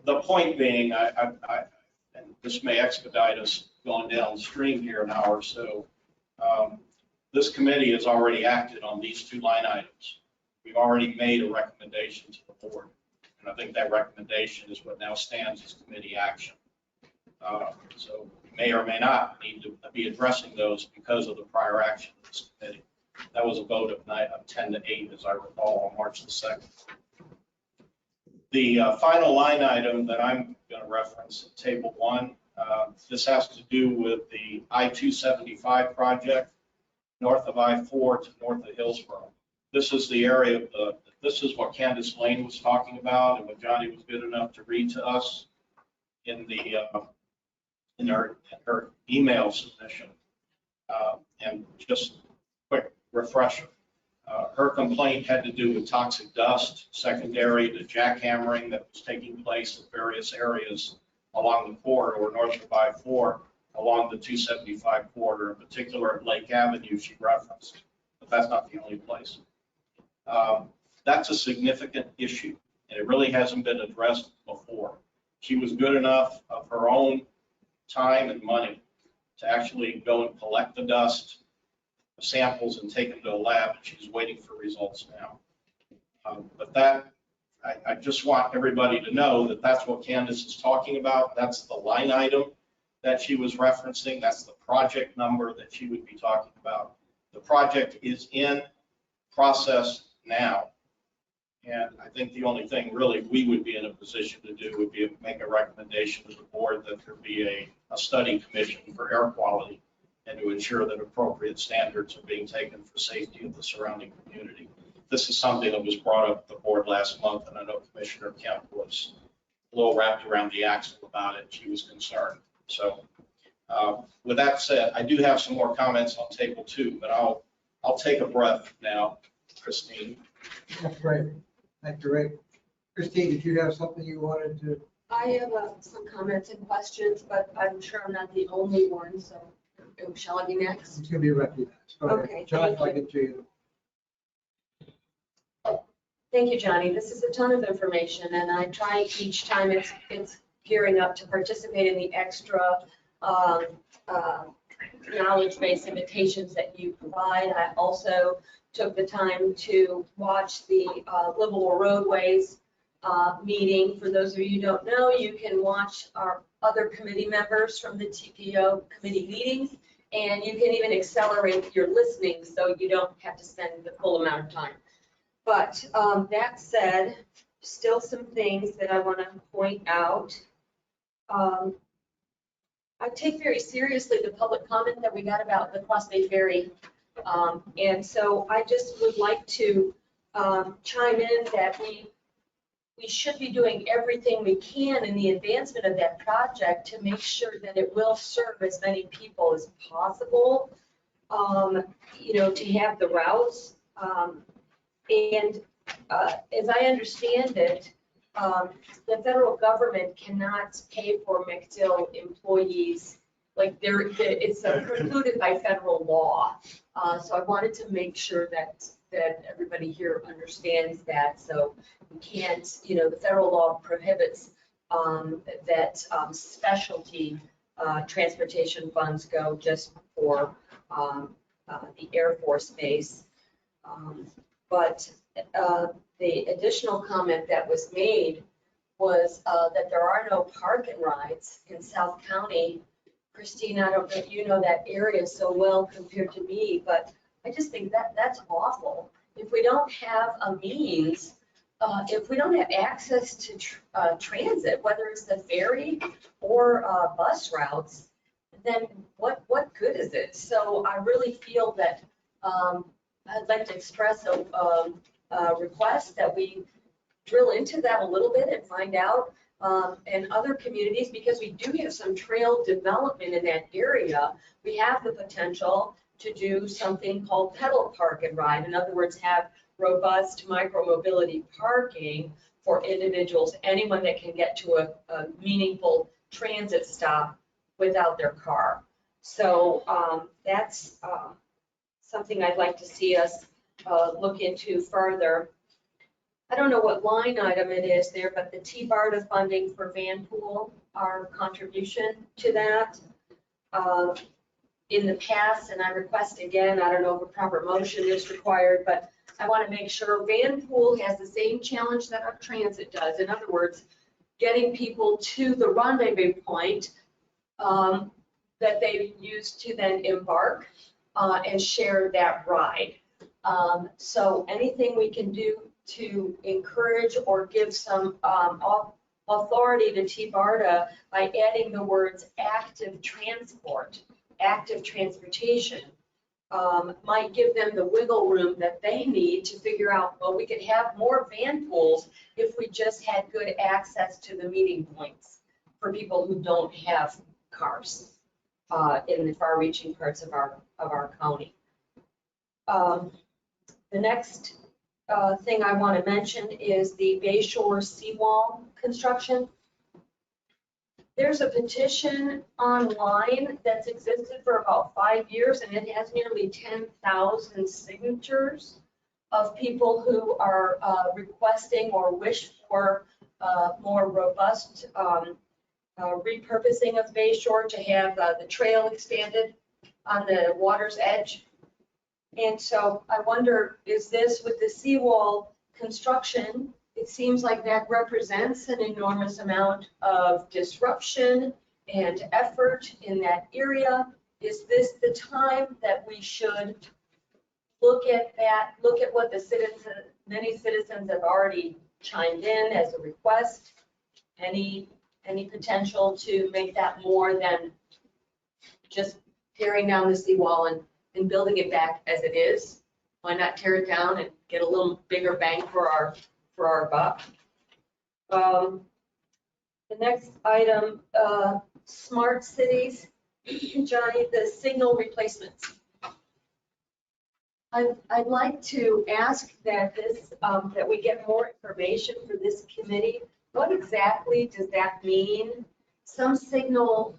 The point being, and this may expedite us going downstream here an hour or so. This committee has already acted on these 2 line items. We've already made a recommendation to the board. And I think that recommendation is what now stands as committee action. So we may or may not need to be addressing those because of the prior action of this committee. That was a vote of 10 to 8, as I recall, on March the 2nd. The final line item that I'm going to reference, Table 1, this has to do with the I-275 project north of I-4 to north of Hillsborough. This is the area of this is what Candace Lane was talking about and what Johnny was good enough to read to us in her email submission. And just quick refresher. Her complaint had to do with toxic dust, secondary to jackhammering that was taking place in various areas along the corridor north of I-4, along the 275 corridor, in particular at Lake Avenue she referenced, but that's not the only place. That's a significant issue, and it really hasn't been addressed before. She was good enough of her own time and money to actually go and collect the dust samples and take them to a lab, and she's waiting for results now. But that, I just want everybody to know that that's what Candace is talking about. That's the line item that she was referencing. That's the project number that she would be talking about. The project is in process now. And I think the only thing really we would be in a position to do would be make a recommendation to the board that there be a study commission for air quality and to ensure that appropriate standards are being taken for safety of the surrounding community. This is something that was brought up at the board last month, and I know Commissioner Kemp was a little wrapped around the axle about it. She was concerned. So with that said, I do have some more comments on table 2, but I'll take a breath now, Christine. That's great. Thank you, Ray. Christine, did you have something you wanted to? I have some comments and questions, but I'm sure I'm not the only one, so shall I be next? It's going to be right next. Go ahead. Okay, John, thank if I you. get to you. Thank you, Johnny. This is a ton of information, and I try each time it's gearing up to participate in the extra knowledge-based invitations that you provide. I also took the time to watch the Livable Roadways meeting. For those of you who don't know, you can watch our other committee members from the TPO committee meetings, and you can even accelerate your listening so you don't have to spend the full amount of time. But that said, still some things that I want to point out. I take very seriously the public comment that we got about the Cross Bay Ferry. And so I just would like to chime in that we should be doing everything we can in the advancement of that project to make sure that it will serve as many people as possible, you know, to have the routes. And as I understand it, the federal government cannot pay for McDill employees. Like it's precluded by federal law. So I wanted to make sure that everybody here understands that. So we can't, you know, the federal law prohibits that specialty transportation funds go just for the Air Force Base. But the additional comment that was made was that there are no park and rides in South County. Christine, I don't know if you know that area so well compared to me, but I just think that that's awful. If we don't have a means, if we don't have access to transit, whether it's the ferry or bus routes, then what good is it? So I really feel that I'd like to express a request that we drill into that a little bit and find out in other communities, because we do have some trail development in that area. We have the potential to do something called pedal park and ride. In other words, have robust micro-mobility parking for individuals, anyone that can get to a meaningful transit stop without their car. So that's something I'd like to see us look into further. I don't know what line item it is there, but the TBARTA funding for Vanpool, our contribution to that. In the past, and I request again, I don't know if a proper motion is required, but I want to make sure Vanpool has the same challenge that our transit does. In other words, getting people to the rendezvous point that they use to then embark and share that ride. So anything we can do to encourage or give some authority to TBARTA by adding the words active transport, active transportation, might give them the wiggle room that they need to figure out, well, we could have more van pools if we just had good access to the meeting points for people who don't have cars in the far-reaching parts of our county. The next thing I want to mention is the Bayshore seawall construction. There's a petition online that's existed for about 5 years, and it has nearly 10,000 signatures of people who are requesting or wish for more robust repurposing of Bay Shore to have the trail expanded on the water's edge. And so I wonder, is this with the seawall construction, it seems like that represents an enormous amount of disruption and effort in that area. Is this the time that we should look at that, look at what the many citizens have already chimed in as a request? Any potential to make that more than just tearing down the seawall and building it back as it is? Why not tear it down and get a little bigger bang for our buck? The next item, smart cities. Johnny, the signal replacements. I'd like to ask that that we get more information for this committee. What exactly does that mean? Some signal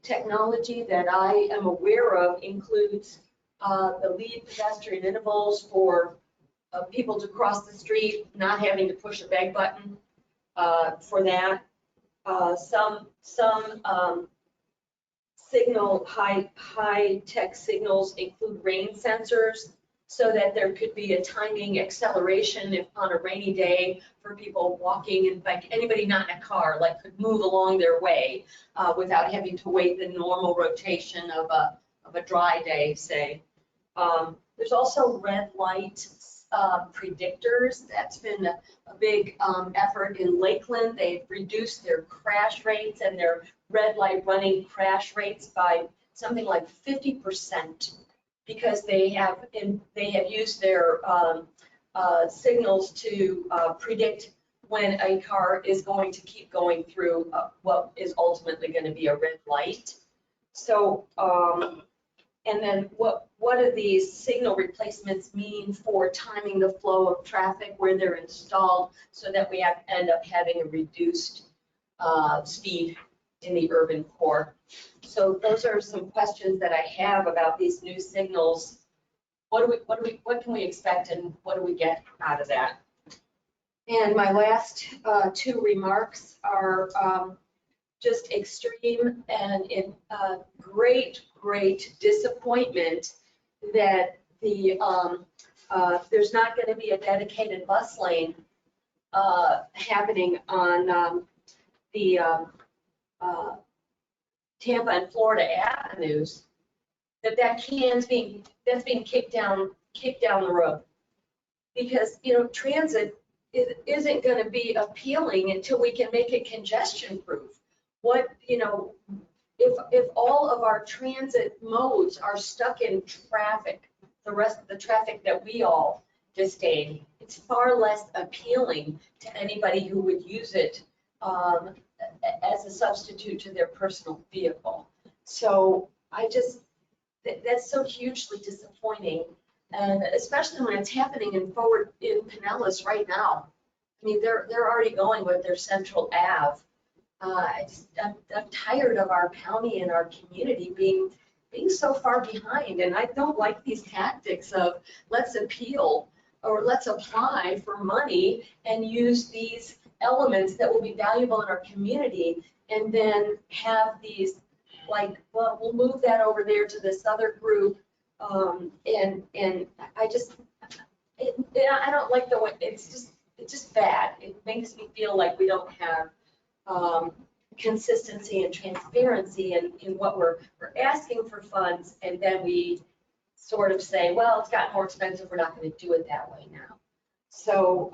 technology that I am aware of includes the lead pedestrian intervals for people to cross the street, not having to push a beg button for that. Some signal, high-tech signals include rain sensors so that there could be a timing acceleration if on a rainy day for people walking, and like anybody not in a car, like could move along their way without having to wait the normal rotation of a dry day, say. There's also red light predictors. That's been a big effort in Lakeland. They've reduced their crash rates and their red light running crash rates by something like 50% because they have used their signals to predict when a car is going to keep going through what is ultimately going to be a red light. So, and then what do these signal replacements mean for timing the flow of traffic where they're installed so that we end up having a reduced speed in the urban core? So those are some questions that I have about these new signals. What can we expect and what do we get out of that? And my last two remarks are just extreme and in great disappointment that there's not going to be a dedicated bus lane happening on the Tampa and Florida avenues. That's being kicked down the road, because transit isn't going to be appealing until we can make it congestion proof. If all of our transit modes are stuck in traffic, the rest of the traffic that we all disdain, it's far less appealing to anybody who would use it as a substitute to their personal vehicle. So that's so hugely disappointing, and especially when it's happening in Pinellas right now. I mean, they're already going with their Central Ave. I'm tired of our county and our community being so far behind, and I don't like these tactics of let's appeal or let's apply for money and use these elements that will be valuable in our community, and then have these like, well, we'll move that over there to this other group, and I don't like the way it's just bad. It makes me feel like we don't have consistency and transparency in what we're asking for funds, and then we sort of say, well, it's gotten more expensive, we're not going to do it that way now. So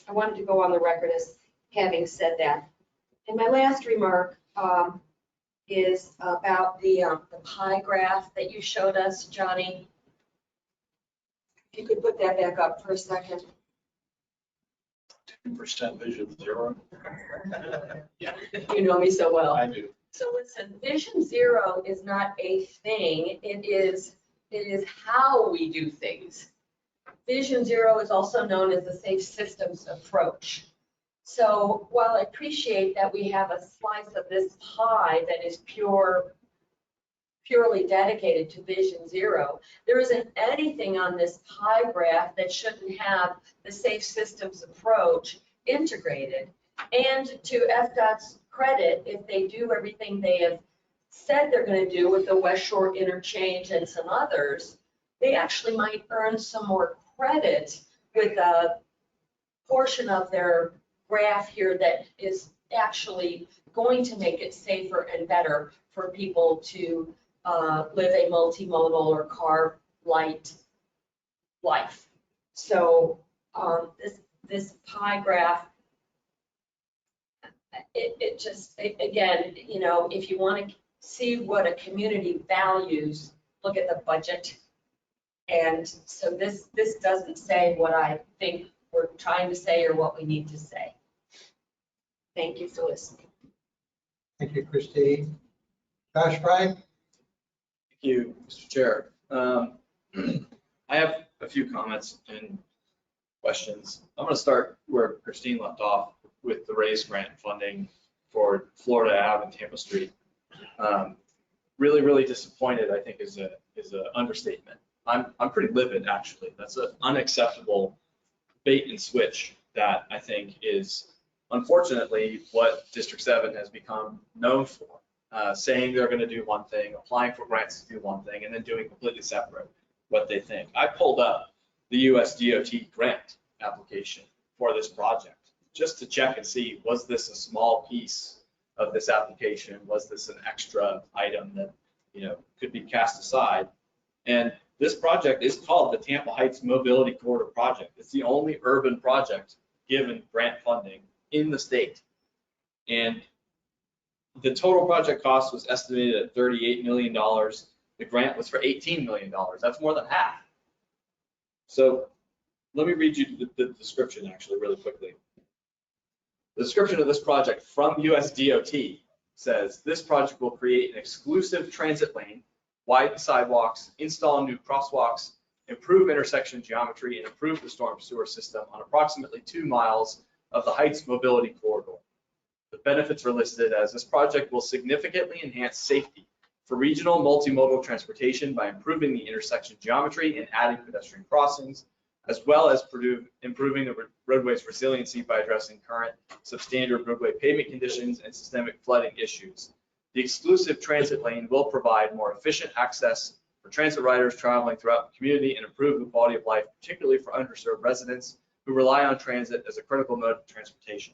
I wanted to go on the record as having said that. And my last remark is about the pie graph that you showed us, Johnny. If you could put that back up for a second. 10% vision zero. Yeah. You know me so well. I do. So listen, vision zero is not a thing. It is how we do things. Vision zero is also known as the safe systems approach. So while I appreciate that we have a slice of this pie that is purely dedicated to Vision Zero, there isn't anything on this pie graph that shouldn't have the safe systems approach integrated. And to FDOT's credit if they do everything they have said they're going to do with the West Shore interchange and some others. They actually might earn some more credit with a portion of their graph here that is actually going to make it safer and better for people to live a multimodal or car light life. So this pie graph, it just, again, you know, if you want to see what a community values, look at the budget. And so this doesn't say what I think we're trying to say or what we need to say. Thank you for listening. Thank you, Christine. Josh Frank? Thank you, Mr. Chair. I have a few comments and questions. I'm going to start where Christine left off with the RAISE grant funding for Florida Ave and Tampa Street. Really, really disappointed, I think, is a understatement. I'm pretty livid, actually. That's an unacceptable bait and switch that I think is unfortunately what District 7 has become known for. Saying they're going to do one thing, applying for grants to do one thing, and then doing completely separate what they think. I pulled up the US DOT grant application for this project just to check and see, was this a small piece of this application? Was this an extra item that, you know, could be cast aside? And this project is called the Tampa Heights Mobility Corridor Project. It's the only urban project given grant funding in the state. And the total project cost was estimated at $38 million. The grant was for $18 million. That's more than half. So let me read you the description actually really quickly. The description of this project from US DOT says, this project will create an exclusive transit lane, widen sidewalks, install new crosswalks, improve intersection geometry, and improve the storm sewer system on approximately 2 miles of the Heights Mobility Corridor. The benefits are listed as this project will significantly enhance safety for regional multimodal transportation by improving the intersection geometry and adding pedestrian crossings, as well as improving the roadway's resiliency by addressing current substandard roadway pavement conditions and systemic flooding issues. The exclusive transit lane will provide more efficient access for transit riders traveling throughout the community and improve the quality of life, particularly for underserved residents who rely on transit as a critical mode of transportation.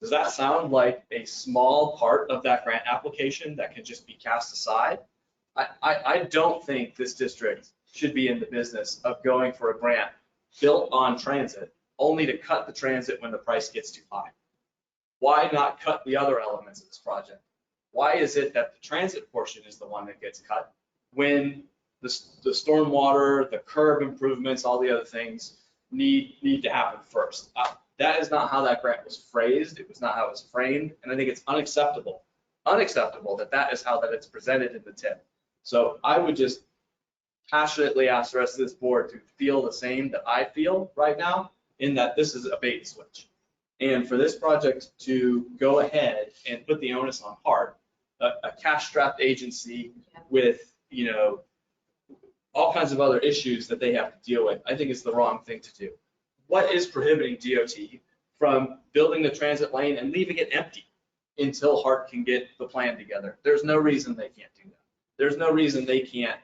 Does that sound like a small part of that grant application that can just be cast aside? I don't think this district should be in the business of going for a grant built on transit only to cut the transit when the price gets too high. Why not cut the other elements of this project? Why is it that the transit portion is the one that gets cut when the stormwater, the curb improvements, all the other things need to happen first? That is not how that grant was phrased. It was not how it was framed. And I think it's unacceptable that that is how that it's presented in the tip. So I would just passionately ask the rest of this board to feel the same that I feel right now, in that this is a bait and switch. And for this project to go ahead and put the onus on HART, a cash-strapped agency with, you know, all kinds of other issues that they have to deal with, I think is the wrong thing to do. What is prohibiting DOT from building the transit lane and leaving it empty until HART can get the plan together? There's no reason they can't do that. There's no reason they can't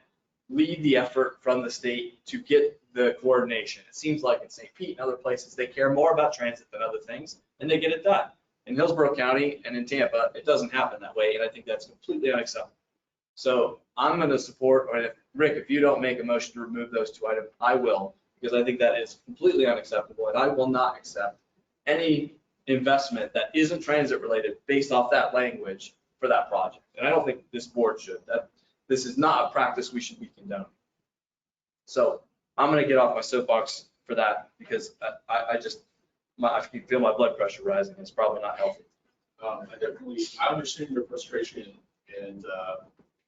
lead the effort from the state to get the coordination. It seems like in St. Pete and other places, they care more about transit than other things, and they get it done. In Hillsborough County and in Tampa, it doesn't happen that way, and I think that's completely unacceptable. So I'm going to support, or Rick, if you don't make a motion to remove those 2 items, I will, because I think that is completely unacceptable, and I will not accept any investment that isn't transit related based off that language for that project. And I don't think this board should. This is not a practice we should be condoning. So I'm going to get off my soapbox for that, because I can feel my blood pressure rising. It's probably not healthy. I understand your frustration and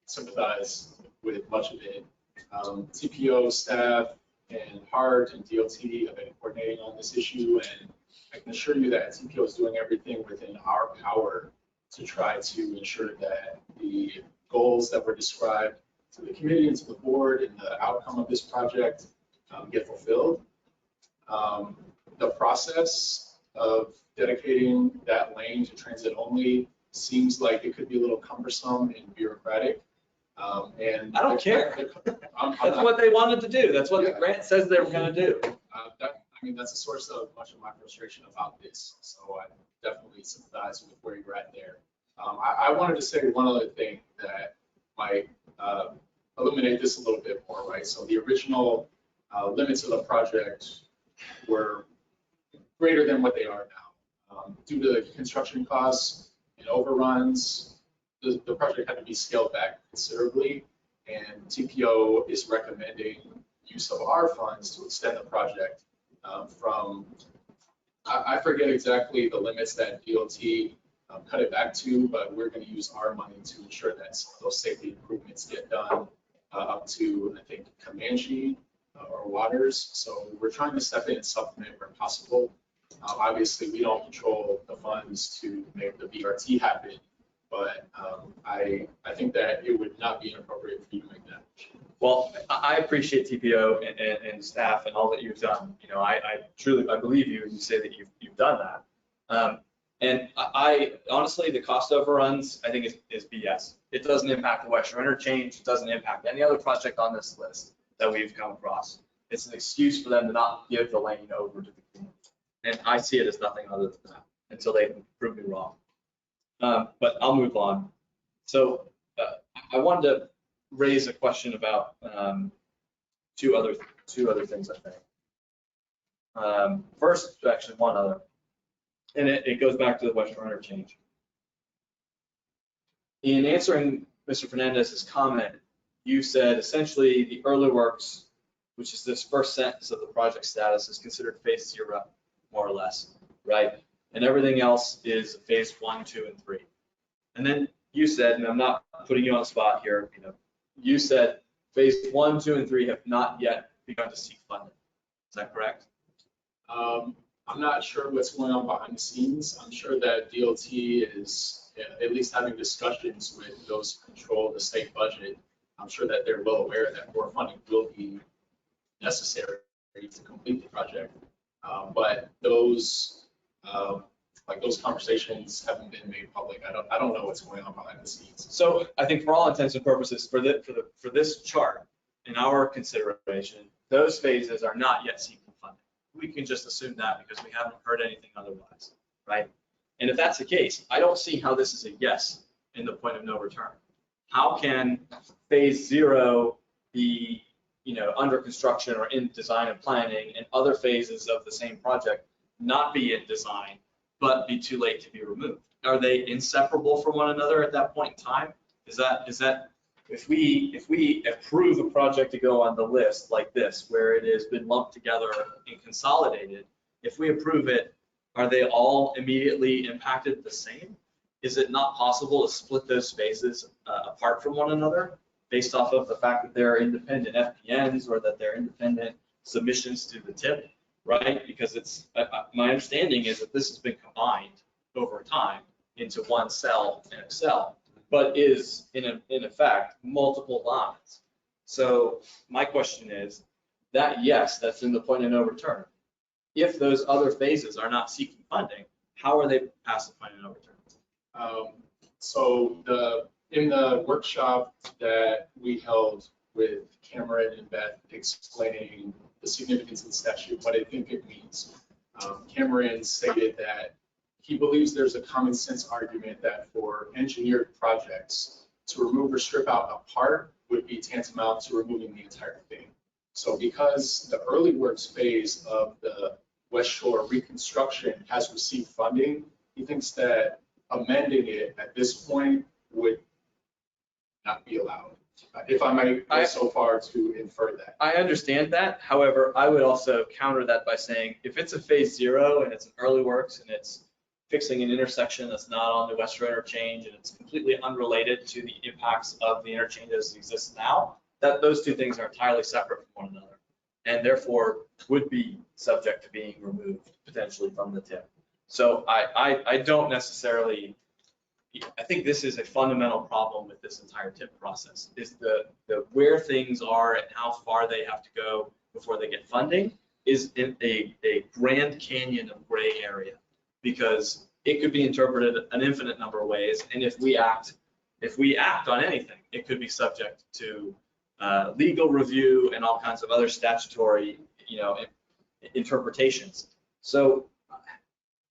sympathize with much of it. TPO staff and HART and DOT have been coordinating on this issue, and I can assure you that TPO is doing everything within our power to try to ensure that the goals that were described to the committee and to the board and the outcome of this project get fulfilled. The process of dedicating that lane to transit only seems like it could be a little cumbersome and bureaucratic. And I don't care. That's what they wanted to do. That's what the grant says they were gonna do. I mean, that's a source of much of my frustration about this. So I definitely sympathize with where you're at there. I wanted to say one other thing that might illuminate this a little bit more, right? So the original limits of the project were greater than what they are now. Due to the construction costs and overruns, the project had to be scaled back considerably, and TPO is recommending use of our funds to extend the project from, I forget exactly the limits that DOT cut it back to, but we're going to use our money to ensure that some of those safety improvements get done up to, I think, Comanche or Waters. So we're trying to step in and supplement where possible. Obviously, we don't control the funds to make the BRT happen, but I think that it would not be inappropriate for you to make that. Well, I appreciate TPO and staff and all that you've done. You know, I truly, I believe you when you say that you've done that. And I honestly, the cost overruns, I think is BS. It doesn't impact the West Shore Interchange. It doesn't impact any other project on this list that we've come across. It's an excuse for them to not give the lane over to the community. And I see it as nothing other than that until they prove me wrong. But I'll move on. So I wanted to raise a question about two other things, I think. First, actually one other, and it goes back to the West Shore Interchange. In answering Mr. Fernandez's comment, you said essentially the early works, which is this first sentence of the project status, is considered phase 0, more or less, right? And everything else is phase 1, 2, and 3. And then you said, and I'm not putting you on the spot here, you know, you said phase 1, 2, and 3 have not yet begun to seek funding. Is that correct? I'm not sure what's going on behind the scenes. I'm sure that DOT is at least having discussions with those who control the state budget. I'm sure that they're well aware that more funding will be necessary to complete the project. But those those conversations haven't been made public. I don't know what's going on behind the scenes. So I think for all intents and purposes, for this chart, in our consideration, those phases are not yet seeking funding. We can just assume that because we haven't heard anything otherwise, right? And if that's the case, I don't see how this is a yes in the point of no return. How can phase 0 be, you know, under construction or in design and planning, and other phases of the same project not be in design but be too late to be removed? Are they inseparable from one another at that point in time? Is that if we approve a project to go on the list like this, where it has been lumped together and consolidated, if we approve it, are they all immediately impacted the same? Is it not possible to split those phases apart from one another based off of the fact that they're independent FPNs or that they're independent submissions to the TIP, right? Because it's my understanding is that this has been combined over time into one cell in Excel, but is in effect multiple lines. So my question is that yes, that's in the point of no return. If those other phases are not seeking funding, how are they past the point of no return? So in the workshop that we held with Cameron and Beth explaining the significance of the statute, what I think it means, Cameron stated that he believes there's a common sense argument that for engineered projects, to remove or strip out a part would be tantamount to removing the entire thing. So because the early works phase of the West Shore reconstruction has received funding, he thinks that amending it at this point would not be allowed. If I might go so far to infer that. I understand that. However, I would also counter that by saying if it's a phase 0 and it's an early works and it's fixing an intersection that's not on the West Shore Interchange and it's completely unrelated to the impacts of the interchange as it exists now, that those two things are entirely separate from one another and therefore would be subject to being removed potentially from the TIP. So I don't necessarily, I think this is a fundamental problem with this entire TIP process, is the where things are and how far they have to go before they get funding is in a Grand Canyon of gray area. Because it could be interpreted an infinite number of ways. And if we act on anything, it could be subject to legal review and all kinds of other statutory, interpretations. So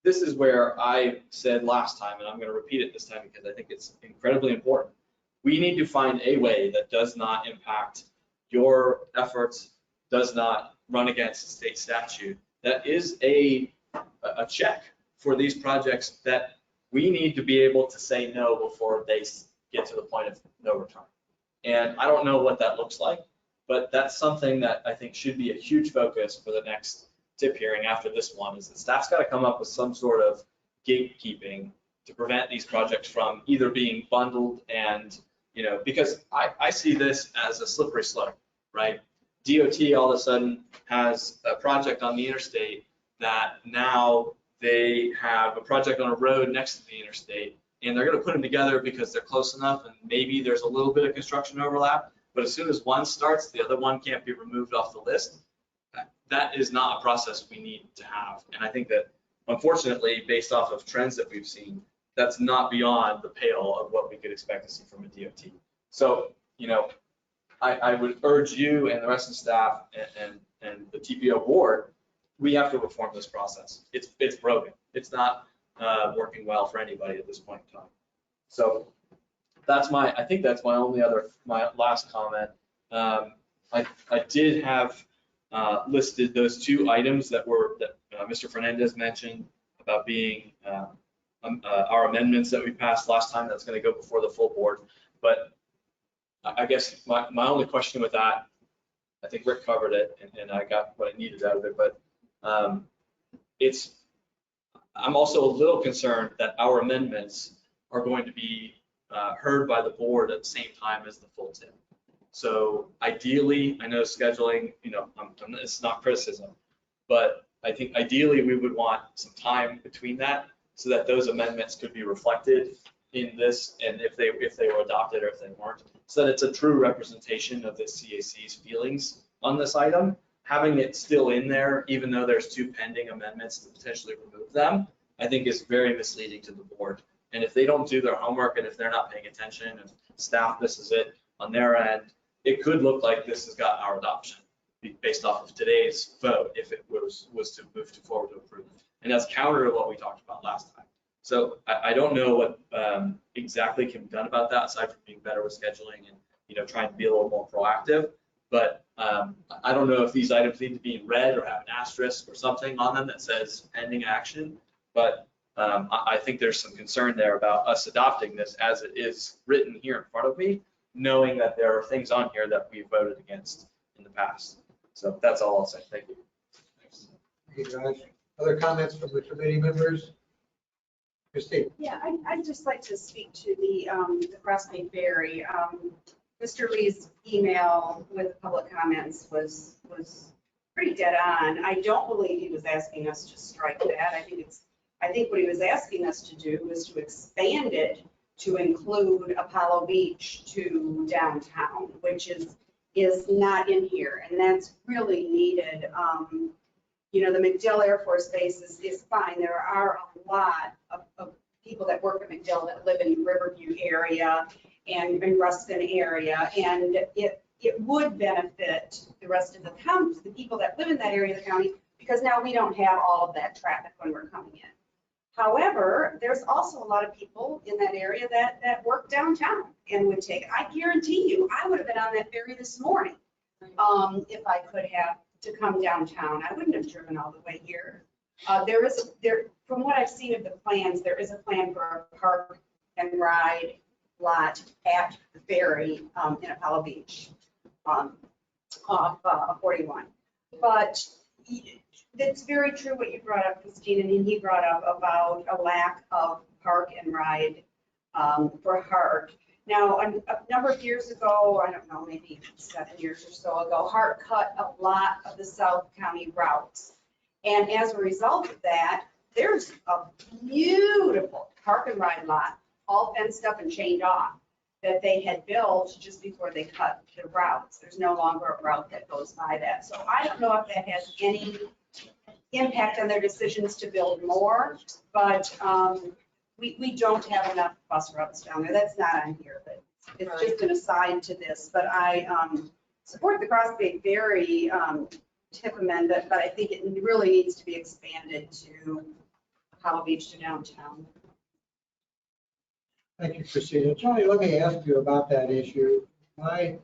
this is where I said last time, and I'm going to repeat it this time because I think it's incredibly important. We need to find a way that does not impact your efforts, does not run against state statute, that is a check for these projects that we need to be able to say no before they get to the point of no return. And I don't know what that looks like, but that's something that I think should be a huge focus for the next tip hearing after this one, is that staff's got to come up with some sort of gatekeeping to prevent these projects from either being bundled and, because I see this as a slippery slope, right? DOT all of a sudden has a project on the interstate that now they have a project on a road next to the interstate, and they're going to put them together because they're close enough and maybe there's a little bit of construction overlap, but as soon as one starts, the other one can't be removed off the list. That is not a process we need to have. And I think that, unfortunately, based off of trends that we've seen, that's not beyond the pale of what we could expect to see from a DOT. So, I would urge you and the rest of the staff and the TPO board, we have to reform this process. It's broken. It's not working well for anybody at this point in time. So I think that's my last comment. I did have listed those two items that Mr. Fernandez mentioned about being our amendments that we passed last time. That's going to go before the full board. But I guess my only question with that, I think Rick covered it and I got what I needed out of it, but I'm also a little concerned that our amendments are going to be heard by the board at the same time as the full tip. So ideally, I know scheduling, it's not criticism, but I think ideally we would want some time between that so that those amendments could be reflected in this, and if they were adopted or if they weren't, so that it's a true representation of the CAC's feelings on this item. Having it still in there, even though there's two pending amendments to potentially remove them, I think is very misleading to the board. And if they don't do their homework and if they're not paying attention and staff misses it on their end, it could look like this has got our adoption based off of today's vote if it was to move forward to approve. And that's counter to what we talked about last time. So I don't know what exactly can be done about that aside from being better with scheduling and trying to be a little more proactive. But I don't know if these items need to be in red or have an asterisk or something on them that says pending action. But I think there's some concern there about us adopting this as it is written here in front of me, knowing that there are things on here that we voted against in the past. So that's all I'll say. Thank you. Thanks. Thank you, guys. Other comments from the committee members? Christine. Yeah, I'd just like to speak to the Crossway Ferry. Mr. Lee's email with public comments was pretty dead on. I don't believe he was asking us to strike that. I think what he was asking us to do was to expand it to include Apollo Beach to downtown, which is not in here, and that's really needed. The MacDill Air Force Base is fine. There are a lot of people that work at MacDill that live in Riverview area and in Ruskin area, and it would benefit the rest of the county, the people that live in that area of the county, because now we don't have all of that traffic when we're coming in. However, there's also a lot of people in that area that work downtown and would take, I guarantee you, I would have been on that ferry this morning if I could have to come downtown. I wouldn't have driven all the way here. From what I've seen of the plans, there is a plan for a park and ride lot at the ferry in Apollo Beach off 41. But it's very true what you brought up, Christine, and he brought up about a lack of park and ride for Hart. Now, a number of years ago, I don't know, maybe 7 years or so ago, Hart cut a lot of the South County routes. And as a result of that, there's a beautiful park and ride lot, all fenced up and chained off, that they had built just before they cut the routes. There's no longer a route that goes by that. So I don't know if that has any impact on their decisions to build more, but we don't have enough bus routes down there. That's not on here, but it's just an aside to this. But I support the Cross Bay Ferry tip amendment, but I think it really needs to be expanded to Apollo Beach to downtown. Thank you, Christina. Johnny, let me ask you about that issue. My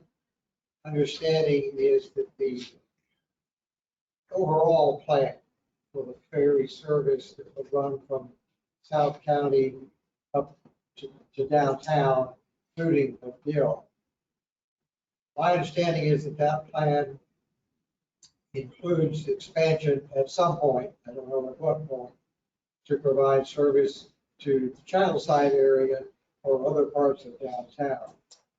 understanding is that the overall plan for the ferry service that will run from South County up to downtown, including the Gill. My understanding is that that plan includes expansion at some point, I don't know at what point, to provide service to the Channel Side area or other parts of downtown.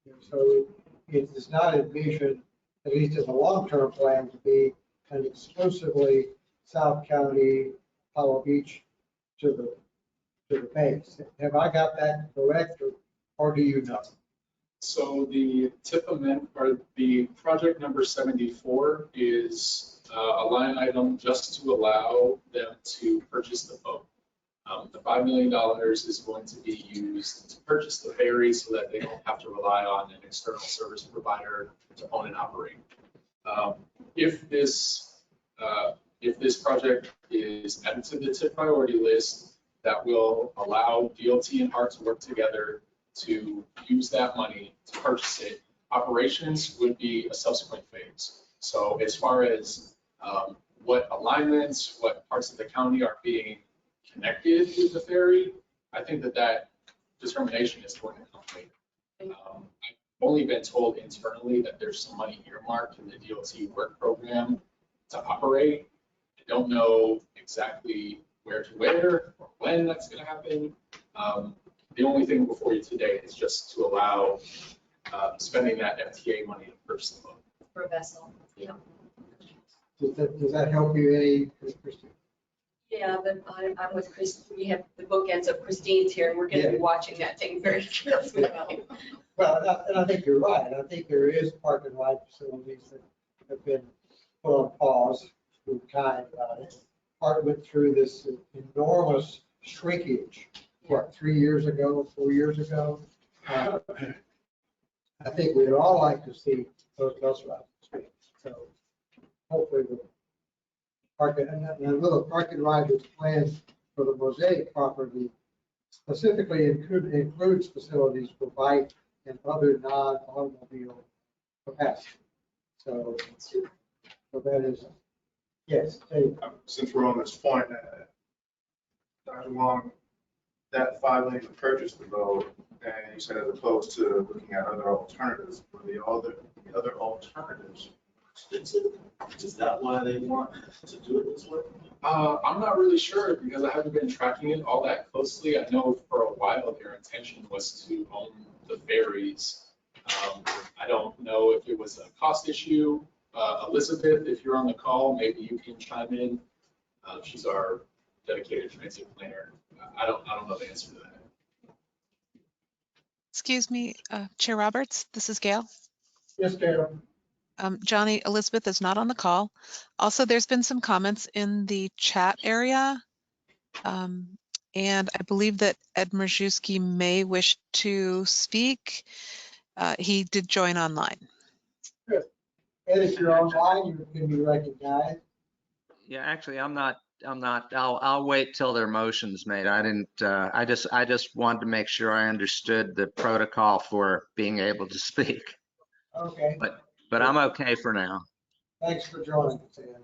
And so it is not envisioned, at least in the long-term plan, to be an exclusively South County, Apollo Beach to the base. Have I got that correct, or do you know? So the tip amendment, or the project number 74 is a line item just to allow them to purchase the boat. The $5 million is going to be used to purchase the ferry so that they don't have to rely on an external service provider to own and operate. If this project is added to the tip priority list, that will allow DOT and HART to work together to use that money to purchase it. Operations would be a subsequent phase. So as far as what alignments, what parts of the county are being connected with the ferry, I think that determination is going to come later. I've only been told internally that there's some money earmarked in the DOT work program to operate. I don't know exactly where or when that's going to happen. The only thing before you today is just to allow spending that FTA money to purchase the boat. For a vessel, yeah. Does that help you any, Christine? Yeah, but I'm with Chris. We have the bookends of Christine's here, and we're going to be watching that thing very carefully. Well, and I think you're right. I think there is park and ride facilities that have been put on pause through time about it. Part went through this enormous shrinkage, what, 3 years ago, 4 years ago? I think we'd all like to see those bus routes. So hopefully the park and a little park and ride that's planned for the Mosaic property specifically includes facilities for bike and other non-automobile capacity. So that is, yes, Dave. Since we're on this point, Dr. Long, that $5 million to purchase the boat, and you said as opposed to looking at other alternatives, were the other alternatives expensive? Is that why they want to do it this way? I'm not really sure because I haven't been tracking it all that closely. I know for a while their intention was to own the ferries. I don't know if it was a cost issue. Elizabeth, if you're on the call, maybe you can chime in. She's our dedicated transit planner. I don't know the answer to that. Excuse me, Chair Roberts, this is Gail. Yes, Gail. Johnny, Elizabeth is not on the call. Also, there's been some comments in the chat area. And I believe that Ed Mrzyuski may wish to speak. He did join online. Good. Ed, if you're online, you can be recognized. Yeah, actually, I'm not. I'll wait till their motion's made. I didn't. I just wanted to make sure I understood the protocol for being able to speak. Okay. But I'm okay for now. Thanks for joining us, Ed.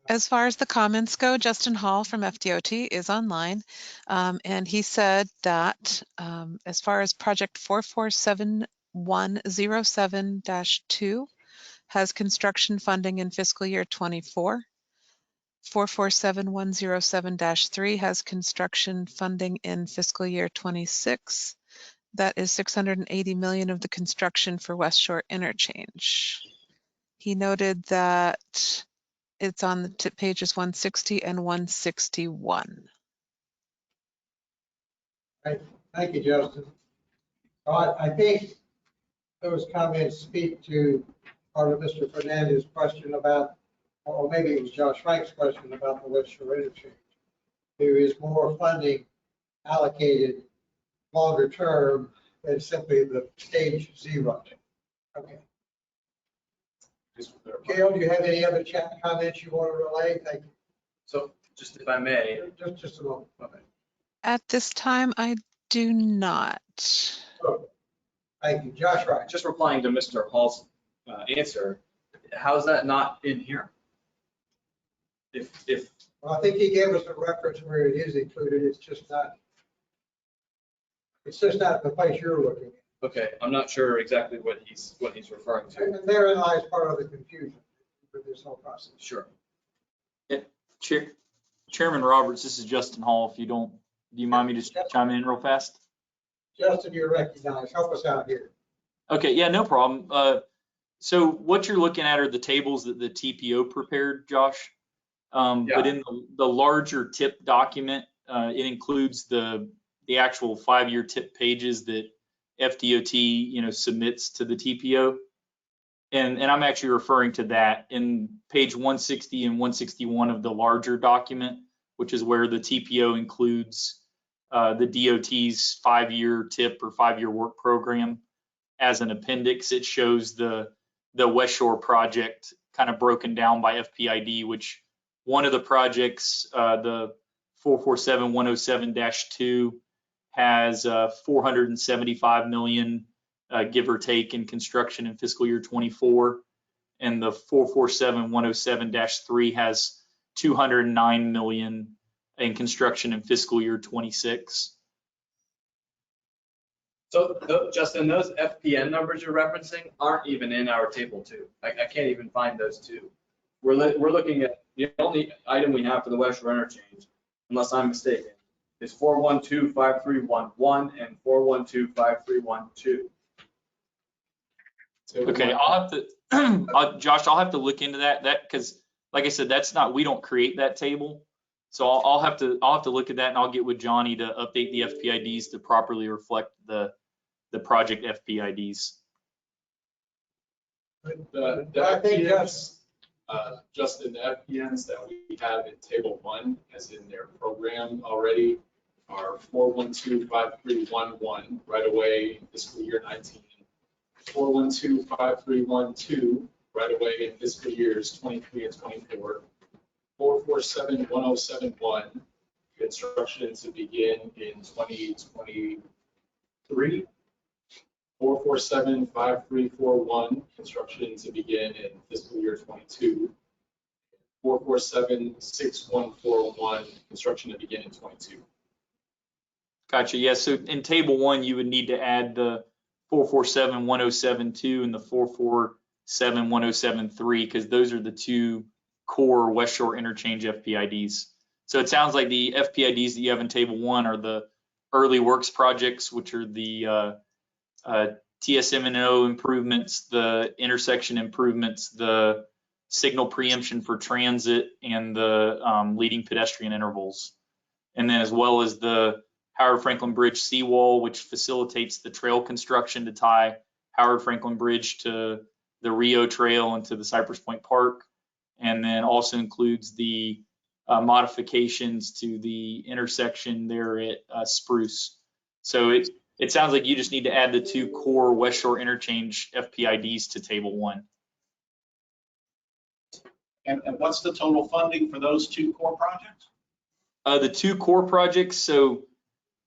As far as the comments go, Justin Hall from FDOT is online, and he said that as far as project 447107-2 has construction funding in fiscal year 24. 447107-3 has construction funding in fiscal year 26. That is $680 million of the construction for West Shore Interchange. He noted that it's on the pages 160 and 161. Right. Thank you, Justin. I think those comments speak to part of Mr. Fernandez's question about or maybe it was Josh Frank's question about the West Shore interchange. There is more funding allocated longer term than simply the stage zero. Okay. Gail, do you have any other chat comments you want to relay? Thank you. So just if I may, Just a moment. At this time, I do not. Thank you. Josh Wright. just replying to Mr. Hall's answer, how is that not in here? If, Well, I think he gave us a reference where it is included. It's just not the place you're looking at. okay, I'm not sure exactly what he's referring to. And therein lies part of the confusion with this whole process. Sure. Chairman Roberts, this is Justin Hall. Do you mind me just chiming in real fast? Justin, you're recognized. Help us out here. Okay, yeah, no problem. So what you're looking at are the tables that the TPO prepared, Josh. But in the larger TIP document, it includes the actual 5-year TIP pages that FDOT, submits to the TPO. And I'm actually referring to that in page 160 and 161 of the larger document, which is where the TPO includes the DOT's 5-year TIP or 5-year work program. As an appendix, it shows the West Shore project kind of broken down by FPID, which one of the projects, the 447-107-2, has $475 million, give or take, in construction in fiscal year 24, and the 447-107-3 has $209 million in construction in fiscal year 26. So Justin, those FPN numbers you're referencing aren't even in our table 2. I can't even find those two. We're looking at the only item we have for the West Shore interchange, unless I'm mistaken, is 412-5311 and 412-5312. Okay, I'll have to, Josh, I'll have to look into that because, like I said, we don't create that table. So I'll have to look at that, and I'll get with Johnny to update the FPIDs to properly reflect the project FPIDs. The FPNs, Justin, the FPNs that we have in table 1, as in their program already, are 412-5311 right away in fiscal year 19, 412-5312 right away in fiscal years 23 and 24, 447-1071 construction to begin in 2023, 447-5341 construction to begin in fiscal year 22, 447-6141 construction to begin in 22. Gotcha. Yeah. So in table 1, you would need to add the 447-1072 and the 447-1073 because those are the two core West Shore interchange FPIDs. So it sounds like the FPIDs that you have in table 1 are the early works projects, which are the TSM&O improvements, the intersection improvements, the signal preemption for transit, and the leading pedestrian intervals. And then as well as the Howard Franklin Bridge seawall, which facilitates the trail construction to tie Howard Franklin Bridge to the Rio Trail and to the Cypress Point Park. And then also includes the modifications to the intersection there at Spruce. So it sounds like you just need to add the two core West Shore interchange FPIDs to table 1. And what's the total funding for those two core projects? The two core projects, so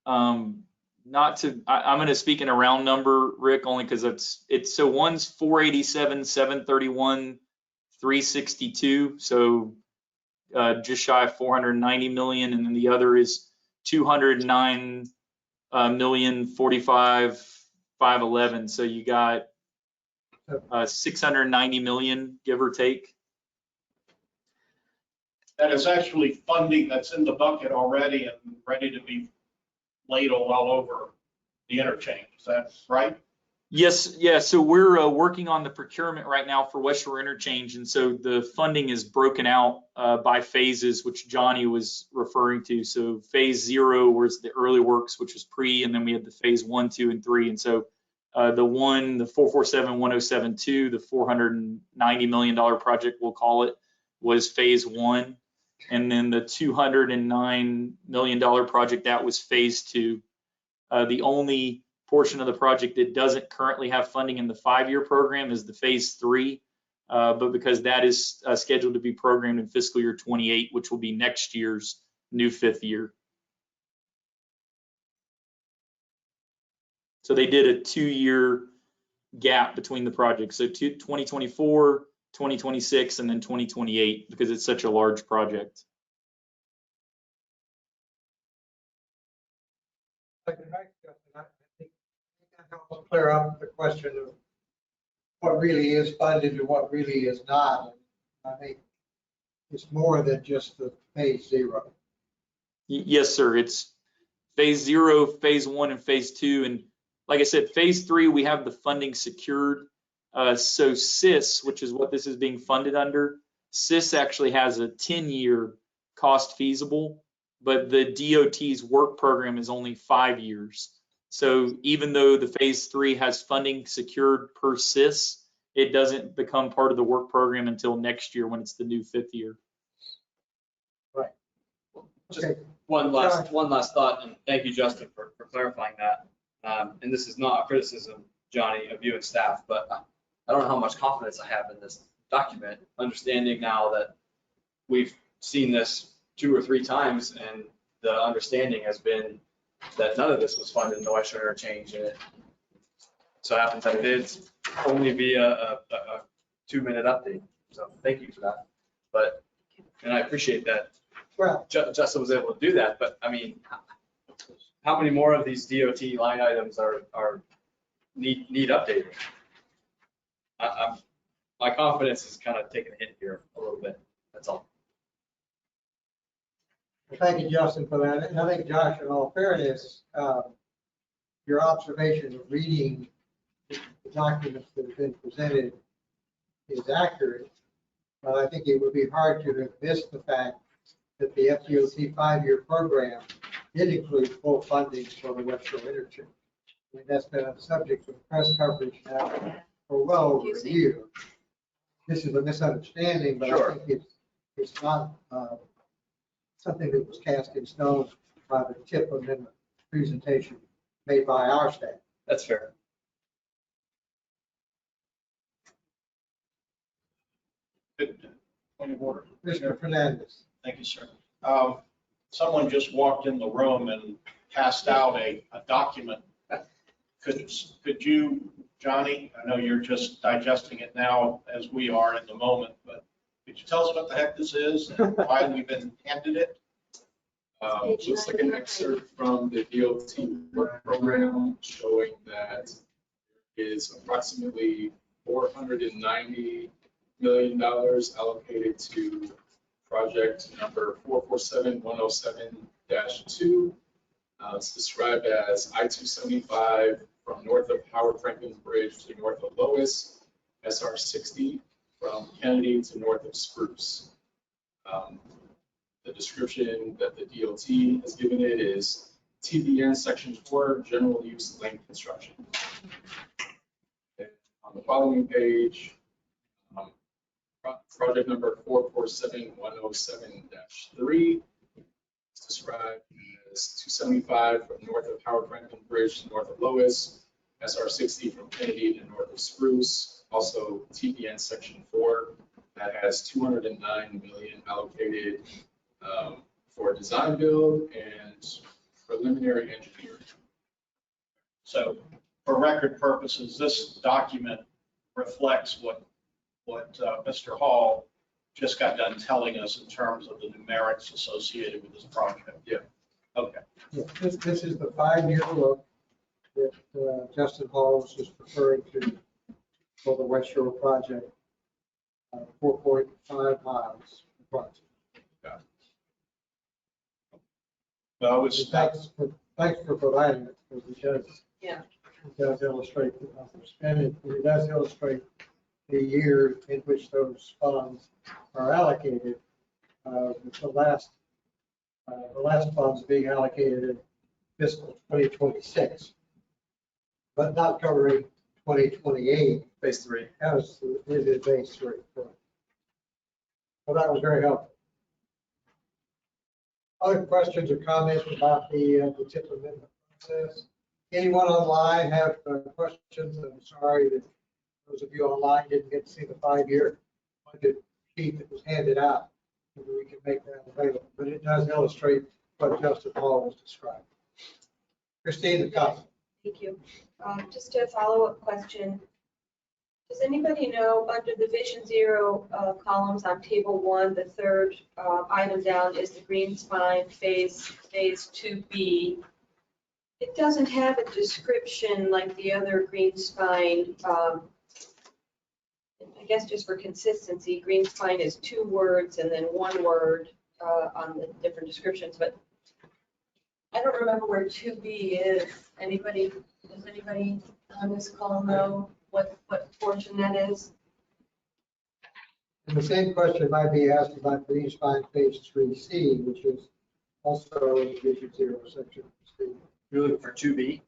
I'm going to speak in a round number, Rick, only because so one's 487-731 362, so just shy of 490 million, and then the other is 209 million 45 511. So you got 690 million, give or take. That is actually funding that's in the bucket already and ready to be ladled all over the interchange. Is that right? Yes, yeah. So we're working on the procurement right now for West Shore interchange, and so the funding is broken out by phases, which Johnny was referring to. So phase 0 was the early works, which was pre, and then we had the phase 1, 2, and 3. And so the 447-1072, the $490 million project, we'll call it, was phase one. And then the $209 million project, that was phase two. The only portion of the project that doesn't currently have funding in the 5-year program is the phase three. But because that is scheduled to be programmed in fiscal year 28, which will be next year's new 5th year. So they did a 2-year gap between the projects. So 2024, 2026, and then 2028, because it's such a large project. I think that helps clear up the question of what really is funded and what really is not. I think it's more than just the phase zero. Yes, sir. It's phase 0, phase 1, and phase 2. And like I said, phase 3, we have the funding secured. So CIS, which is what this is being funded under, CIS actually has a 10-year cost feasible, but the DOT's work program is only 5 years. So even though the phase 3 has funding secured per CIS, it doesn't become part of the work program until next year when it's the new 5th year. Right. Just one last thought, and thank you, Justin, for clarifying that. And this is not a criticism, Johnny, of you and staff, but I don't know how much confidence I have in this document, understanding now that we've seen this 2 or 3 times, and the understanding has been that none of this was funded in the Western Interchange, and it so happens that it did only be a 2-minute update. So thank you for that. But, and I appreciate that. Well, Justin was able to do that, but I mean, how many more of these DOT line items need updating? My confidence is kind of taking a hit here a little bit. That's all. well, thank you, Justin, for that. And I think, Josh, in all fairness, your observation of reading the documents that have been presented is accurate. But I think it would be hard to have missed the fact that the FDOT 5-year program did include full funding for the West Shore Interchange. I mean, that's been a subject of press coverage now for well over a year. This is a misunderstanding, but I think it's not something that was cast in stone by the TIP amendment presentation made by our staff. That's fair. Good point of order. Mr. Fernandez. Thank you, sir. Someone just walked in the room and passed out a document. Could you, Johnny, I know you're just digesting it now as we are in the moment, but could you tell us what the heck this is and why we've been handed it? Looks like an excerpt from the DOT work program showing that is approximately $490 million allocated to project number 447107-2. It's described as I-275 from north of Howard Franklin Bridge to north of Lois, SR-60 from Kennedy to north of Spruce. The description that the DOT has given it is TBN Section 4, General Use Lane Construction. And on the following page, project number 447107-3 is described as 275 from north of Howard Franklin Bridge to north of Lois, SR-60 from Kennedy to north of Spruce, also TBN Section 4 that has $209 million allocated for design build and preliminary engineering. So for record purposes, this document reflects what Mr. Hall just got done telling us in terms of the numerics associated with this project. Yeah. Okay. Yeah, this is the 5-year look that Justin Hall was just referring to for the West Shore project, 4.5 miles approximately. Well, it was, Thanks for providing it, because it does illustrate the numbers. And it does illustrate the year in which those funds are allocated. The last funds being allocated in fiscal 2026, but not covering 2028. Phase 3. As it is phase 3. Correct. Well, that was very helpful. Other questions or comments about the TIP amendment process? Anyone online have questions? I'm sorry that those of you online didn't get to see the 5-year budget sheet that was handed out. Maybe we can make that available, but it does illustrate what Justin Hall was describing. Christine, the council. Thank you. Just a follow-up question. Does anybody know, under the Vision Zero columns on table 1, the third item down is the green spine phase 2B. It doesn't have a description like the other green spine. I guess just for consistency, green spine is 2 words and then 1 word on the different descriptions, but I don't remember where 2B is. Does anybody on this call know what portion that is? And the same question might be asked about green spine phase 3C, which is also in Vision Zero section C. You're looking for 2B?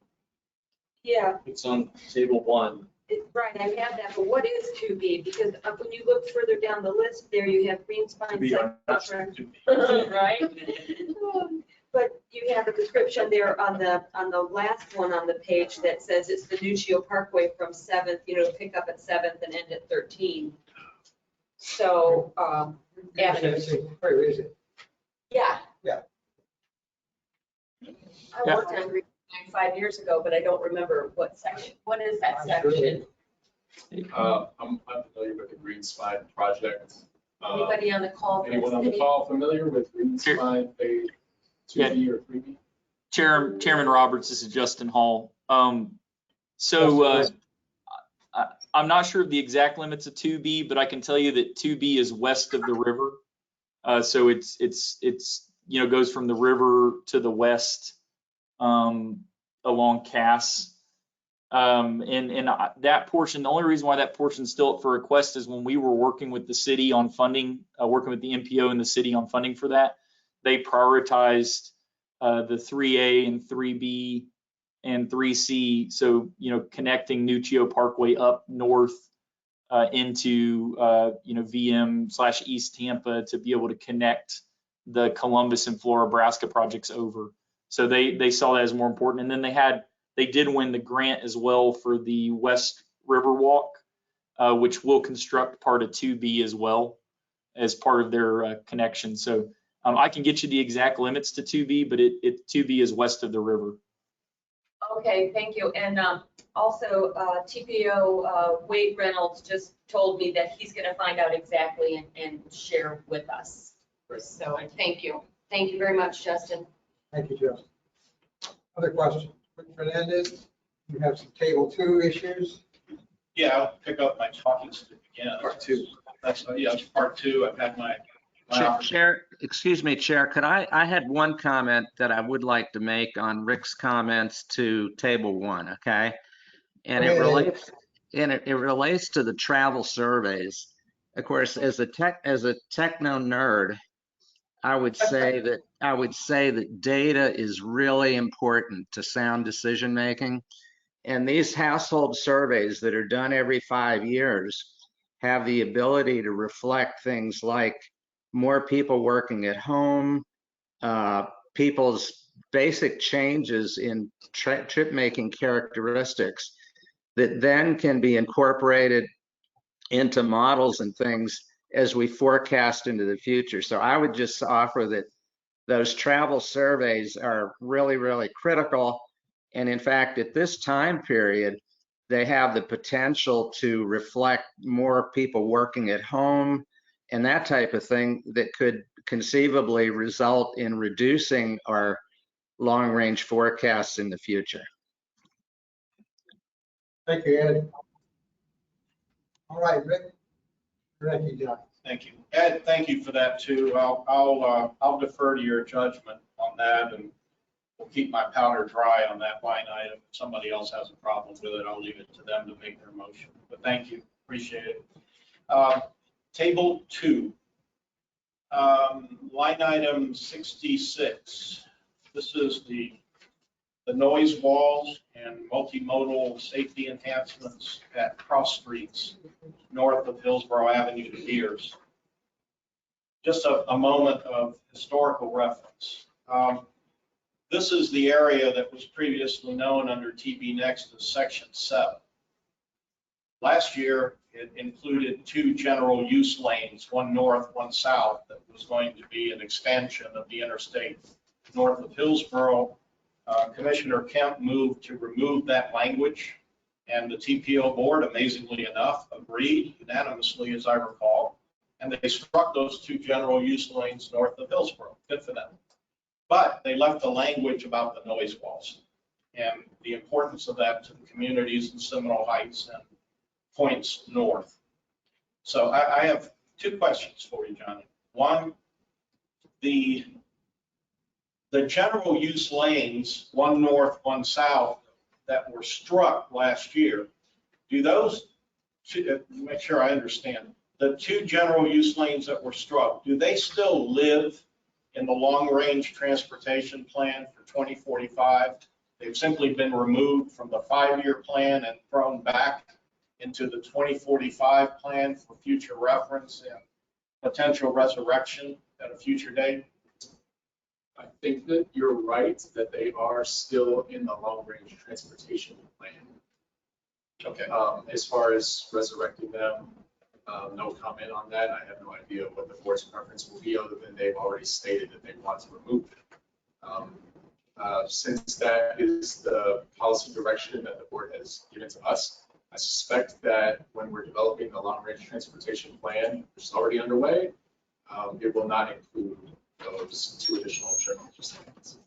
Yeah. It's on table 1. Right, I have that, but what is 2B? Because when you look further down the list there, you have green spine. 2B are not 2B. Right? But you have a description there on the last one on the page that says it's the Nuccio Parkway from 7th, pick up at 7th and end at 13. So, Avenue. Where is it? Yeah. Yeah. I worked on green spine 5 years ago, but I don't remember what section. What is that section? I'm familiar with the Green Spine project. Anybody on the call? Anyone on the call familiar with Green Spine phase 2B or 3B? Chairman Roberts, this is Justin Hall. I'm not sure of the exact limits of 2B, but I can tell you that 2B is west of the river. So it's goes from the river to the west along Cass. And that portion, the only reason why that portion is still up for request is when we were working with the city on funding, working with the MPO and the city on funding for that, they prioritized the 3A and 3B and 3C. So, connecting Nuccio Parkway up north into, VM/East Tampa to be able to connect the Columbus and Flora Nebraska projects over. So they saw that as more important. And then they did win the grant as well for the West Riverwalk, which will construct part of 2B as well as part of their connection. So I can get you the exact limits to 2B, but 2B is west of the river. Okay, thank you. And also TPO Wade Reynolds just told me that he's going to find out exactly and share with us. So thank you. Thank you very much, Justin. Thank you, Justin. Other questions? Rick Fernandez, you have some table 2 issues. Yeah, I'll pick up my talking stick again. Part 2. That's part 2. I've had my Chair, excuse me, Chair, could I had one comment that I would like to make on Rick's comments to table 1, okay? And it relates to the travel surveys. Of course, as a techno nerd, I would say that data is really important to sound decision making. And these household surveys that are done every 5 years have the ability to reflect things like more people working at home, people's basic changes in trip making characteristics that then can be incorporated into models and things as we forecast into the future. So I would just offer that those travel surveys are really, really critical. And in fact, at this time period, they have the potential to reflect more people working at home and that type of thing that could conceivably result in reducing our long-range forecasts in the future. Thank you, Ed. All right, Rick. Thank you, John. Thank you. Ed, thank you for that too. I'll defer to your judgment on that, and we'll keep my powder dry on that line item. If somebody else has a problem with it, I'll leave it to them to make their motion. But thank you, appreciate it. Table 2, line item 66. This is the noise walls and multimodal safety enhancements at cross streets north of Hillsborough Avenue to Deers. just a moment of historical reference. This is the area that was previously known under TB Next as Section 7. Last year, it included 2 general use lanes, one north, one south, that was going to be an expansion of the interstate north of Hillsborough. Commissioner Kemp moved to remove that language, and the TPO board, amazingly enough, agreed unanimously, as I recall, and they struck those 2 general use lanes north of Hillsborough. Good for them. But they left the language about the noise walls and the importance of that to the communities in Seminole Heights and points north. So I have 2 questions for you, Johnny. One, the general use lanes, one north, one south, that were struck last year, do those, make sure I understand, the 2 general use lanes that were struck, do they still live in the long-range transportation plan for 2045? They've simply been removed from the 5-year plan and thrown back into the 2045 plan for future reference and potential resurrection at a future date? I think that you're right, that they are still in the long-range transportation plan. Okay. As far as resurrecting them, no comment on that. I have no idea what the board's preference will be, other than they've already stated that they want to remove them. Since that is the policy direction that the board has given to us, I suspect that when we're developing the long-range transportation plan, which is already underway, it will not include those 2 additional general use lanes.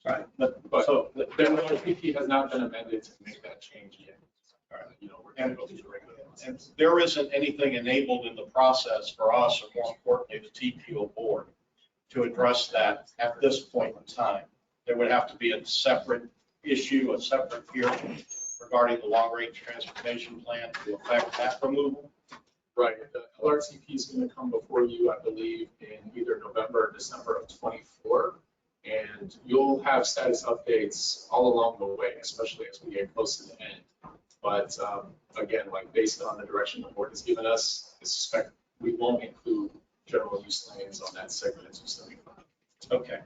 Right. But so the RPP has not been amended to make that change yet. You know, we're going to go through the regular process. And there isn't anything enabled in the process for us, or more importantly, the TPO board, to address that at this point in time. There would have to be a separate issue, a separate hearing regarding the long-range transportation plan to affect that removal. Right. The LRTP is going to come before you, I believe, in either November or December of 24. And you'll have status updates all along the way, especially as we get close to the end. But again, like based on the direction the board has given us, I suspect we won't include general use lanes on that segment of 275. Okay.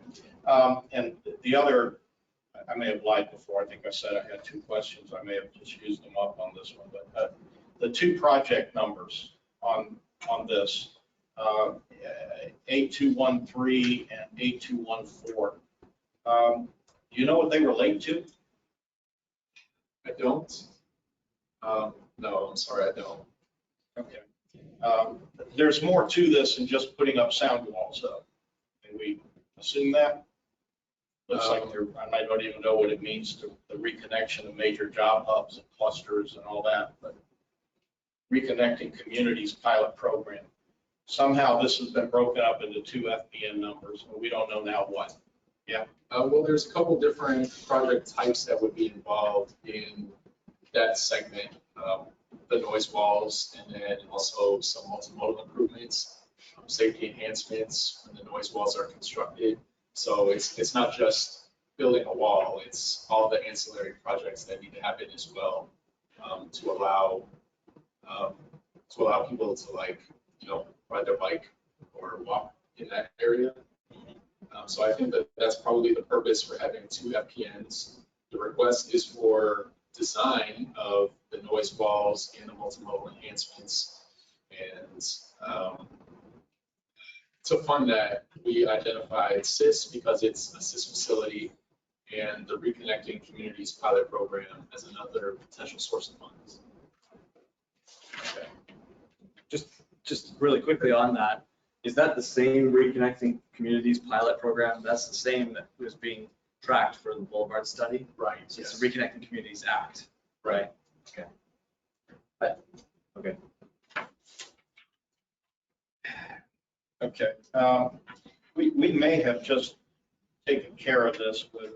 And the other, I may have lied before. I think I said I had 2 questions. I may have just used them up on this one. But the 2 project numbers on this, 8213 and 8214, do you know what they relate to? I don't. No, I'm sorry, I don't. Okay. There's more to this than just putting up sound walls, though. Can we assume that? Looks like I might not even know what it means to the reconnection of major job hubs and clusters and all that, but reconnecting communities pilot program. Somehow this has been broken up into 2 FBN numbers, but we don't know now what. Yeah. Well, there's a couple different project types that would be involved in that segment. The noise walls, and then also some multimodal improvements, safety enhancements when the noise walls are constructed. So it's not just building a wall, it's all the ancillary projects that need to happen as well, to allow people to, like, you know, ride their bike or walk in that area. So I think that that's probably the purpose for having 2 FPNs. The request is for design of the noise walls and the multimodal enhancements. And to fund that, we identified CIS because it's a CIS facility, and the Reconnecting Communities pilot program as another potential source of funds. Okay. Just really quickly on that, is that the same Reconnecting Communities pilot program? That's the same that was being tracked for the Boulevard study? Right. So it's the Reconnecting Communities Act, right? Okay. Okay. Okay. We may have just taken care of this with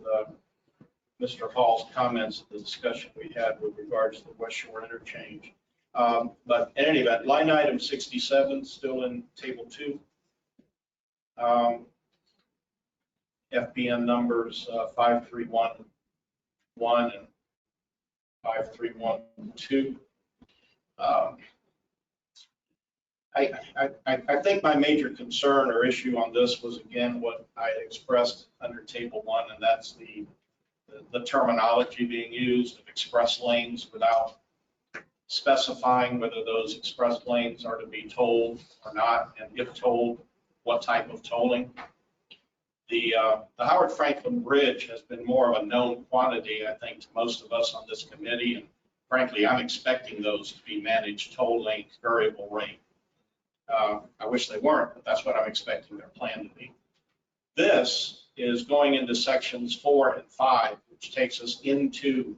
Mr. Hall's comments, the discussion we had with regards to the West Shore interchange. But in any event, line item 67 still in table 2. FBN numbers 5311 and 5312. I think my major concern or issue on this was, again, what I expressed under table 1, and that's the terminology being used of express lanes without specifying whether those express lanes are to be tolled or not, and if tolled, what type of tolling. The Howard Franklin Bridge has been more of a known quantity, I think, to most of us on this committee, and frankly, I'm expecting those to be managed toll length variable rate. I wish they weren't, but that's what I'm expecting their plan to be. This is going into sections 4 and 5, which takes us into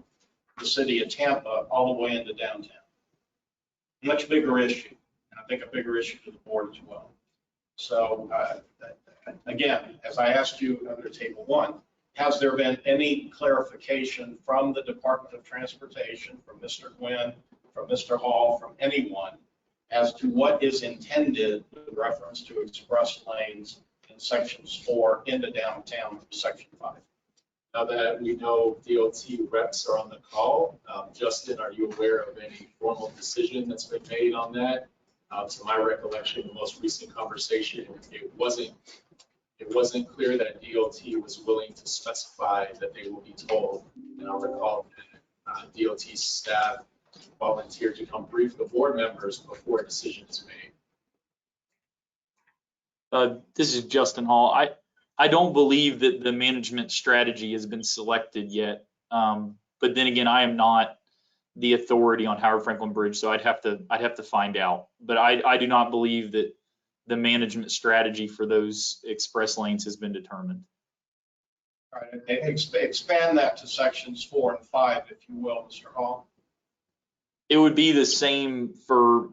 the city of Tampa, all the way into downtown. Much bigger issue, and I think a bigger issue to the board as well. So again, as I asked you under table 1, has there been any clarification from the Department of Transportation, from Mr. Gwynn, from Mr. Hall, from anyone, as to what is intended with reference to express lanes in sections 4 into downtown from section 5? Now that we know DOT reps are on the call, Justin, are you aware of any formal decision that's been made on that? To my recollection, the most recent conversation, it wasn't clear that DOT was willing to specify that they will be told. And I'll recall that DOT staff volunteered to come brief the board members before a decision is made. This is Justin Hall. I don't believe that the management strategy has been selected yet. But then again, I am not the authority on Howard Franklin Bridge, so I'd have to find out. But I do not believe that the management strategy for those express lanes has been determined. All right, expand that to sections 4 and 5, if you will, Mr. Hall. It would be the same for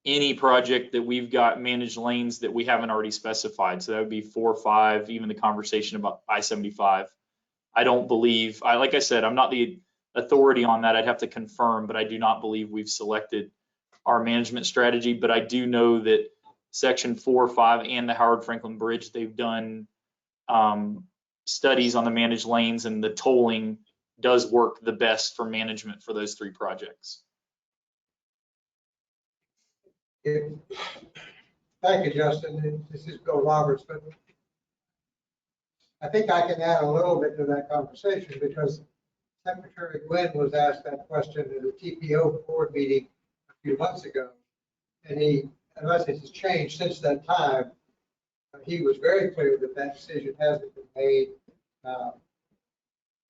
any project that we've got managed lanes that we haven't already specified. So that would be 4, 5, even the conversation about I-75. I don't believe, like I said, I'm not the authority on that. I'd have to confirm, but I do not believe we've selected our management strategy. But I do know that section 4, 5, and the Howard Franklin Bridge, they've done studies on the managed lanes, and the tolling does work the best for management for those 3 projects. Thank you, Justin. This is Bill Roberts, but I think I can add a little bit to that conversation, because Secretary Gwynn was asked that question at a TPO board meeting a few months ago, and he, unless it has changed since that time, he was very clear that that decision hasn't been made,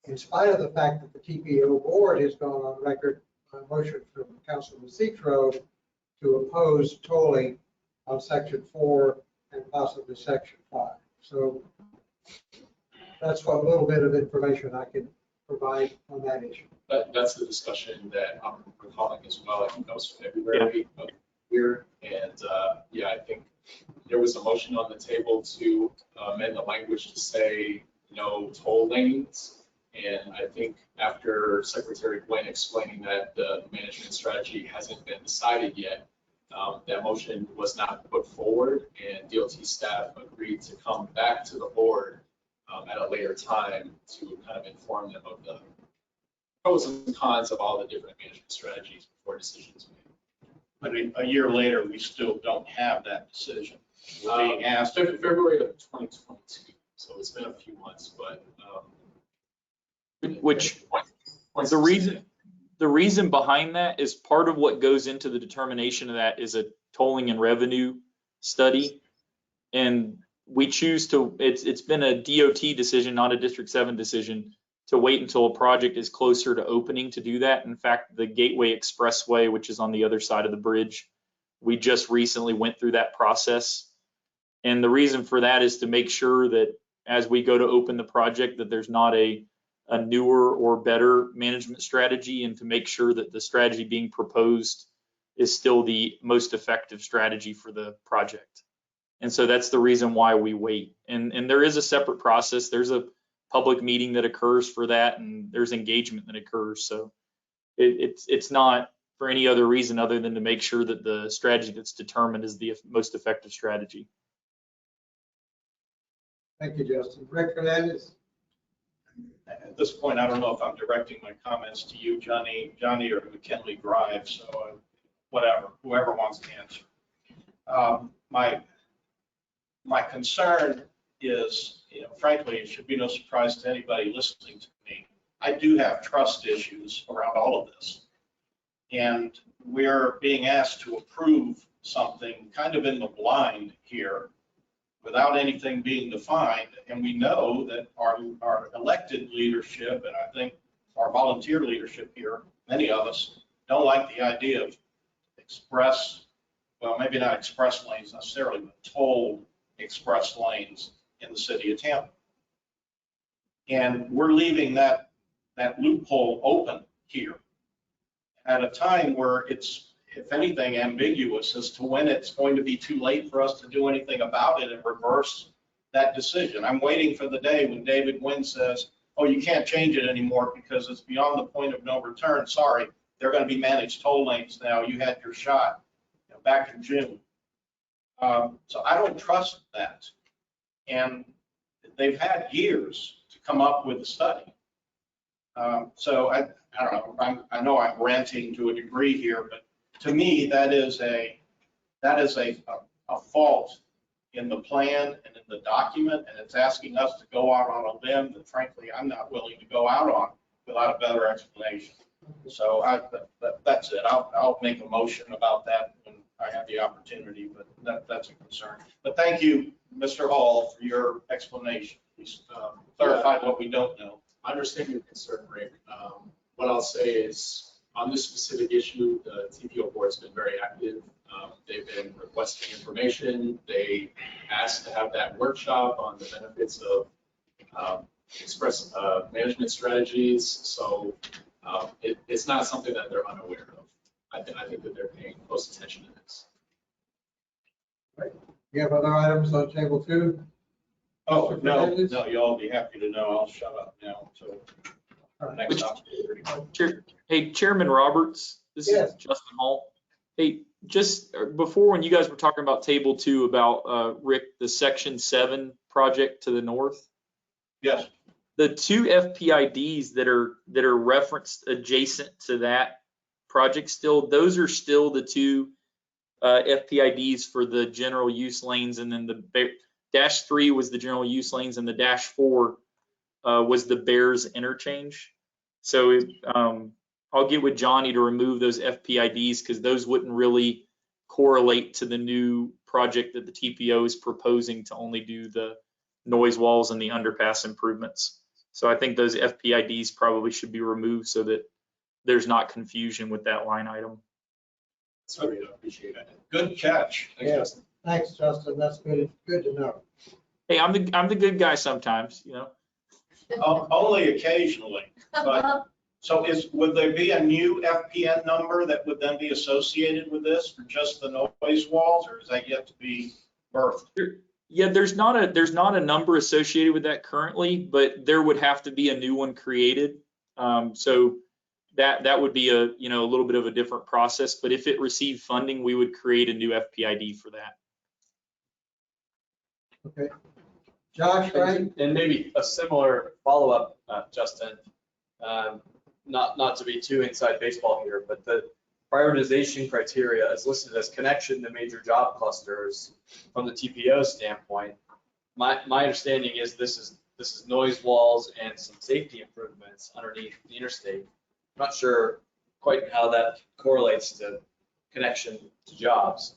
in spite of the fact that the TPO board has gone on record on a motion from Councilman Citro to oppose tolling on section 4 and possibly section 5. So that's what little bit of information I can provide on that issue. That's the discussion that I'm recalling as well. I think that was February of the year. And yeah, I think there was a motion on the table to amend the language to say no toll lanes. And I think after Secretary Gwynn explaining that the management strategy hasn't been decided yet, that motion was not put forward, and DOT staff agreed to come back to the board at a later time to kind of inform them of the pros and cons of all the different management strategies before decisions made. But a year later, we still don't have that decision. We're being asked. February of 2022, so it's been a few months, but the reason behind that is part of what goes into the determination of that is a tolling and revenue study. And we choose to, it's been a DOT decision, not a District 7 decision, to wait until a project is closer to opening to do that. In fact, the Gateway Expressway, which is on the other side of the bridge, we just recently went through that process. And the reason for that is to make sure that as we go to open the project, that there's not a newer or better management strategy, and to make sure that the strategy being proposed is still the most effective strategy for the project. And so that's the reason why we wait. And there is a separate process. There's a public meeting that occurs for that, and there's engagement that occurs. So it's not for any other reason other than to make sure that the strategy that's determined is the most effective strategy. Thank you, Justin. Rick Fernandez. At this point, I don't know if I'm directing my comments to you, Johnny, or McKinley Grive, so whatever, whoever wants to answer. My concern is, frankly, it should be no surprise to anybody listening to me. I do have trust issues around all of this. And we're being asked to approve something kind of in the blind here without anything being defined. And we know that our elected leadership, and I think our volunteer leadership here, many of us don't like the idea of well, maybe not express lanes necessarily, but tolled express lanes in the city of Tampa. And we're leaving that loophole open here at a time where it's, if anything, ambiguous as to when it's going to be too late for us to do anything about it and reverse that decision. I'm waiting for the day when David Wynn says, oh, you can't change it anymore because it's beyond the point of no return. Sorry, they're going to be managed toll lanes now. You had your shot back in June. So I don't trust that. And they've had years to come up with a study. So I don't know. I know I'm ranting to a degree here, but to me, that is a fault in the plan and in the document, and it's asking us to go out on a limb that frankly I'm not willing to go out on without a better explanation. So that's it. I'll make a motion about that when I have the opportunity, but that's a concern. But thank you, Mr. Hall, for your explanation. He's clarified what we don't know. I understand your concern, Rick. What I'll say is, on this specific issue, the TPO board's been very active. They've been requesting information. They asked to have that workshop on the benefits of express management strategies. So it's not something that they're unaware of. I think that they're paying close attention to this. Right. You have other items on table 2? Oh, no, y'all be happy to know. I'll shut up now until next opportunity. Hey, Chairman Roberts, this is Justin Hall. Hey, just before when you guys were talking about table 2 about Rick, the section 7 project to the north. Yes. The 2 FPIDs that are referenced adjacent to that project still, those are still the 2 FPIDs for the general use lanes, and then the -3 was the general use lanes, and the -4 was the Bears interchange. So I'll get with Johnny to remove those FPIDs because those wouldn't really correlate to the new project that the TPO is proposing to only do the noise walls and the underpass improvements. So I think those FPIDs probably should be removed so that there's not confusion with that line item. Sorry, I appreciate it. Good catch. Thanks, Justin. Thanks, Justin. That's good to know. Hey, I'm the good guy sometimes, Only occasionally. But so would there be a new FPN number that would then be associated with this for just the noise walls, or is that yet to be birthed? Yeah, there's not a number associated with that currently, but there would have to be a new one created. So that would be a little bit of a different process. But if it received funding, we would create a new FPID for that. Okay. Josh, right? And maybe a similar follow-up, Justin, not to be too inside baseball here, but the prioritization criteria is listed as connection to major job clusters from the TPO standpoint. My understanding is this is noise walls and some safety improvements underneath the interstate. I'm not sure quite how that correlates to connection to jobs.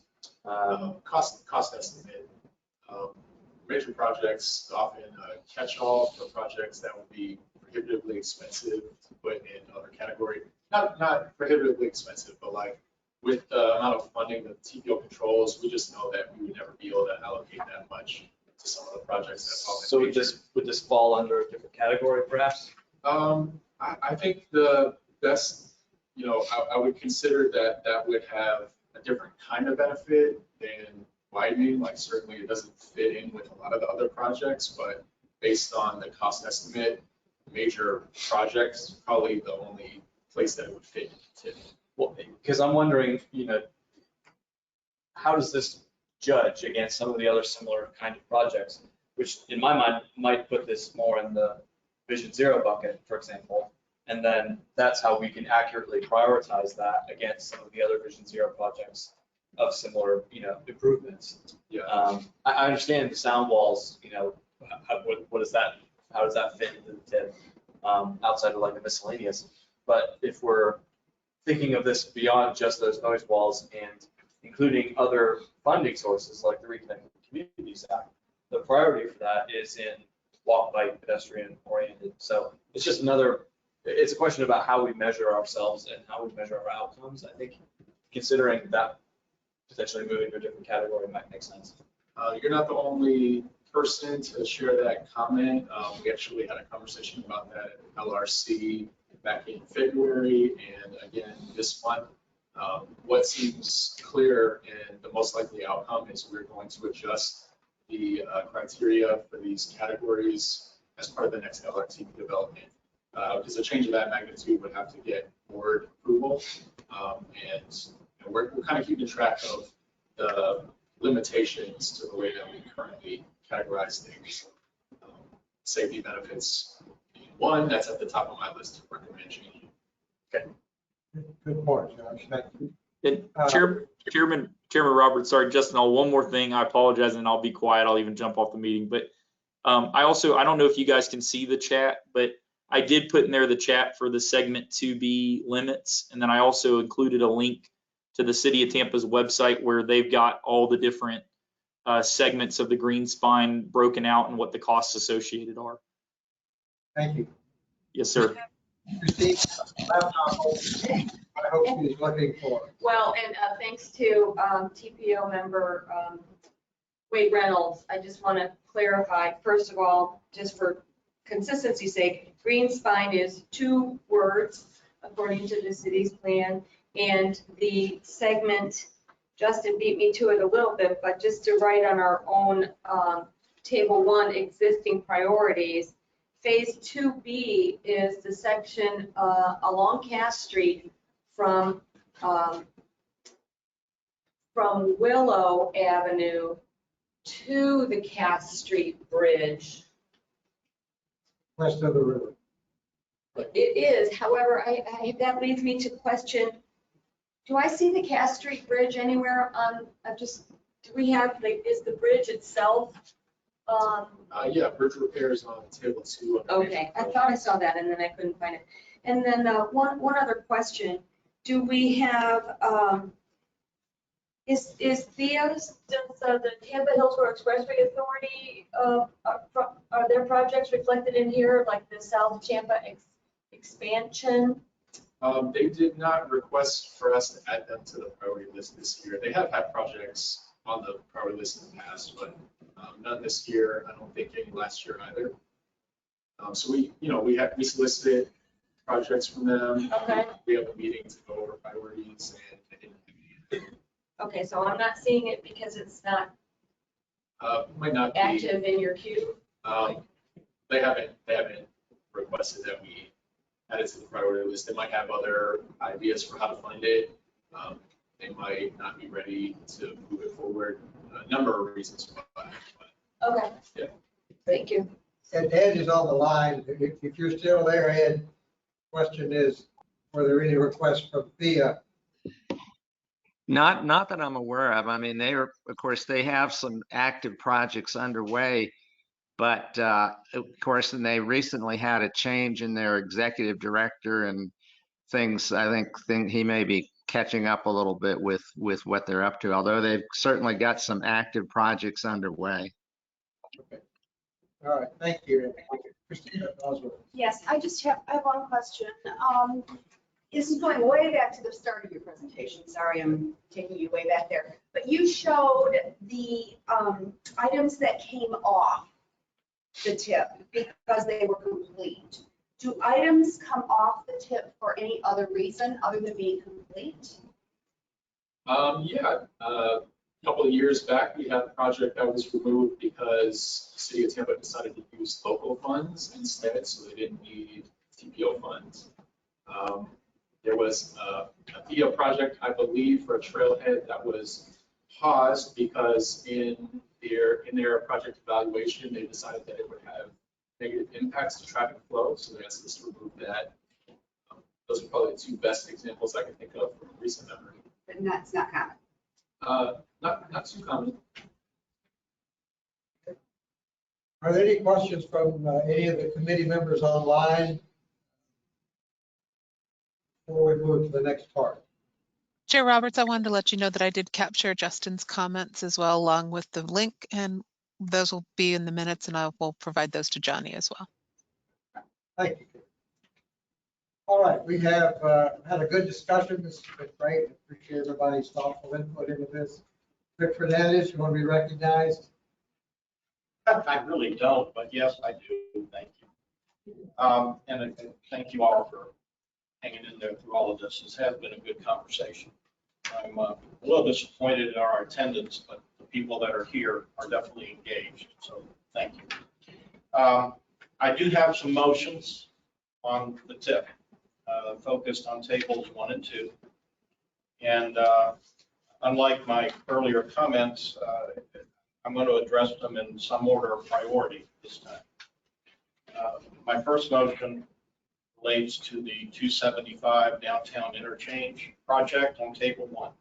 Cost estimate. Major projects often catch-all for projects that would be prohibitively expensive to put in other category. Not prohibitively expensive, but like with the amount of funding that TPO controls, we just know that we would never be able to allocate that much to some of the projects that fall in. So would this fall under a different category, perhaps? I think the best, I would consider that would have a different kind of benefit than widening. Like certainly it doesn't fit in with a lot of the other projects, but based on the cost estimate, major projects probably the only place that it would fit into. Well, because I'm wondering, how does this judge against some of the other similar kind of projects, which in my mind might put this more in the Vision Zero bucket, for example, and then that's how we can accurately prioritize that against some of the other Vision Zero projects. of similar, improvements. Yeah. I understand the sound walls, what is that? How does that fit into the tip, outside of like the miscellaneous? But if we're thinking of this beyond just those noise walls and including other funding sources like the Reconnecting Communities Act, the priority for that is in walk, bike, pedestrian oriented. So it's just it's a question about how we measure ourselves and how we measure our outcomes. I think considering that potentially moving to a different category might make sense. You're not the only person to share that comment. We actually had a conversation about that at LRC back in February and again this month. What seems clear and the most likely outcome is we're going to adjust the criteria for these categories as part of the next LRT development. Because a change of that magnitude would have to get board approval. And we're kind of keeping track of the limitations to the way that we currently categorize things. Safety benefits being one, that's at the top of my list of recommend changing. Okay. Good point, Josh. Thank you. And Chairman Roberts, sorry, Justin, one more thing. I apologize, and I'll be quiet. I'll even jump off the meeting. But I don't know if you guys can see the chat, but I did put in there the chat for the segment 2B limits. And then I also included a link to the City of Tampa's website where they've got all the different segments of the green spine broken out and what the costs associated are. Thank you. Yes, sir. Christine, I hope she's looking for. Well, and thanks to TPO member Wade Reynolds, I just want to clarify, first of all, just for consistency's sake, green spine is 2 words according to the city's plan, and the segment, Justin beat me to it a little bit, but just to write on our own table 1 existing priorities, phase 2B is the section along Cass Street from Willow Avenue to the Cass Street Bridge. West of the river. It is, however, that leads me to question, do I see the Cass Street Bridge anywhere on, do we have, is the bridge itself? Yeah, bridge repairs on table 2. Okay, I thought I saw that and then I couldn't find it. And then one other question, do we have, is Theo's, does the Tampa Hillsborough Expressway Authority, are their projects reflected in here, like the South Tampa expansion? They did not request for us to add them to the priority list this year. They have had projects on the priority list in the past, but none this year. I don't think any last year either. So we solicited projects from them. Okay. We have a meeting to go over priorities and Okay, so I'm not seeing it because it's not might not be active in your queue. They haven't requested that we add it to the priority list. They might have other ideas for how to fund it. They might not be ready to move it forward. A number of reasons why. Okay. Yeah. Thank you. And Ed is on the line. If you're still there, Ed, question is, were there any requests from Thea? Not that I'm aware of. I mean, of course, they have some active projects underway, but of course, and they recently had a change in their executive director and things. I think he may be catching up a little bit with what they're up to, although they've certainly got some active projects underway. Okay. All right, thank you. Christina Oswald. Yes, I have one question. This is going way back to the start of your presentation. Sorry, I'm taking you way back there. But you showed the items that came off the tip because they were complete. Do items come off the tip for any other reason other than being complete? Yeah, a couple of years back, we had a project that was removed because the city of Tampa decided to use local funds instead, so they didn't need TPO funds. There was a TPO project, I believe, for a trailhead that was paused because in their project evaluation, they decided that it would have negative impacts to traffic flow, so they asked us to remove that. Those are probably the 2 best examples I can think of from recent memory. And that's not common. Not too common. Are there any questions from any of the committee members online before we move to the next part? Chair Roberts, I wanted to let you know that I did capture Justin's comments as well, along with the link, and those will be in the minutes, and I will provide those to Johnny as well. Thank you. All right, we have had a good discussion. This has been great. Appreciate everybody's thoughtful input into this. Rick Fernandez, you want to be recognized? I really don't, but yes, I do. Thank you. And thank you all for hanging in there through all of this. This has been a good conversation. I'm a little disappointed in our attendance, but the people that are here are definitely engaged. So thank you. I do have some motions on the tip, focused on tables 1 and 2. And unlike my earlier comments, I'm going to address them in some order of priority this time. My first motion relates to the 275 downtown interchange project on table 1.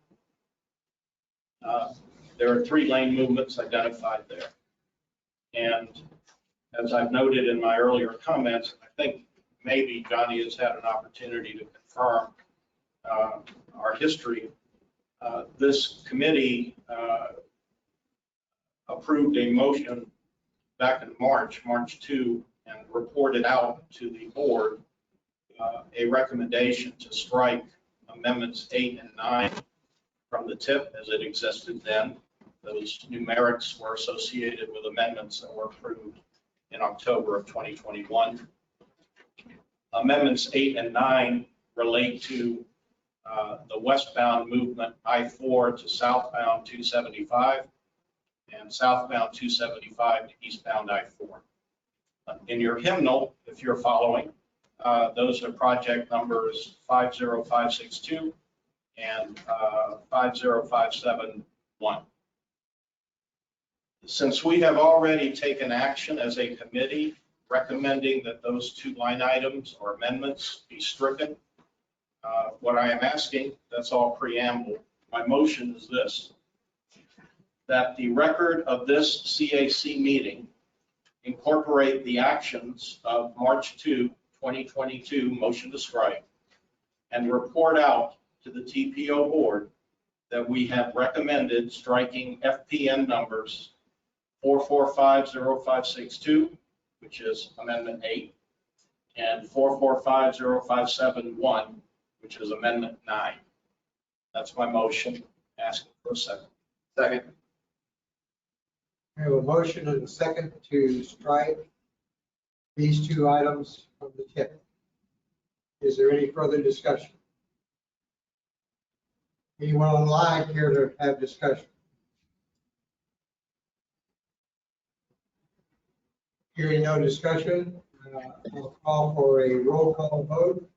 There are 3 lane movements identified there. And as I've noted in my earlier comments, I think maybe Johnny has had an opportunity to confirm our history. This committee approved a motion back in March 2, and reported out to the board a recommendation to strike amendments 8 and 9 from the tip as it existed then. Those numerics were associated with amendments that were approved in October of 2021. Amendments 8 and 9 relate to the westbound movement I-4 to southbound 275 and southbound 275 to eastbound I-4. In your hymnal, if you're following, those are project numbers 50562 and 50571. Since we have already taken action as a committee recommending that those 2 line items or amendments be stricken, what I am asking, that's all preamble. My motion is this: that the record of this CAC meeting incorporate the actions of March 2, 2022 motion to strike, and report out to the TPO board that we have recommended striking FPN numbers 4450562, which is Amendment 8, and 4450571, which is Amendment 9. That's my motion. Asking for a second. Second. We have a motion and a second to strike these 2 items from the tip. Is there any further discussion? Anyone online here to have discussion? Hearing no discussion, I'll call for a roll call vote.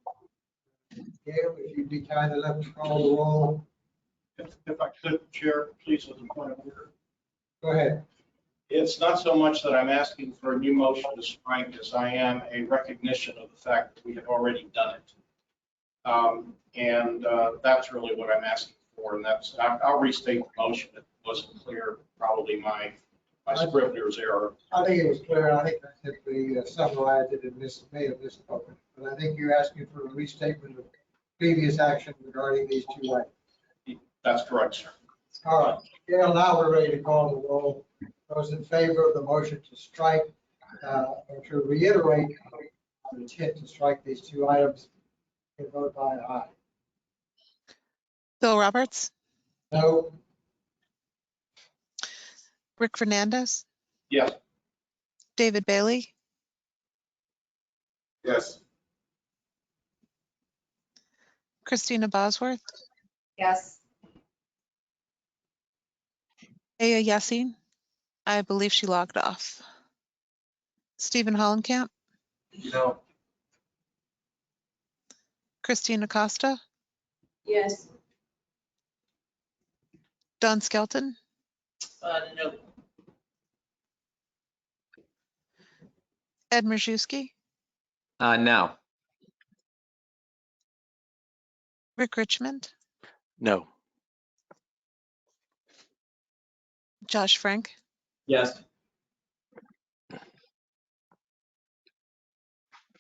Gail, if you'd be kind enough to call the roll. If I could, Chair, please, with a point of order. Go ahead. It's not so much that I'm asking for a new motion to strike as I am a recognition of the fact that we have already done it. That's really what I'm asking for. And I'll restate the motion. It wasn't clear, probably my scrivener's error. I think it was clear. I think I simply summarized it and may have misspoken. But I think you're asking for a restatement of previous action regarding these 2 items. That's correct, sir. All right, Gail, now we're ready to call the roll. Those in favor of the motion to strike, or to reiterate the intent to strike these 2 items, can vote by aye. Bill Roberts, No. Rick Fernandez, Yes. David Bailey, Yes. Christina Bosworth, Yes. Aya Yassin. I believe she logged off. Stephen Hollenkamp, No. Christine Acosta, Yes. Don Skelton, No. Ed Marszewski, No. Rick Richmond, No. Josh Frank, Yes.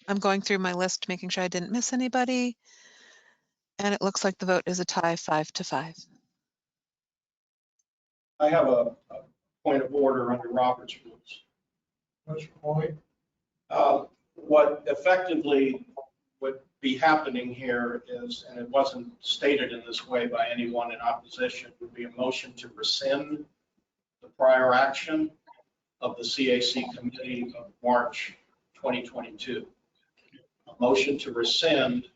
I'm going through my list, making sure I didn't miss anybody. And it looks like the vote is a tie 5-5. I have a point of order under Robert's rules. What's your point? What effectively would be happening here is, and it wasn't stated in this way by anyone in opposition, would be a motion to rescind the prior action of the CAC committee of March 2022. A motion to rescind,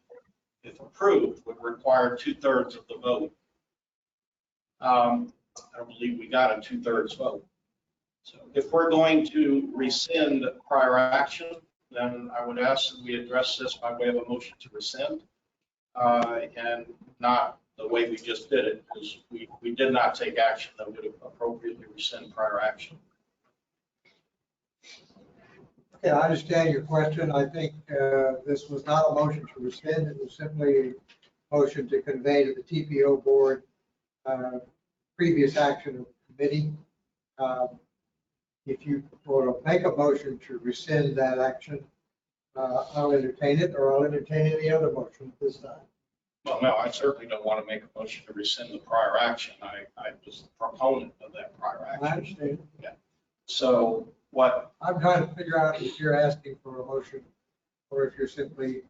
if approved, would require 2/3 of the vote. I don't believe we got a 2/3 vote. So if we're going to rescind prior action, then I would ask that we address this by way of a motion to rescind, and not the way we just did it, because we did not take action that would appropriately rescind prior action. Okay, I understand your question. I think this was not a motion to rescind. It was simply a motion to convey to the TPO board previous action of the committee. If you want to make a motion to rescind that action, I'll entertain it, or I'll entertain any other motion at this time. Well, no, I certainly don't want to make a motion to rescind the prior action. I was the proponent of that prior action. I understand. Yeah. So what? I'm trying to figure out if you're asking for a motion or if you're simply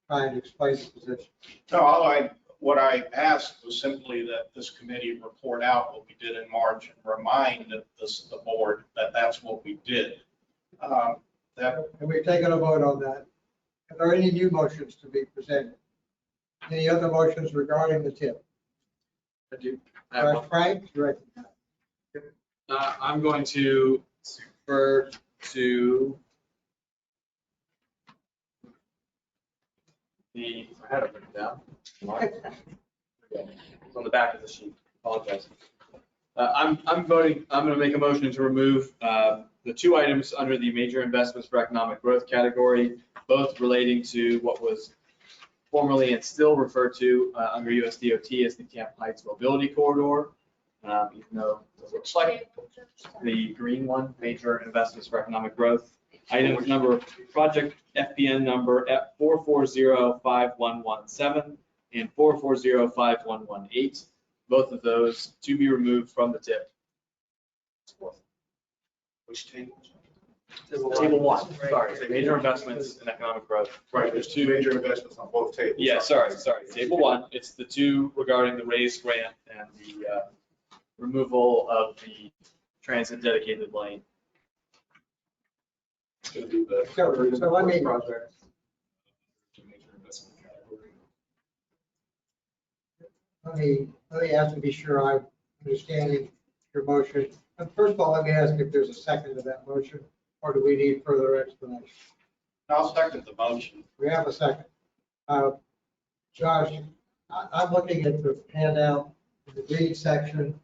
trying to explain the position. No, what I asked was simply that this committee report out what we did in March and remind the board that that's what we did. And we've taken a vote on that. Are there any new motions to be presented? Any other motions regarding the tip? I do. Frank, direct. I'm going to refer to I had it written down. It's on the back of the sheet. Apologize. I'm going to make a motion to remove the two items under the major investments for economic growth category, both relating to what was formerly and still referred to under USDOT as the Camp Heights Mobility Corridor, even though it looks like the green one, major investments for economic growth. Item number, project FPN number 4405117 and 4405118. Both of those to be removed from the tip. Which table? Table one, sorry, major investments in economic growth. Right, there's two major investments on both tables. Yeah, sorry. Table one, it's the two regarding the raised grant and the removal of the transit dedicated lane. It's going to be the So let me, project. Major investment category. let me ask to be sure I'm understanding your motion. And first of all, let me ask if there's a second to that motion, or do we need further explanation? I'll second the motion. We have a second. Josh, I'm looking at the handout, in the green section,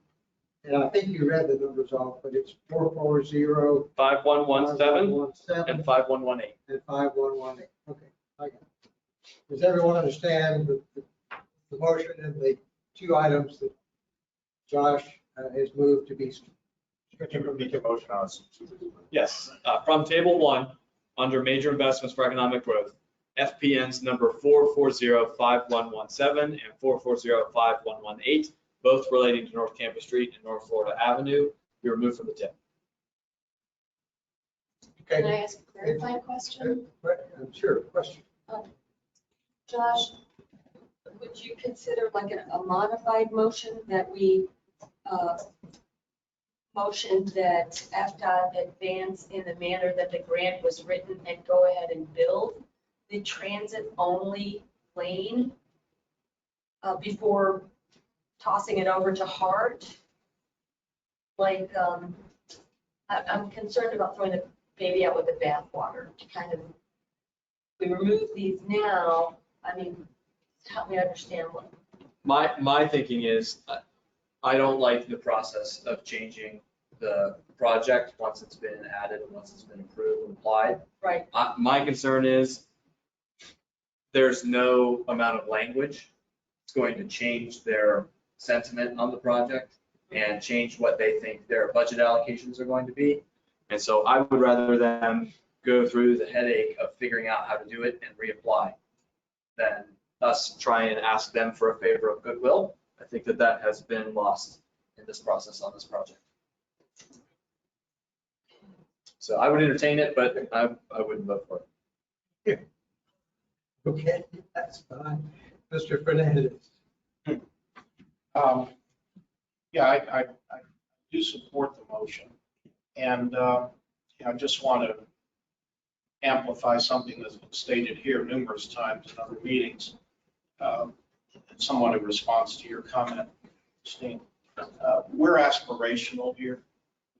and I think you read the numbers off, but it's 440. 5117 and 5118. And 5118. Okay, I got it. Does everyone understand the motion and the two items that Josh has moved to be stricken from the motion on. Yes, from table one, under major investments for economic growth, FPNs number 4405117 and 4405118, both relating to North Campus Street and North Florida Avenue, be removed from the tip. Okay. Can I ask a clarifying question? Sure, question. Josh, would you consider like a modified motion that we motioned that FDOT advance in the manner that the grant was written and go ahead and build the transit-only lane before tossing it over to Hart? Like, I'm concerned about throwing the baby out with the bathwater to kind of, we remove these now, I mean, help me understand what. My thinking is, I don't like the process of changing the project once it's been added and once it's been approved and applied. Right. My concern is there's no amount of language that's going to change their sentiment on the project. and change what they think their budget allocations are going to be. And so I would rather them go through the headache of figuring out how to do it and reapply than us try and ask them for a favor of goodwill. I think that that has been lost in this process on this project. So I would entertain it, but I wouldn't vote for it. Okay, that's fine. Mr. Fernandez. Yeah, I do support the motion. And I just want to amplify something that's been stated here numerous times in other meetings, somewhat in response to your comment, Christine. We're aspirational here.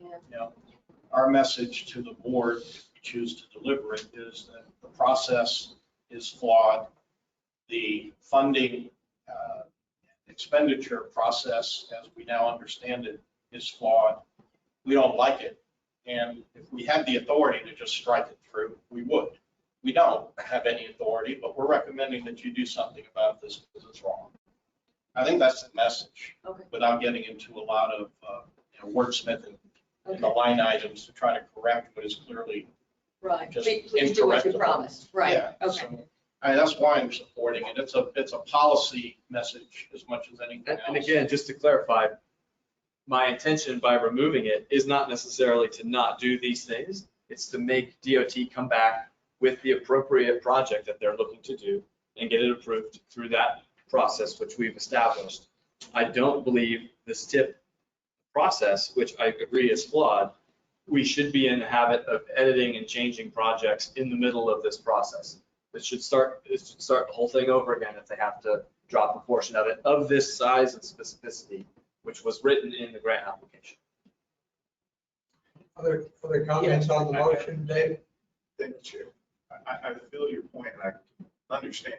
Yeah. You know, our message to the board, if we choose to deliver it, is that the process is flawed. The funding expenditure process, as we now understand it, is flawed. We don't like it. And if we had the authority to just strike it through, we would. We don't have any authority, but we're recommending that you do something about this because it's wrong. I think that's the message, without getting into a lot of wordsmithing in the line items to try to correct what is clearly Right. just Please do what you incorrect. promised. Right. Yeah, Okay. so, that's why I'm supporting it. It's a policy message as much as anything else. And again, just to clarify, my intention by removing it is not necessarily to not do these things. It's to make DOT come back with the appropriate project that they're looking to do and get it approved through that process, which we've established. I don't believe this TIP process, which I agree is flawed, we should be in the habit of editing and changing projects in the middle of this process. It should start the whole thing over again if they have to drop a portion of it of this size and specificity, which was written in the grant application. Other comments on the motion, David? Thank you, Chair. I feel your point and I understand,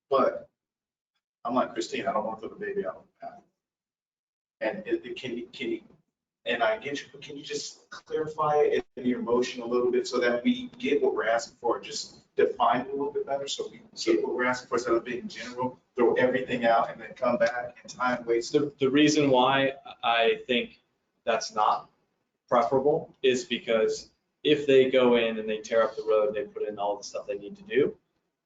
but I'm like Christine, I don't want to throw the baby out with the bath. And can you, and I get you, but can you just clarify it in your motion a little bit so that we get what we're asking for, just define it a little bit better so we get what we're asking for instead of being general, throw everything out and then come back and time waste. The reason why I think that's not preferable is because if they go in and they tear up the road, they put in all the stuff they need to do,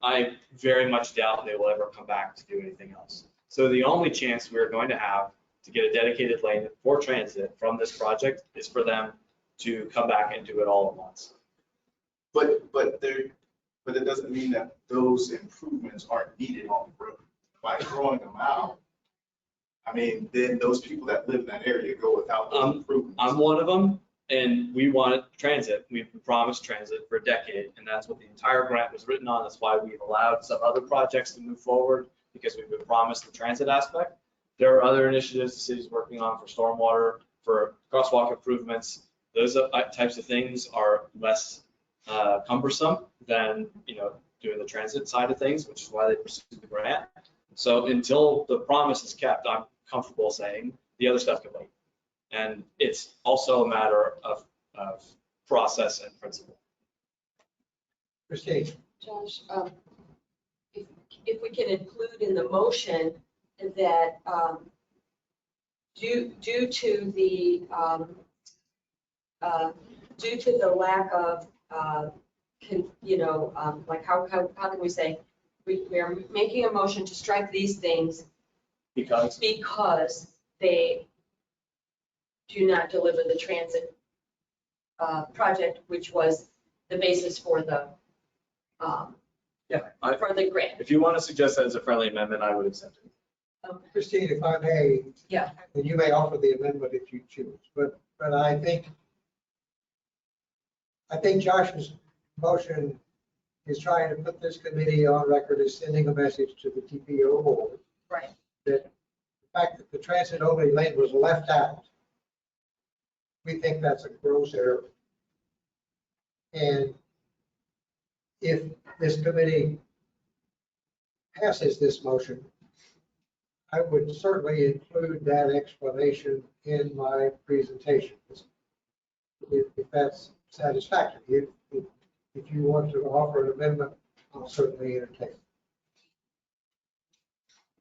I very much doubt they will ever come back to do anything else. So the only chance we're going to have to get a dedicated lane for transit from this project is for them to come back and do it all at once. But it doesn't mean that those improvements aren't needed on the road. By throwing them out, I mean, then those people that live in that area go without those improvements. I'm one of them, and we wanted transit. We've been promised transit for a decade, and that's what the entire grant was written on. That's why we've allowed some other projects to move forward, because we've been promised the transit aspect. There are other initiatives the city's working on for stormwater, for crosswalk improvements. Those types of things are less cumbersome than doing the transit side of things, which is why they pursued the grant. So until the promise is kept, I'm comfortable saying the other stuff can wait. And it's also a matter of process and principle. Christine. Josh, if we can include in the motion that due to the lack of like how can we say we are making a motion to strike these things because they do not deliver the transit project, which was the basis for the for the grant. If you want to suggest that as a friendly amendment, I would accept it. Christine, if I may. Yeah. And you may offer the amendment if you choose, but I think Josh's motion is trying to put this committee on record as sending a message to the TPO board. Right. That the fact that the transit only lane was left out, we think that's a gross error. And if this committee passes this motion, I would certainly include that explanation in my presentation, if that's satisfactory. If you want to offer an amendment, I'll certainly entertain.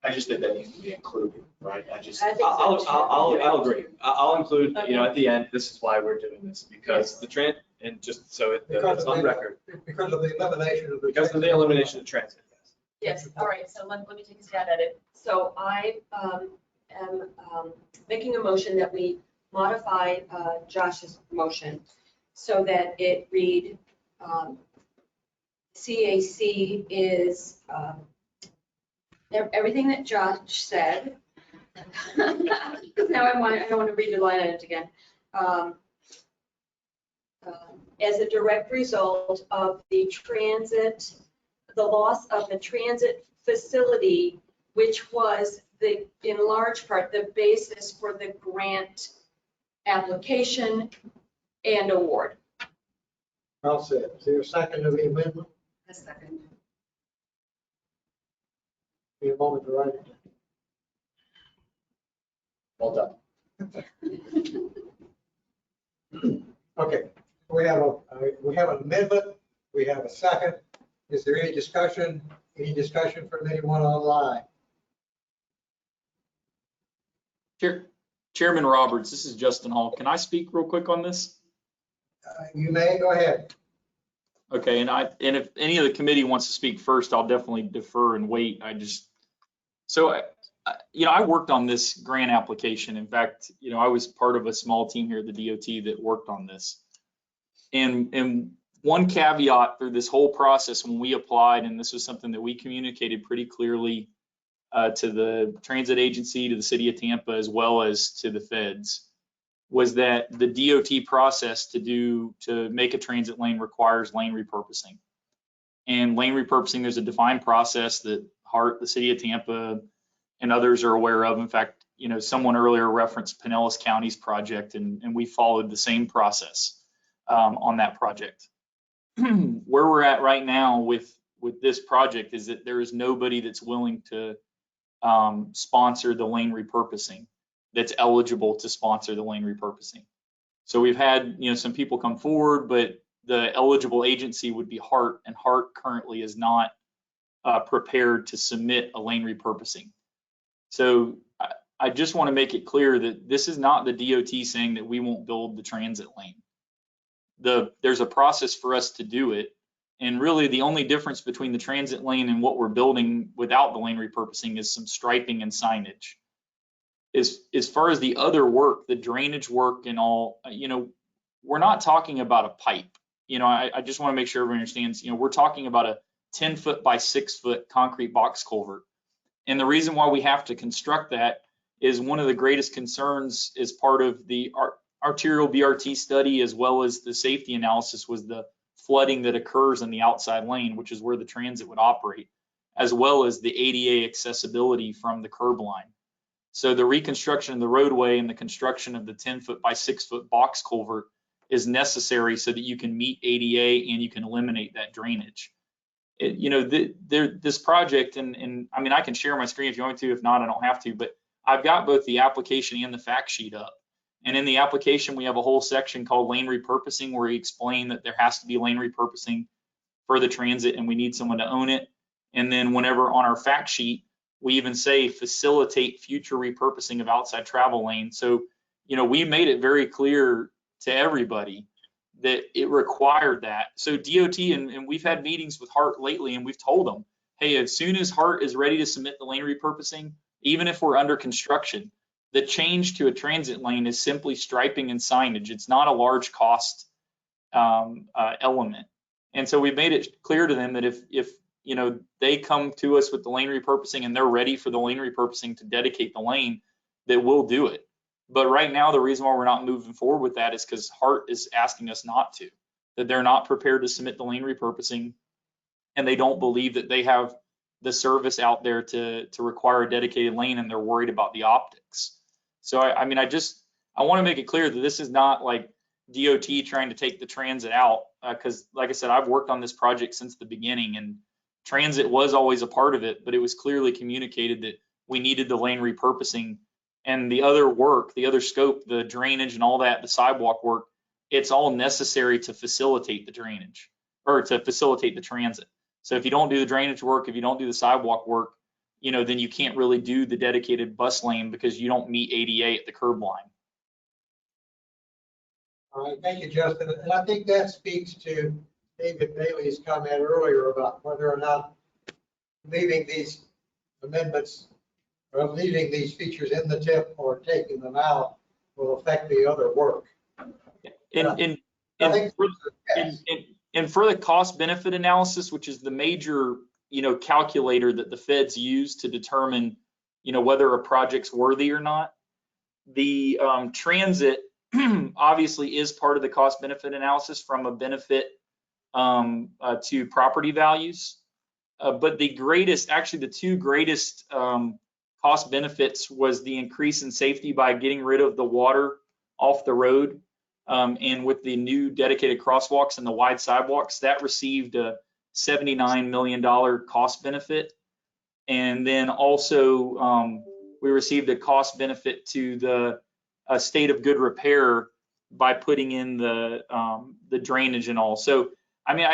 I just think that needs to be included, right? I think so, too. I'll agree. I'll include, you know, at the end, this is why we're doing this, because the trend, and just so it's on record. Because of the elimination of the. Because of the elimination of transit. Yes, all right, so let me take a stab at it. So I am making a motion that we modify Josh's motion so that it read, CAC is everything that Josh said. Because now I don't want to read the line items again. As a direct result of the loss of the transit facility, which was in large part, the basis for the grant application and award. I'll say it. Is there a second to the amendment? A second. Be a moment to write it. Well done. Okay, we have an amendment, we have a second. Is there any discussion? Any discussion from anyone online? Chairman Roberts, this is Justin Hall. Can I speak real quick on this? You may, go ahead. Okay, and if any of the committee wants to speak first, I'll definitely defer and wait. I worked on this grant application. In fact, I was part of a small team here at the DOT that worked on this. And one caveat through this whole process when we applied, and this was something that we communicated pretty clearly to the transit agency, to the city of Tampa, as well as to the feds, was that the DOT process to make a transit lane requires lane repurposing. And lane repurposing, there's a defined process that HART, the city of Tampa, and others are aware of. In fact, someone earlier referenced Pinellas County's project, and we followed the same process on that project. Where we're at right now with this project is that there is nobody that's willing to sponsor the lane repurposing, that's eligible to sponsor the lane repurposing. So we've had some people come forward, but the eligible agency would be HART, and HART currently is not prepared to submit a lane repurposing. So I just want to make it clear that this is not the DOT saying that we won't build the transit lane. There's a process for us to do it. And really the only difference between the transit lane and what we're building without the lane repurposing is some striping and signage. As far as the other work, the drainage work and all, we're not talking about a pipe. I just want to make sure everyone understands, we're talking about a 10-foot by 6-foot concrete box culvert. And the reason why we have to construct that is one of the greatest concerns as part of the arterial BRT study, as well as the safety analysis, was the flooding that occurs in the outside lane, which is where the transit would operate, as well as the ADA accessibility from the curb line. So the reconstruction of the roadway and the construction of the 10-foot by 6-foot box culvert is necessary so that you can meet ADA and you can eliminate that drainage. This project, and I mean, I can share my screen if you want to, if not, I don't have to, but I've got both the application and the fact sheet up. And in the application, we have a whole section called lane repurposing, where we explain that there has to be lane repurposing for the transit and we need someone to own it. And then whenever on our fact sheet, we even say facilitate future repurposing of outside travel lanes. So, we made it very clear to everybody that it required that. So DOT, and we've had meetings with HART lately, and we've told them, hey, as soon as HART is ready to submit the lane repurposing, even if we're under construction, the change to a transit lane is simply striping and signage. It's not a large cost element. And so we made it clear to them that if they come to us with the lane repurposing and they're ready for the lane repurposing to dedicate the lane, that we'll do it. But right now, the reason why we're not moving forward with that is because HART is asking us not to, that they're not prepared to submit the lane repurposing, and they don't believe that they have the service out there to require a dedicated lane, and they're worried about the optics. So I want to make it clear that this is not like DOT trying to take the transit out, because like I said, I've worked on this project since the beginning, and transit was always a part of it, but it was clearly communicated that we needed the lane repurposing. And the other work, the other scope, the drainage and all that, the sidewalk work, it's all necessary to facilitate the drainage or to facilitate the transit. So if you don't do the drainage work, if you don't do the sidewalk work, then you can't really do the dedicated bus lane because you don't meet ADA at the curb line. All right, thank you, Justin. And I think that speaks to David Bailey's comment earlier about whether or not leaving these amendments or leaving these features in the TIP or taking them out will affect the other work. And for the cost benefit analysis, which is the major, calculator that the feds use to determine, whether a project's worthy or not, the transit obviously is part of the cost benefit analysis from a benefit to property values. But the two greatest cost benefits was the increase in safety by getting rid of the water off the road. And with the new dedicated crosswalks and the wide sidewalks, that received a $79 million cost benefit. And then also we received a cost benefit to the state of good repair by putting in the drainage and all. So, I mean,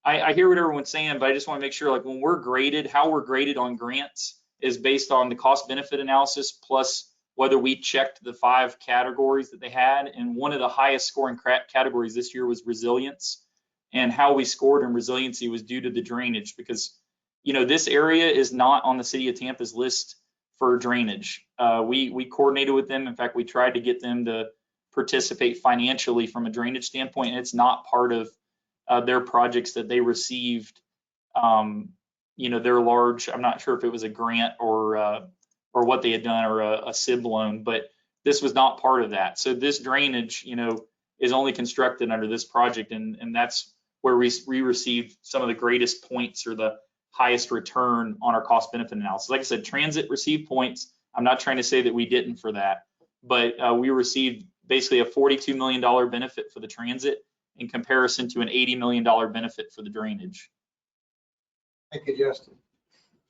I hear what everyone's saying, but I just want to make sure, like, when we're graded, how we're graded on grants is based on the cost benefit analysis plus whether we checked the 5 categories that they had. And one of the highest scoring categories this year was resilience. And how we scored in resiliency was due to the drainage, because, this area is not on the city of Tampa's list for drainage. We coordinated with them. In fact, we tried to get them to participate financially from a drainage standpoint, and it's not part of their projects that they received. They're large. I'm not sure if it was a grant or what they had done or a SIB loan, but this was not part of that. So this drainage, is only constructed under this project, and that's where we received some of the greatest points or the highest return on our cost benefit analysis. Like I said, transit received points. I'm not trying to say that we didn't for that, but we received basically a $42 million benefit for the transit in comparison to an $80 million benefit for the drainage. Thank you, Justin.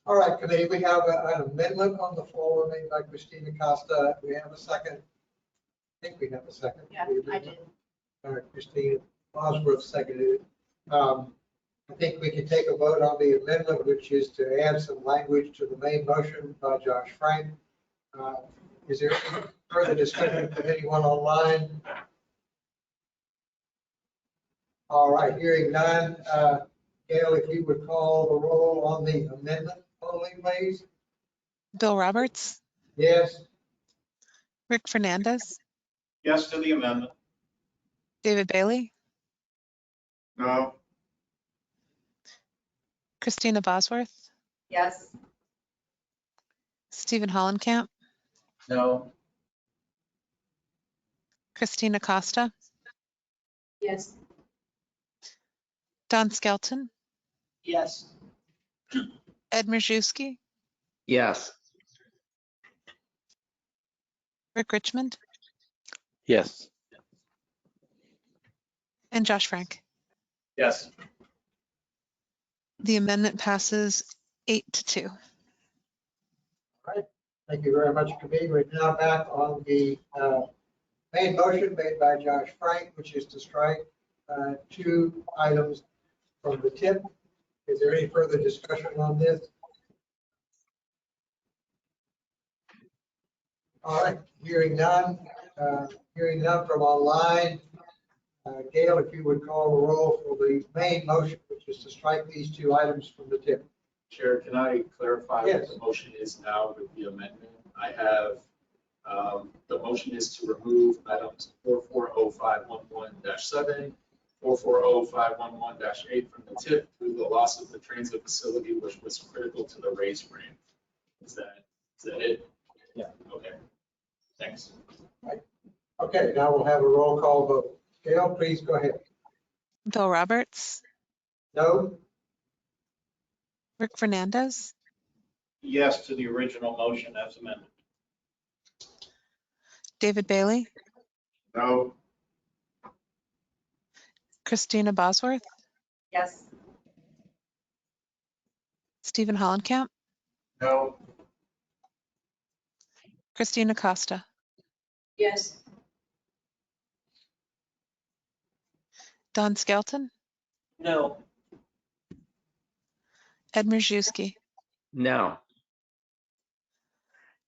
All right, committee, we have an amendment on the floor made by Christina Costa. We have a second. I think we have a second. Yeah, I did. All right, Christina Bosworth seconded it. I think we can take a vote on the amendment, which is to add some language to the main motion by Josh Frank. Is there any further discussion from anyone online? All right, hearing none. Gail, if you would call the roll on the amendment only, please. Bill Roberts, Yes. Rick Fernandez, Yes to the amendment. David Bailey, No. Christina Bosworth, Yes. Stephen Hollenkamp, No. Christina Costa, Yes. Don Skelton, Yes. Ed Mierzejewski, Yes. Rick Richmond, Yes. and Josh Frank. Yes. The amendment passes 8-2. All right. Thank you very much, committee. We're now back on the main motion made by Josh Frank, which is to strike 2 items from the TIP. Is there any further discussion on this? All right, hearing none from online. Gail, if you would call the roll for the main motion, which is to strike these 2 items from the TIP. Chair, can I clarify Yes. what the motion is now with the amendment? I have, the motion is to remove items 440511-7, 440511-8 from the TIP through the loss of the transit facility, which was critical to the raise frame. Is that it? Yeah. Okay. Thanks. Okay, now we'll have a roll call vote. Gail, please go ahead. Bill Roberts, No? Rick Fernandez, Yes to the original motion as amended. David Bailey, No. Christina Bosworth, Yes. Stephen Hollenkamp, No. Christina Costa, Yes. Don Skelton, No. Ed Mierzejewski, No.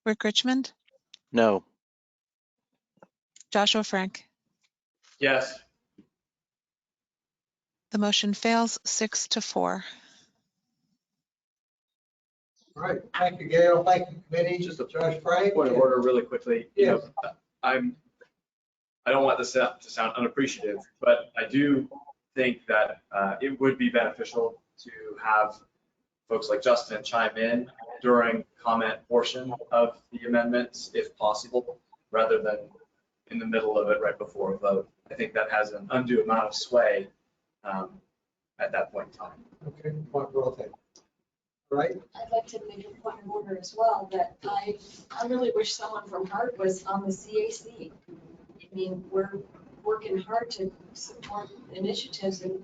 Rick Richmond, No. Joshua Frank. Yes. The motion fails 6-4. All right, thank you, Gail. Thank you, committee. Just a Judge Frank. Point of order really quickly. You Yes. know, I don't want this to sound unappreciative, but I do think that it would be beneficial to have folks like Justin chime in during comment portion of the amendments if possible, rather than in the middle of it right before a vote. I think that has an undue amount of sway at that point in time. Okay, point well taken. All right, I'd like to make a point of order as well, that I really wish someone from HART was on the CAC. I mean, we're working hard to support initiatives, and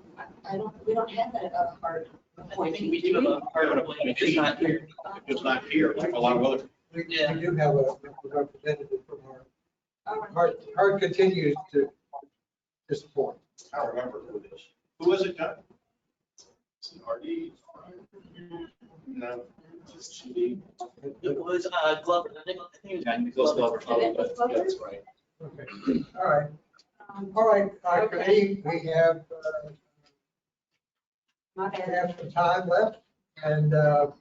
we don't have that HART I think appointee. we do have a hard appointment, it's not here. It's not here, like a lot of other. we Yeah. do have a representative from All right, Hart. thank you. Hart continues to support. I don't remember who it is. Who is it, John? Is it RD? No. It's GD. It was Glover, I think it was. Nicholas Glover, probably, but Glover? that's right. Okay, all right, our committee, we have My bad. some time left, and are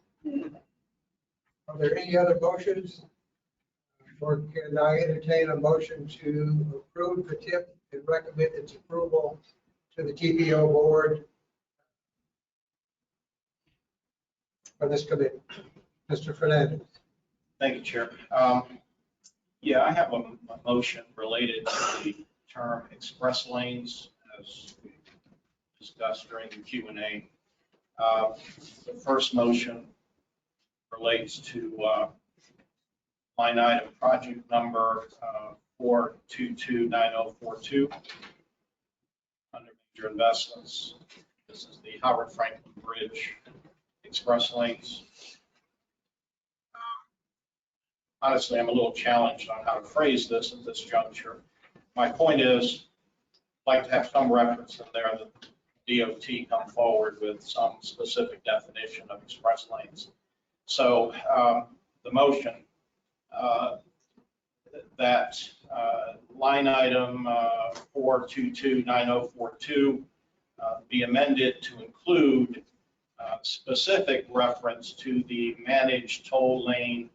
there any other motions? Or can I entertain a motion to approve the tip and recommend its approval to the TPO board for this committee? Mr. Fernandez. Thank you, Chair. Yeah, I have a motion related to the term express lanes as we discussed during the Q&A. The first motion relates to line item project number 4229042 under major investments. This is the Howard Franklin Bridge express lanes. Honestly, I'm a little challenged on how to phrase this at this juncture. My point is, I'd like to have some reference in there that DOT come forward with some specific definition of express lanes. So the motion that line item 4229042 be amended to include specific reference to the managed toll lane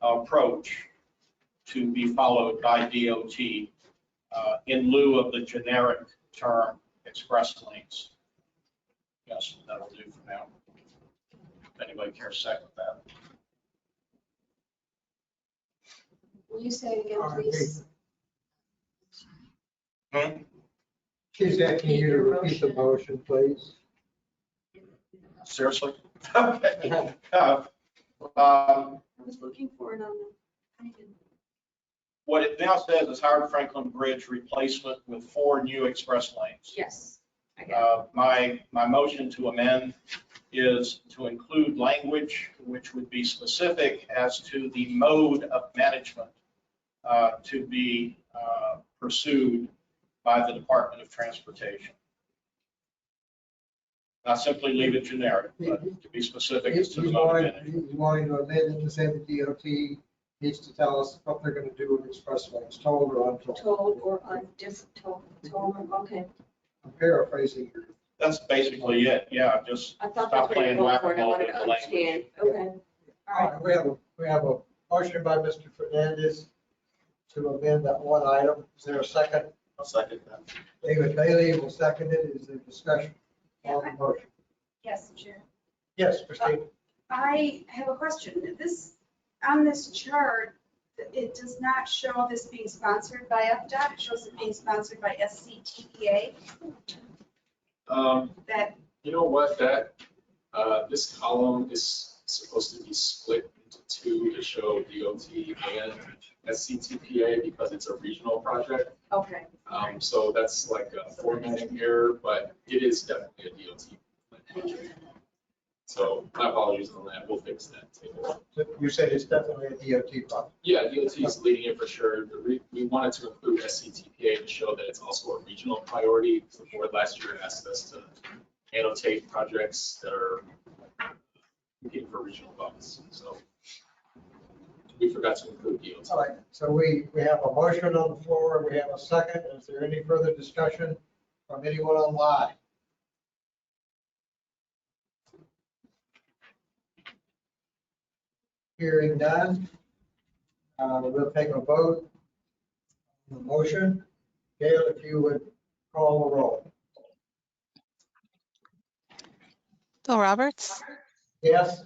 approach to be followed by DOT in lieu of the generic term express lanes. Yes, that'll do for now. If anybody cares to second that. Will you say it again, please? She's asking you to repeat the motion, please. Seriously? Okay. I was looking for it on the. What it now says is Howard Franklin Bridge replacement with 4 new express lanes. Yes. I got My motion to amend is to include language which would be specific as to the mode of management to be pursued by the Department of Transportation. Not simply leave it generic, but to be specific as to the mode of management. He's wanting to amend it to say the DOT needs to tell us what they're going to do with express lanes, tolled or untolled. Told or different told, okay. I'm paraphrasing here. That's basically it. Yeah, just I thought stop that's what playing you were for, I whack-a-mole wanted with to the language. understand, okay. All right, we have a motion by Mr. Fernandez to amend that one item. Is there a second? I'll second that. David Bailey will second it. Is there discussion on the motion? Yes, Chair. Yes, Christine. I have a question. On this chart, it does not show this being sponsored by FDOT. It shows it being sponsored by SCTPA. That, You know what, this column is supposed to be split into 2 to show DOT and SCTPA because it's a regional project. okay. So that's like a formatting error, but it is definitely a DOT project. So my apologies on that, we'll fix that too. You said it's definitely a DOT problem. Yeah, DOT is leading it for sure. We wanted to include SCTPA to show that it's also a regional priority. The board last year asked us to annotate projects that are competing for regional funds. So we forgot to include DOT. All right, so we have a motion on the floor, we have a second. Is there any further discussion from anyone online? Hearing none, we'll take a vote on the motion. Gail, if you would call the roll. Bill Roberts, Yes?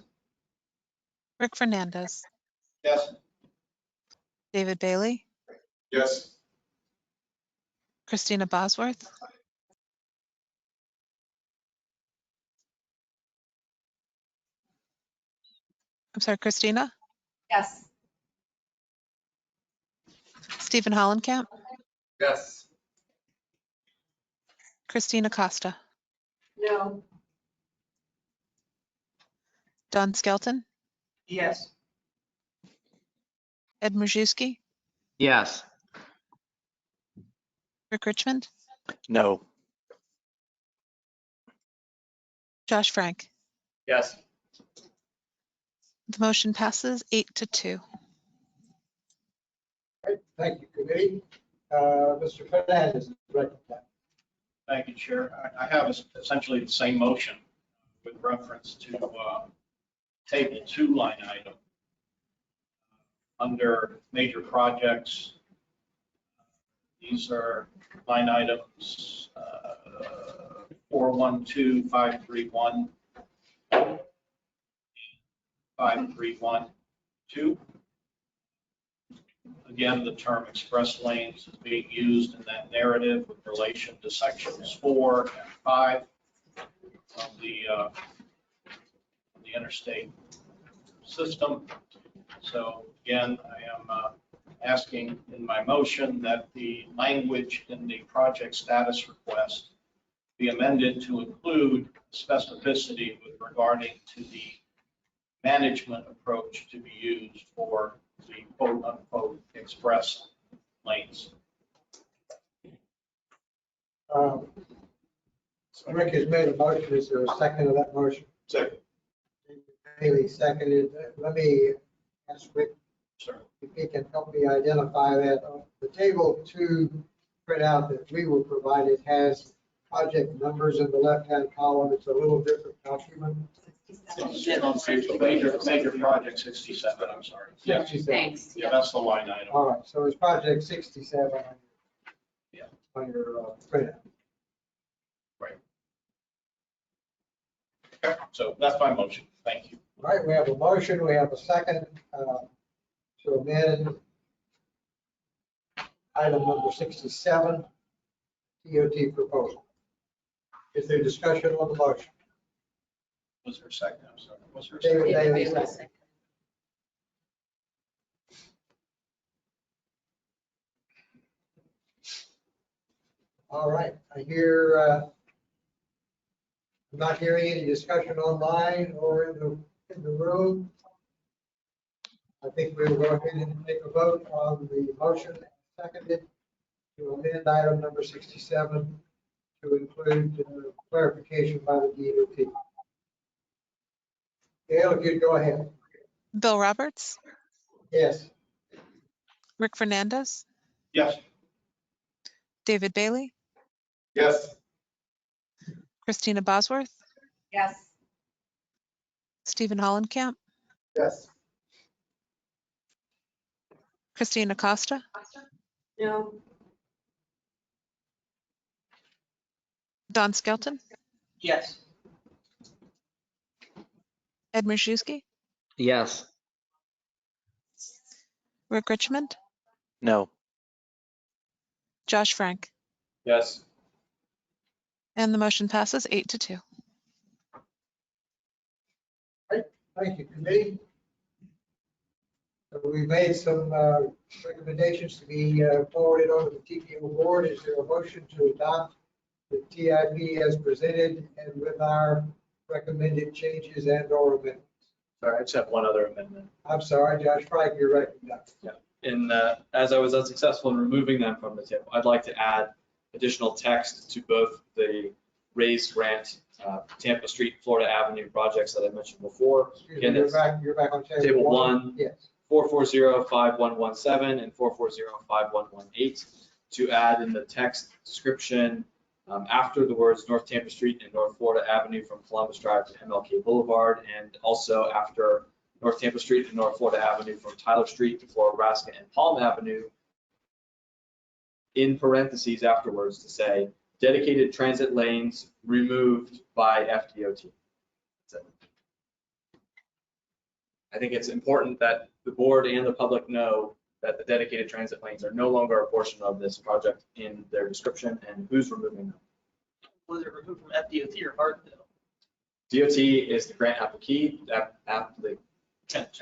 Rick Fernandez, Yes. David Bailey, Yes. Christina Bosworth, I'm sorry, Christina, Yes. Stephen Hollenkamp, Yes. Christina Costa, No. Don Skelton, Yes. Ed Mruzewski, Yes. Rick Richmond, No. Josh Frank. Yes. The motion passes 8-2. Thank you, committee. Mr. Fernandez is recommended. Thank you, Chair. I have essentially the same motion with reference to table 2 line item. Under major projects, these are line items 412531, 5312. Again, the term express lanes is being used in that narrative with relation to sections 4 and 5 of the interstate system. So again, I am asking in my motion that the language in the project status request be amended to include specificity with regarding to the management approach to be used for the quote unquote express lanes. So Rick has made a motion. Is there a second to that motion? Second. Haley seconded. Let me ask Rick if he can help me identify that. The table 2 printout that we were provided has project numbers in the left-hand column. It's a little different document. Major project 67, I'm sorry. Yeah. Thanks. Yeah, that's the line item. All right, so it's project 67 on your printout. Right. Okay, so that's my motion. Thank you. All right, we have a motion, we have a second to amend item number 67, TOT proposal. Is there discussion on the motion? Was there a second? I'm sorry. Was there a David second? Bailey, second. All right, I hear, I'm not hearing any discussion online or in the room. I think we'll go ahead and take a vote on the motion seconded to amend item number 67 to include clarification by the DOT. Gail, if you'd go ahead. Bill Roberts, Yes. Rick Fernandez, Yes. David Bailey, Yes. Christina Bosworth, Yes. Stephen Hollenkamp, Yes. Christina Costa, No. Don Skelton, Yes. Ed Mruzewski, Yes. Rick Richmond, No. Josh Frank. Yes. And the motion passes 8-2. Thank you, committee. So we made some recommendations to be forwarded on to the TPO board. Is there a motion to adopt the TIP as presented and with our recommended changes and or amendments? Sorry, I just have one other amendment. I'm sorry, Josh Frank, you're recognized. Yeah. In as I was unsuccessful in removing them from the table, I'd like to add additional text to both the raised grant Tampa Street, Florida Avenue projects that I mentioned before. Excuse me, you're back on Table 1. Yes. 4405117 and 4405118 to add in the text description after the words North Tampa Street and North Florida Avenue from Columbus Drive to MLK Boulevard, and also after North Tampa Street and North Florida Avenue from Tyler Street to Florida and Palm Avenue, in parentheses afterwards to say dedicated transit lanes removed by FDOT. That's it. I think it's important that the board and the public know that the dedicated transit lanes are no longer a portion of this project in their description and who's removing them. Was it removed from FDOT or HART though? DOT is the grant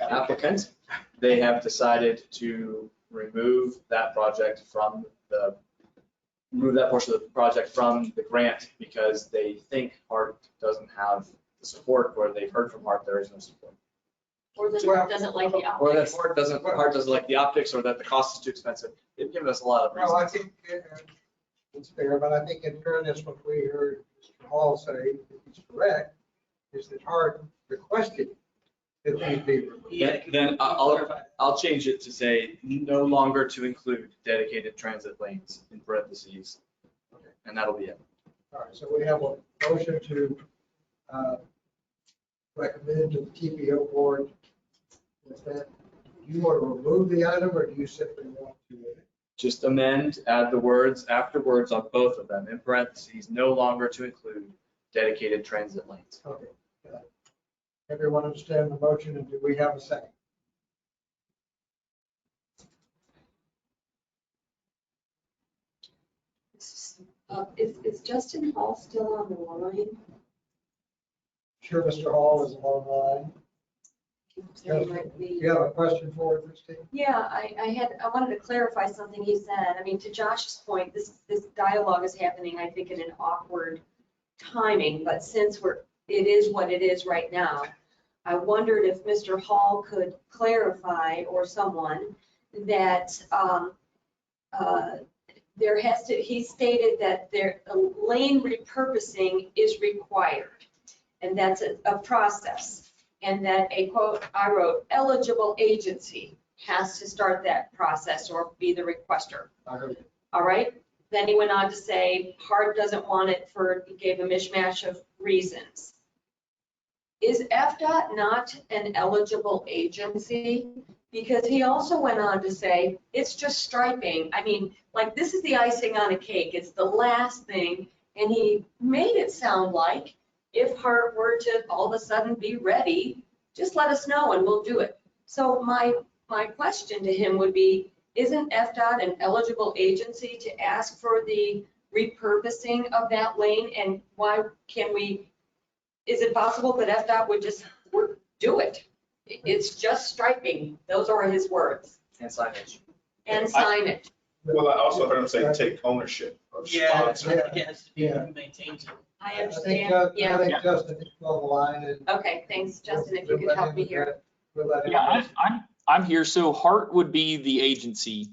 applicant. They have decided to remove that project from the portion of the project from the grant because they think HART doesn't have the support, or they've heard from HART there is no support. Or the board doesn't like the Or that optics. HART doesn't like the optics, or that the cost is too expensive. They've given us a lot of reasons. Well, I think it's fair, but I think in fairness, what we heard Mr. Hall say, if he's correct, is that HART requested that these be removed. Then I'll change it to say no longer to include dedicated transit lanes in parentheses, and that'll be it. All right, so we have a motion to recommend to the TPO board. Is that, do you want to remove the item, or do you simply want to? Just amend, add the words afterwards on both of them, in parentheses, no longer to include dedicated transit lanes. Okay. Everyone understand the motion, and do we have a second? Is Justin Hall still on the line? Sure, Mr. Hall is online. There might be- You have a question for him, Christine? Yeah, I wanted to clarify something he said. I mean, to Josh's point, this dialogue is happening, I think, in an awkward timing, but since it is what it is right now, I wondered if Mr. Hall could clarify, or someone, that he stated that a lane repurposing is required, and that's a process. And that a quote, I wrote, eligible agency has to start that process or be the requester. I heard it. All right. Then he went on to say HART doesn't want it he gave a mishmash of reasons. Is FDOT not an eligible agency? Because he also went on to say it's just striping. I mean, like, this is the icing on a cake. It's the last thing. And he made it sound like if HART were to all of a sudden be ready, just let us know and we'll do it. So my question to him would be, isn't FDOT an eligible agency to ask for the repurposing of that lane? And why is it possible that FDOT would just do it? It's just striping. Those are his words. And signage. And signage. Well, I also heard him say take ownership or sponsor. It has to be who maintains it. I I think, understand. I Yeah. think Justin is on the line, and Okay, thanks, Justin, if you could help me here. we'll let him. Yeah, I'm here. So HART would be the agency.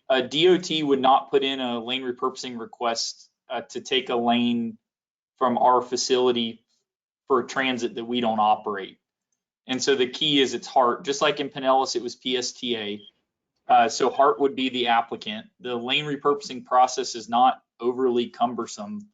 DOT would not put in a lane repurposing request to take a lane from our facility for transit that we don't operate. And so the key is it's HART. Just like in Pinellas, it was PSTA. So HART would be the applicant. The lane repurposing process is not overly cumbersome.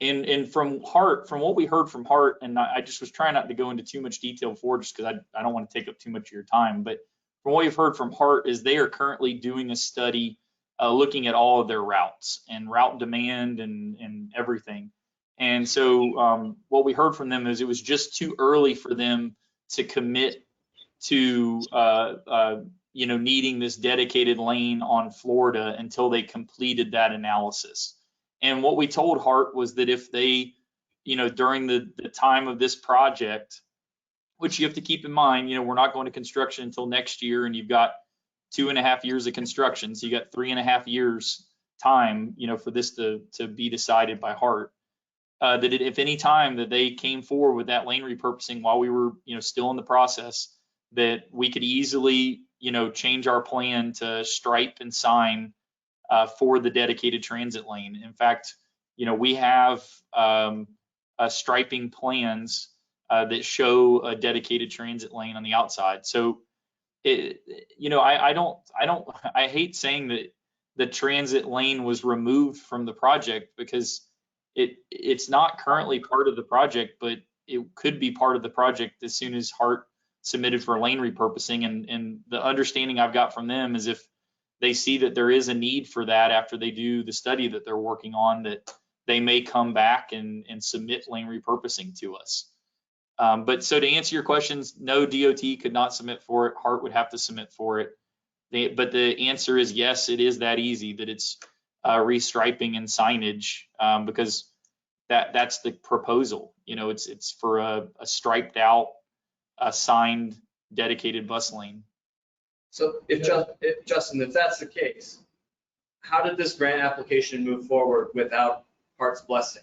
And from HART, from what we heard from HART, and I just was trying not to go into too much detail before, just because I don't want to take up too much of your time, but from what we've heard from HART is they are currently doing a study looking at all of their routes and route demand and everything. And so what we heard from them is it was just too early for them to commit to needing this dedicated lane on Florida until they completed that analysis. And what we told HART was that if they, during the time of this project, which you have to keep in mind, we're not going to construction until next year, and you've got 2.5 years of construction. So you got 3.5 years time, for this to be decided by HART. That if any time that they came forward with that lane repurposing while we were, still in the process, that we could easily, change our plan to stripe and sign for the dedicated transit lane. In fact, we have striping plans that show a dedicated transit lane on the outside. So I hate saying that the transit lane was removed from the project because it's not currently part of the project, but it could be part of the project as soon as Hart submitted for lane repurposing. And the understanding I've got from them is if they see that there is a need for that after they do the study that they're working on, that they may come back and submit lane repurposing to us. But so to answer your questions, no, DOT could not submit for it. Hart would have to submit for it. But the answer is yes, it is that easy, that it's restriping and signage, because that's the proposal. You know, it's for a striped out, signed, dedicated bus lane. So Justin, if that's the case, how did this grant application move forward without Hart's blessing?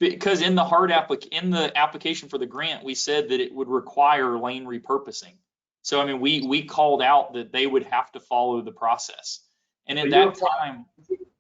Because in the application for the grant, we said that it would require lane repurposing. So I mean, we called out that they would have to follow the process. And at that time,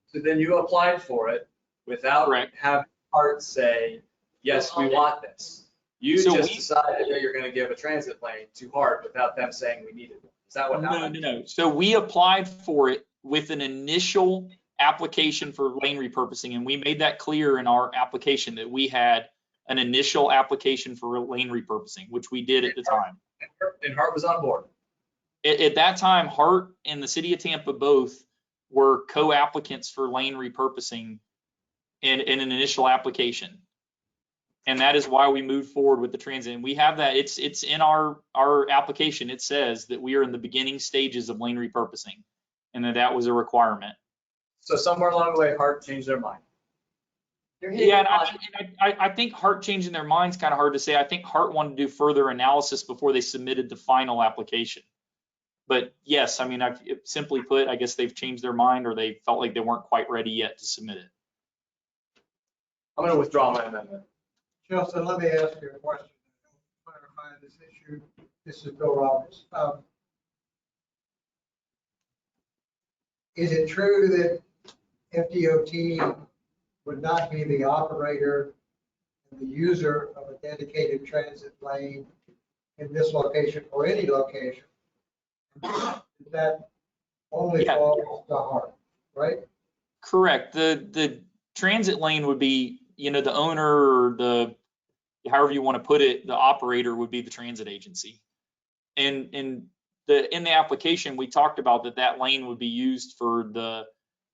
so then you applied for it without having Hart say, yes, we want this. You just decided that you're going to give a transit lane to Hart without them saying we needed it. Is that what happened? No. So we applied for it with an initial application for lane repurposing, and we made that clear in our application that we had an initial application for lane repurposing, which we did at the time. And Hart was on board. At that time, Hart and the city of Tampa both were co-applicants for lane repurposing in an initial application. And that is why we moved forward with the transit. And we have that, it's in our application. It says that we are in the beginning stages of lane repurposing and that was a requirement. So somewhere along the way, Hart changed their mind. Yeah, and I think Hart changing their mind's kind of hard to say. I think Hart wanted to do further analysis before they submitted the final application. But yes, I mean, simply put, I guess they've changed their mind or they felt like they weren't quite ready yet to submit it. I'm going to withdraw my amendment. Justin, let me ask you a question to clarify this issue. This is Bill Roberts. Is it true that FDOT would not be the operator and the user of a dedicated transit lane in this location or any location? That only falls to Hart, right? Correct. The transit lane would be, you know, the owner or the, however you want to put it, the operator would be the transit agency. And in the application, we talked about that lane would be used for the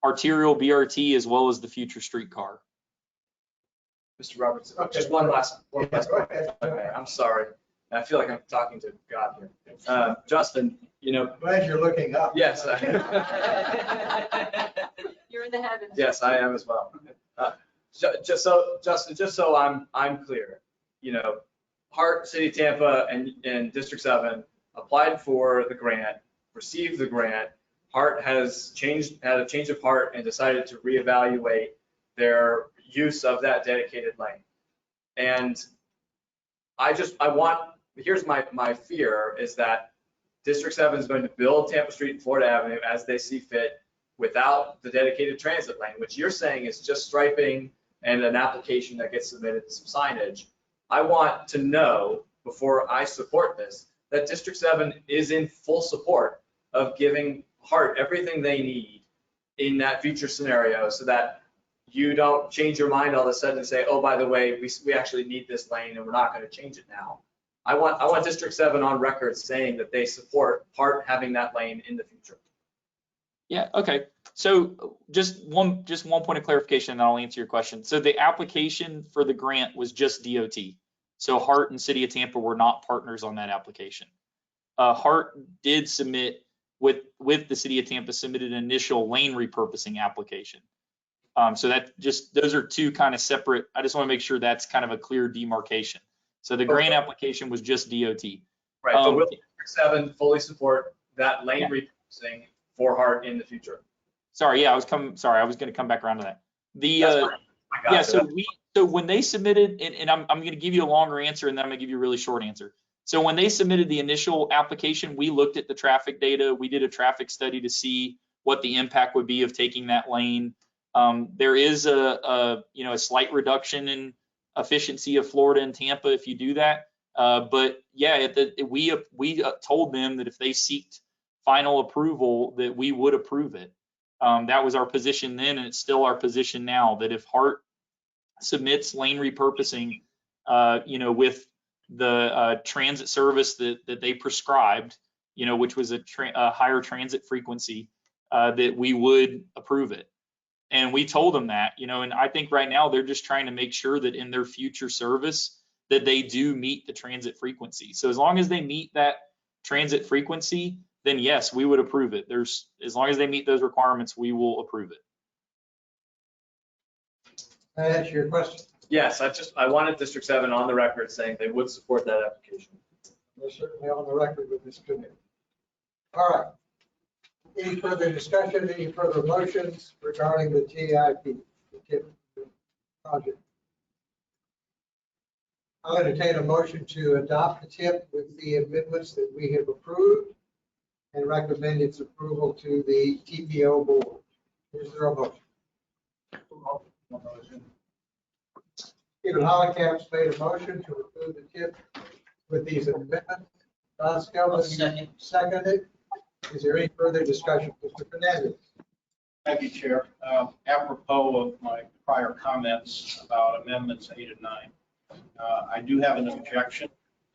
arterial BRT as well as the future streetcar. Mr. Roberts, just one last point. Okay, I'm sorry. I feel like I'm talking to God here. Justin, you know. Glad you're looking up. Yes. You're in the heavens. Yes, I am as well. Just so, Justin, just so I'm clear, you know, Hart, City of Tampa, and District 7 applied for the grant, received the grant. Hart had a change of heart and decided to reevaluate their use of that dedicated lane. And here's my fear is that District 7 is going to build Tampa Street and Florida Avenue as they see fit without the dedicated transit lane, which you're saying is just striping and an application that gets submitted, some signage. I want to know before I support this, that District 7 is in full support of giving Hart everything they need in that future scenario so that you don't change your mind all of a sudden and say, oh, by the way, we actually need this lane and we're not going to change it now. I want District 7 on record saying that they support Hart having that lane in the future. Yeah, okay. So just one point of clarification and I'll answer your question. So the application for the grant was just DOT. So Hart and City of Tampa were not partners on that application. Hart did submit with the City of Tampa submitted an initial lane repurposing application. So that those are two kind of separate. I just want to make sure that's kind of a clear demarcation. So the grant application was just DOT. Right, but will District 7 fully support that lane repurposing for Hart in the future? Sorry, I was going to come back around to that. So when they submitted, and I'm going to give you a longer answer and then I'm going to give you a really short answer. So when they submitted the initial application, we looked at the traffic data. We did a traffic study to see what the impact would be of taking that lane. There is a slight reduction in efficiency of Florida and Tampa if you do that, But yeah, we told them that if they seeked final approval, that we would approve it. That was our position then, and it's still our position now, that if Hart submits lane repurposing, with the transit service that they prescribed, which was a higher transit frequency, that we would approve it. And we told them that, and I think right now they're just trying to make sure that in their future service that they do meet the transit frequency. So as long as they meet that transit frequency, then yes, we would approve it. As long as they meet those requirements, we will approve it. Can I answer your question? Yes, I wanted District 7 on the record saying they would support that application. We're certainly on the record with this committee. All right. Any further discussion, any further motions regarding the TIP, the TIP project? I'll entertain a motion to adopt the TIP with the amendments that we have approved and recommend its approval to the TPO board. Is there a motion? Stephen Hollenkamp's made a motion to approve the TIP with these amendments. Don Skelton seconded. Is there any further discussion? Mr. Fernandez. Thank you, Chair. Apropos of my prior comments about amendments 8 and 9, I do have an objection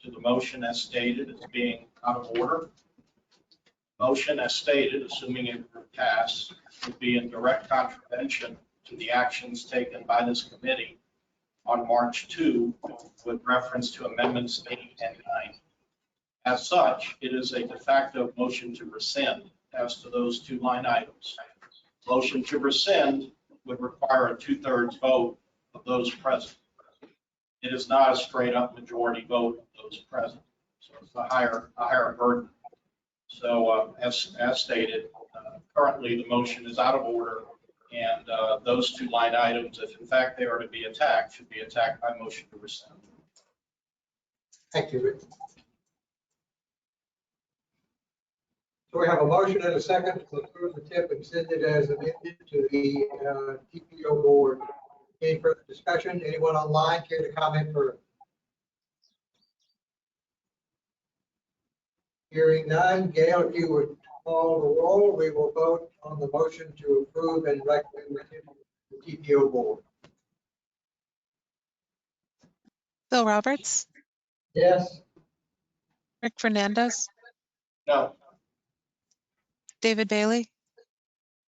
to the motion as stated as being out of order. Motion as stated, assuming it would pass, would be in direct contravention to the actions taken by this committee on March 2 with reference to amendments 8 and 9. As such, it is a de facto motion to rescind as to those two line items. Motion to rescind would require a 2/3 vote of those present. It is not a straight up majority vote of those present. So it's a higher burden. So as stated, currently the motion is out of order, and those two line items, if in fact they are to be attacked, should be attacked by motion to rescind. Thank you, Rick. So we have a motion and a second to approve the TIP and send it as amended to the TPO board. Any further discussion? Anyone online care to comment further? Hearing none. Gail, if you would call the roll, we will vote on the motion to approve and recommend the TPO board. Bill Roberts, Yes. Rick Fernandez, No. David Bailey,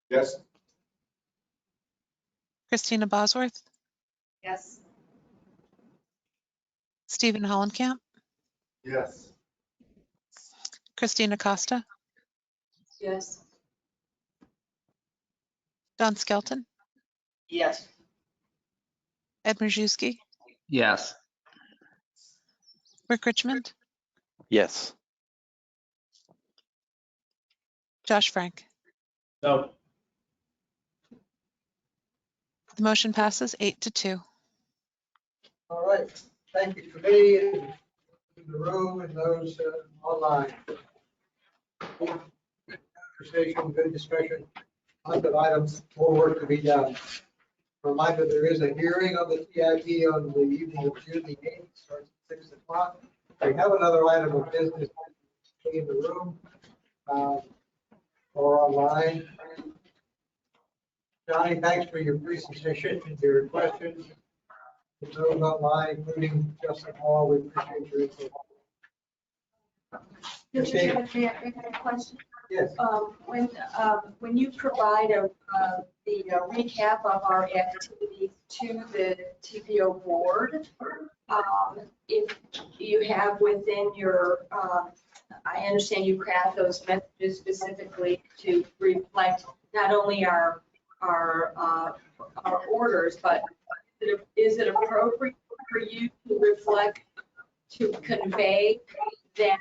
Yes. Christina Bosworth, Yes. Stephen Hollenkamp, Yes. Christina Costa, Yes. Don Skelton, Yes. Ed Mrzyuski, Yes. Rick Richmond, Yes. Josh Frank. No. The motion passes 8-2. All right. Thank you, committee, in the room and those online. Good conversation, good discussion. Lots of items, more work to be done. Reminder, there is a hearing on the TIP on the evening of June the 8th, starts at 6 o'clock. We have another item of business in the room or online. Johnny, thanks for your presentation and your questions. Those online, including Justin Hall, we appreciate your input. Mr. Chairman, may I have a question? Yes. When you provide the recap of our activities to the TPO board, if you have within your, I understand you craft those messages specifically to reflect not only our orders, but is it appropriate for you to reflect, to convey that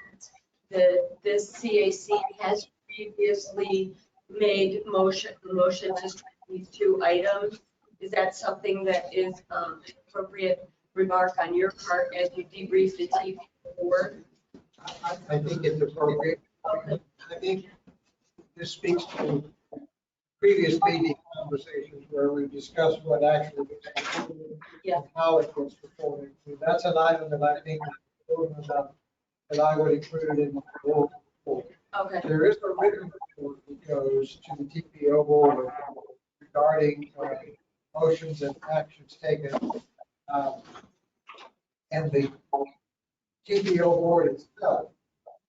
this CAC has previously made motion to strike these two items? Is that something that is appropriate remark on your part as you debrief the TPO board? I think it's appropriate. I think this speaks to previous meeting conversations where we discussed what actually was happening and how it was performing. That's an item that I think that I would include in my board report. Okay. There is a written report that goes to the TPO board regarding motions and actions taken. And the TPO board itself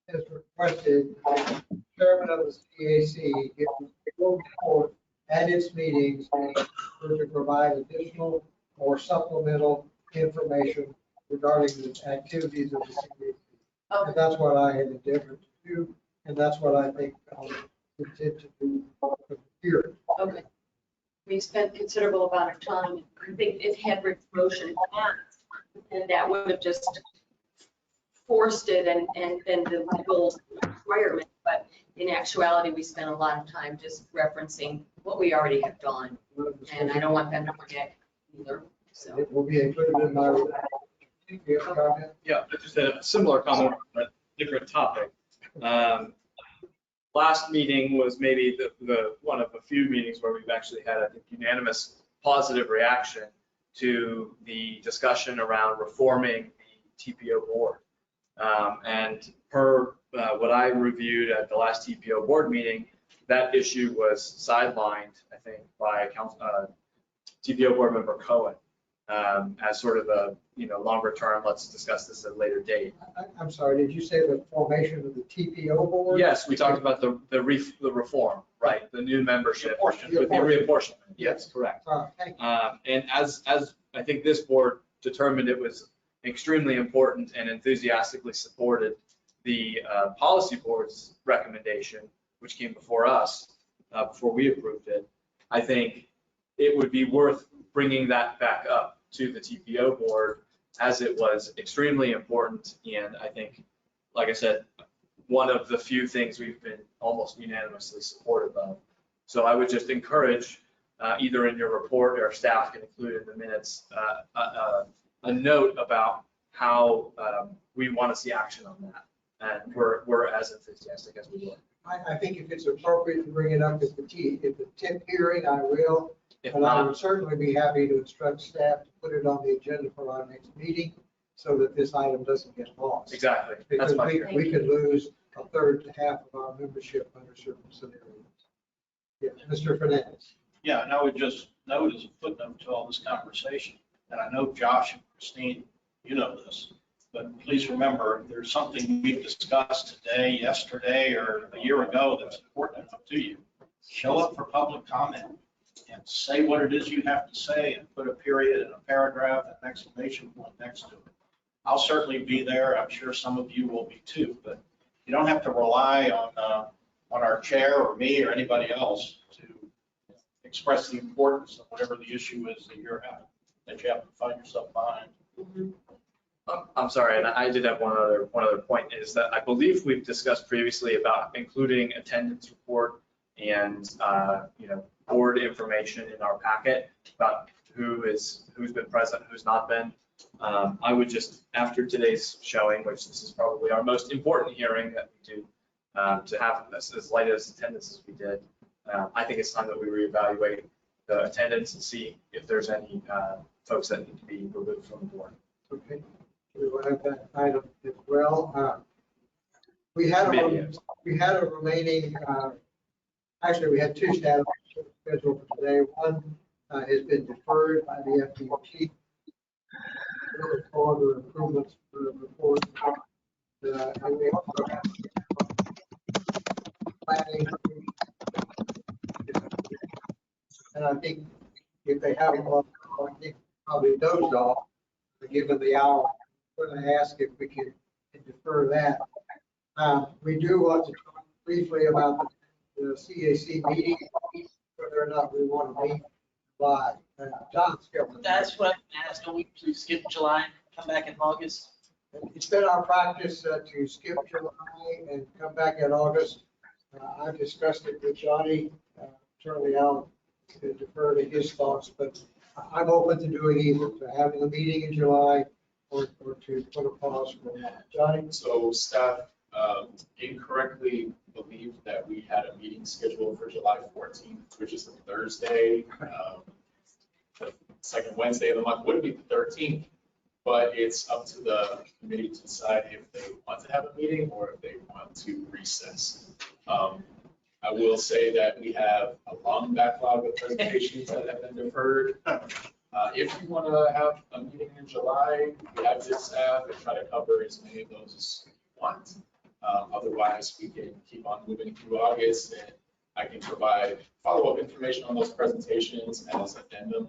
has requested the chairman of the CAC give a full report at its meetings to provide additional or supplemental information regarding the activities of the CAC. And that's what I had endeavored to do, and that's what I think I'll intend to do here. Okay. We spent considerable amount of time. I think if had Rick's motion passed, then that would have just forced it and the legal requirement. But in actuality, we spent a lot of time just referencing what we already have done. And I don't want them to forget either. So it will be included in my report. Yeah, just a similar comment on a different topic. Last meeting was maybe the one of a few meetings where we've actually had, I think, unanimous positive reaction to the discussion around reforming the TPO board. And per what I reviewed at the last TPO board meeting, that issue was sidelined, I think, by TPO board member Cohen as sort of a longer term. Let's discuss this at a later date. I'm sorry, did you say the formation of the TPO board? Yes, we talked about the reform, right? The new membership with the reapportionment. Yes, correct. And as I think this board determined it was extremely important and enthusiastically supported the policy board's recommendation, which came before us, before we approved it, I think it would be worth bringing that back up to the TPO board, as it was extremely important. And I think, like I said, one of the few things we've been almost unanimously supportive of. So I would just encourage, either in your report or staff can include in the minutes, a note about how we want to see action on that. And we're as enthusiastic as we were. I think if it's appropriate to bring it up at the TIP hearing, I will. But I would certainly be happy to instruct staff to put it on the agenda for our next meeting so that this item doesn't get lost. Exactly. Because we could lose a third to half of our membership under certain scenarios. Yeah, Mr. Fernandez. Yeah, and I would just note as a footnote to all this conversation, and I know Josh and Christine, you know this, but please remember, there's something we've discussed today, yesterday, or a year ago that's important enough to you. Show up for public comment and say what it is you have to say and put a period and a paragraph and an exclamation point next to it. I'll certainly be there. I'm sure some of you will be too, but you don't have to rely on our chair or me or anybody else to express the importance of whatever the issue is that you have to find yourself behind. I'm sorry, and I did have one other point, is that I believe we've discussed previously about including attendance report and board information in our packet about who's been present, who's not been. I would just, after today's showing, which this is probably our most important hearing that we do, to have this as light as attendance as we did, I think it's time that we reevaluate the attendance and see if there's any folks that need to be removed from the board. Okay, we will have that item as well. We had a remaining, actually we had two staff scheduled for today. One has been deferred by the FDOT. For the improvements for the report. And we also have planning. And I think if they haven't, I think probably dozed off, given the hour. I'm going to ask if we can defer that. We do want to talk briefly about the CAC meeting, whether or not we want to meet live. John Skilton. That's what I'm asking. We please skip July and come back in August. It's been our practice to skip July and come back in August. I've discussed it with Johnny. Certainly I'll defer to his thoughts, but I'm open to doing either, to having a meeting in July or to put a pause for that. Johnny? So staff incorrectly believed that we had a meeting scheduled for July 14th, which is a Thursday. The second Wednesday of the month would be the 13th. but it's up to the committee to decide if they want to have a meeting or if they want to recess. I will say that we have a long backlog of presentations that have been deferred. If you want to have a meeting in July, we have this staff and try to cover as many of those as you want. Otherwise, we can keep on moving through August, and I can provide follow-up information on those presentations as addendum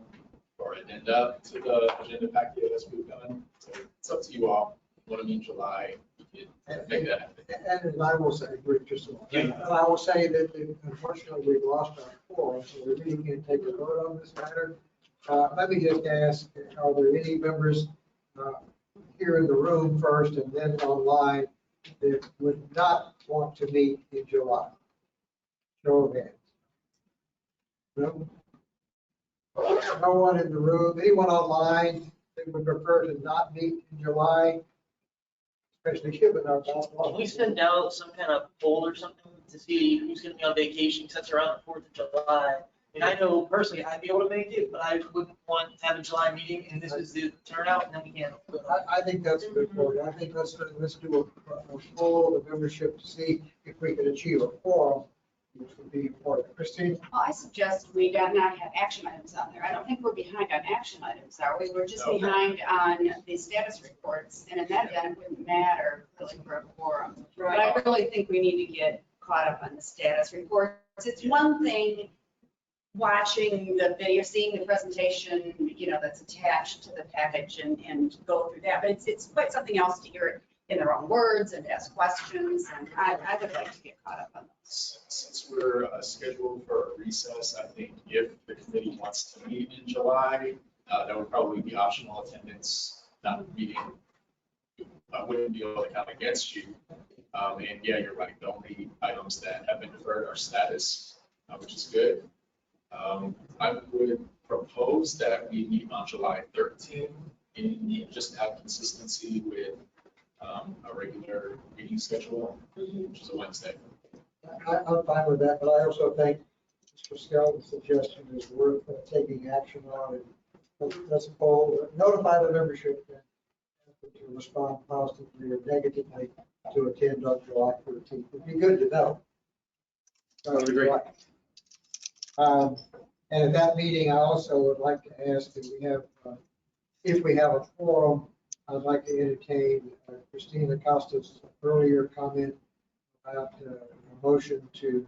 or addenda to the agenda packet as we've done. So it's up to you all. Want to meet in July, you can make that happen. And I will say, just a moment, and I will say that unfortunately we've lost our quorum, so we really can't take a vote on this matter. Let me just ask, are there any members here in the room first and then online that would not want to meet in July? Show of hands. No? No one in the room. Anyone online that would prefer to not meet in July? Especially given our backlog. Can we send out some kind of poll or something to see who's going to be on vacation, since it's around the 4th of July? And I know personally I'd be able to make it, but I wouldn't want to have a July meeting and this is the turnout and then we can't. I think that's a good point. I think let's do a poll of the membership to see if we can achieve a quorum, which would be important. Christine? Well, I suggest we not have action items on there. I don't think we're behind on action items, are we? We're just behind on the status reports, and in that event, it wouldn't matter really for a quorum. But I really think we need to get caught up on the status reports. It's one thing watching the video, seeing the presentation, that's attached to the package and go through that, but it's quite something else to hear it in their own words and ask questions, and I would like to get caught up on those. Since we're scheduled for a recess, I think if the committee wants to meet in July, that would probably be optional attendance, not meeting. I wouldn't be able to count against you. And yeah, you're right, the only items that have been deferred are status, which is good. I would propose that we meet on July 13th and just have consistency with a regular meeting schedule, which is a Wednesday. I'm fine with that, but I also think Mr. Skelton's suggestion is worth taking action on. Let's poll, notify the membership and to respond positively or negatively to attend on July 13th. It'd be good to know. I would agree. And at that meeting, I also would like to ask that we have, if we have a quorum, I'd like to entertain Christina Costa's earlier comment about a motion to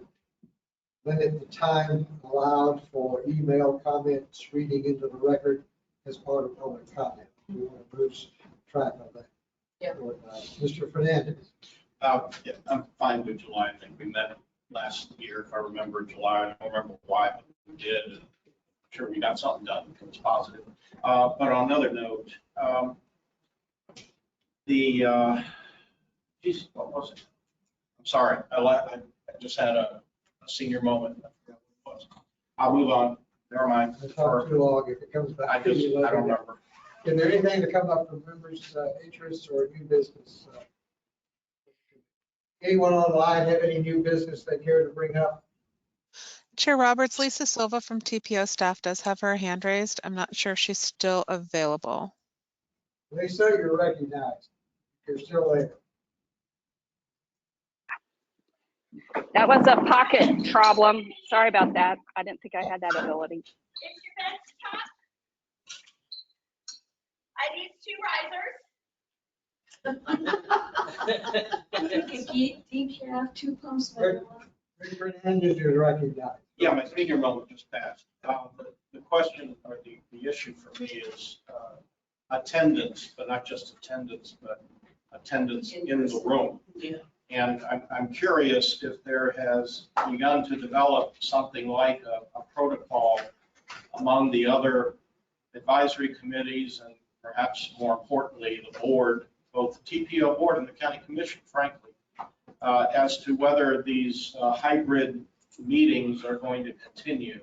limit the time allowed for email comments reading into the record as part of public comment. We want to lose track of that. Yeah. Mr. Fernandez. Yeah, I'm fine with July. I think we met last year, if I remember July. I don't remember why, but we did. I'm sure we got something done. It was positive. But on another note, what was it? I'm sorry. I just had a senior moment. I forgot what it was. I'll move on. Never mind. It's not too long. If it comes back. I don't remember. Is there anything to come up from members' interests or new business? Anyone online have any new business they care to bring up? Chair Roberts, Lisa Silva from TPO staff does have her hand raised. I'm not sure if she's still available. Lisa, you're recognized. You're still there. That was a pocket problem. Sorry about that. I didn't think I had that ability. I need 2 risers. Deep have 2 pumps. Rick Fernandez, you're recognized. Yeah, my senior moment just passed. The question or the issue for me is attendance, but not just attendance, but attendance in the room. Yeah. And I'm curious if there has begun to develop something like a protocol among the other advisory committees and perhaps more importantly, the board, both the TPO board and the county commission, frankly, as to whether these hybrid meetings are going to continue.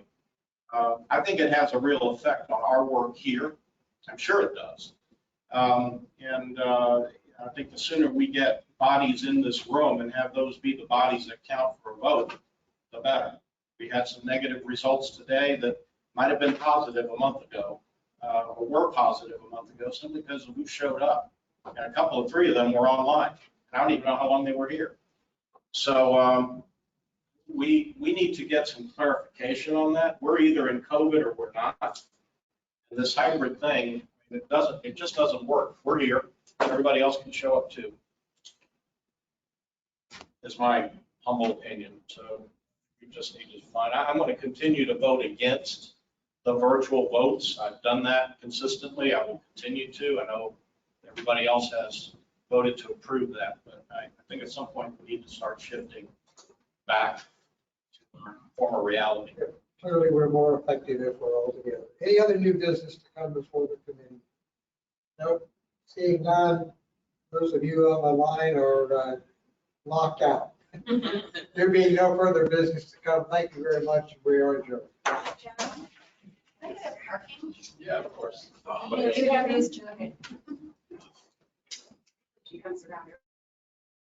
I think it has a real effect on our work here. I'm sure it does. I think the sooner we get bodies in this room and have those be the bodies that count for a vote, the better. We had some negative results today that might have been positive a month ago. were positive a month ago simply because of who showed up. And three of them were online. And I don't even know how long they were here. So we need to get some clarification on that. We're either in COVID or we're not. And this hybrid thing, it just doesn't work. We're here. Everybody else can show up too. Is my humble opinion. So we just need to find, I'm going to continue to vote against the virtual votes. I've done that consistently. I will continue to. I know everybody else has voted to approve that, but I think at some point we need to start shifting back to our former reality. Clearly, we're more effective if we're all together. Any other new business to come before the committee? Nope. Seeing none, those of you on the line are locked out. There being no further business to come, thank you very much. We are adjourned. John, can I get a parking? Yeah, of course. You have these, John.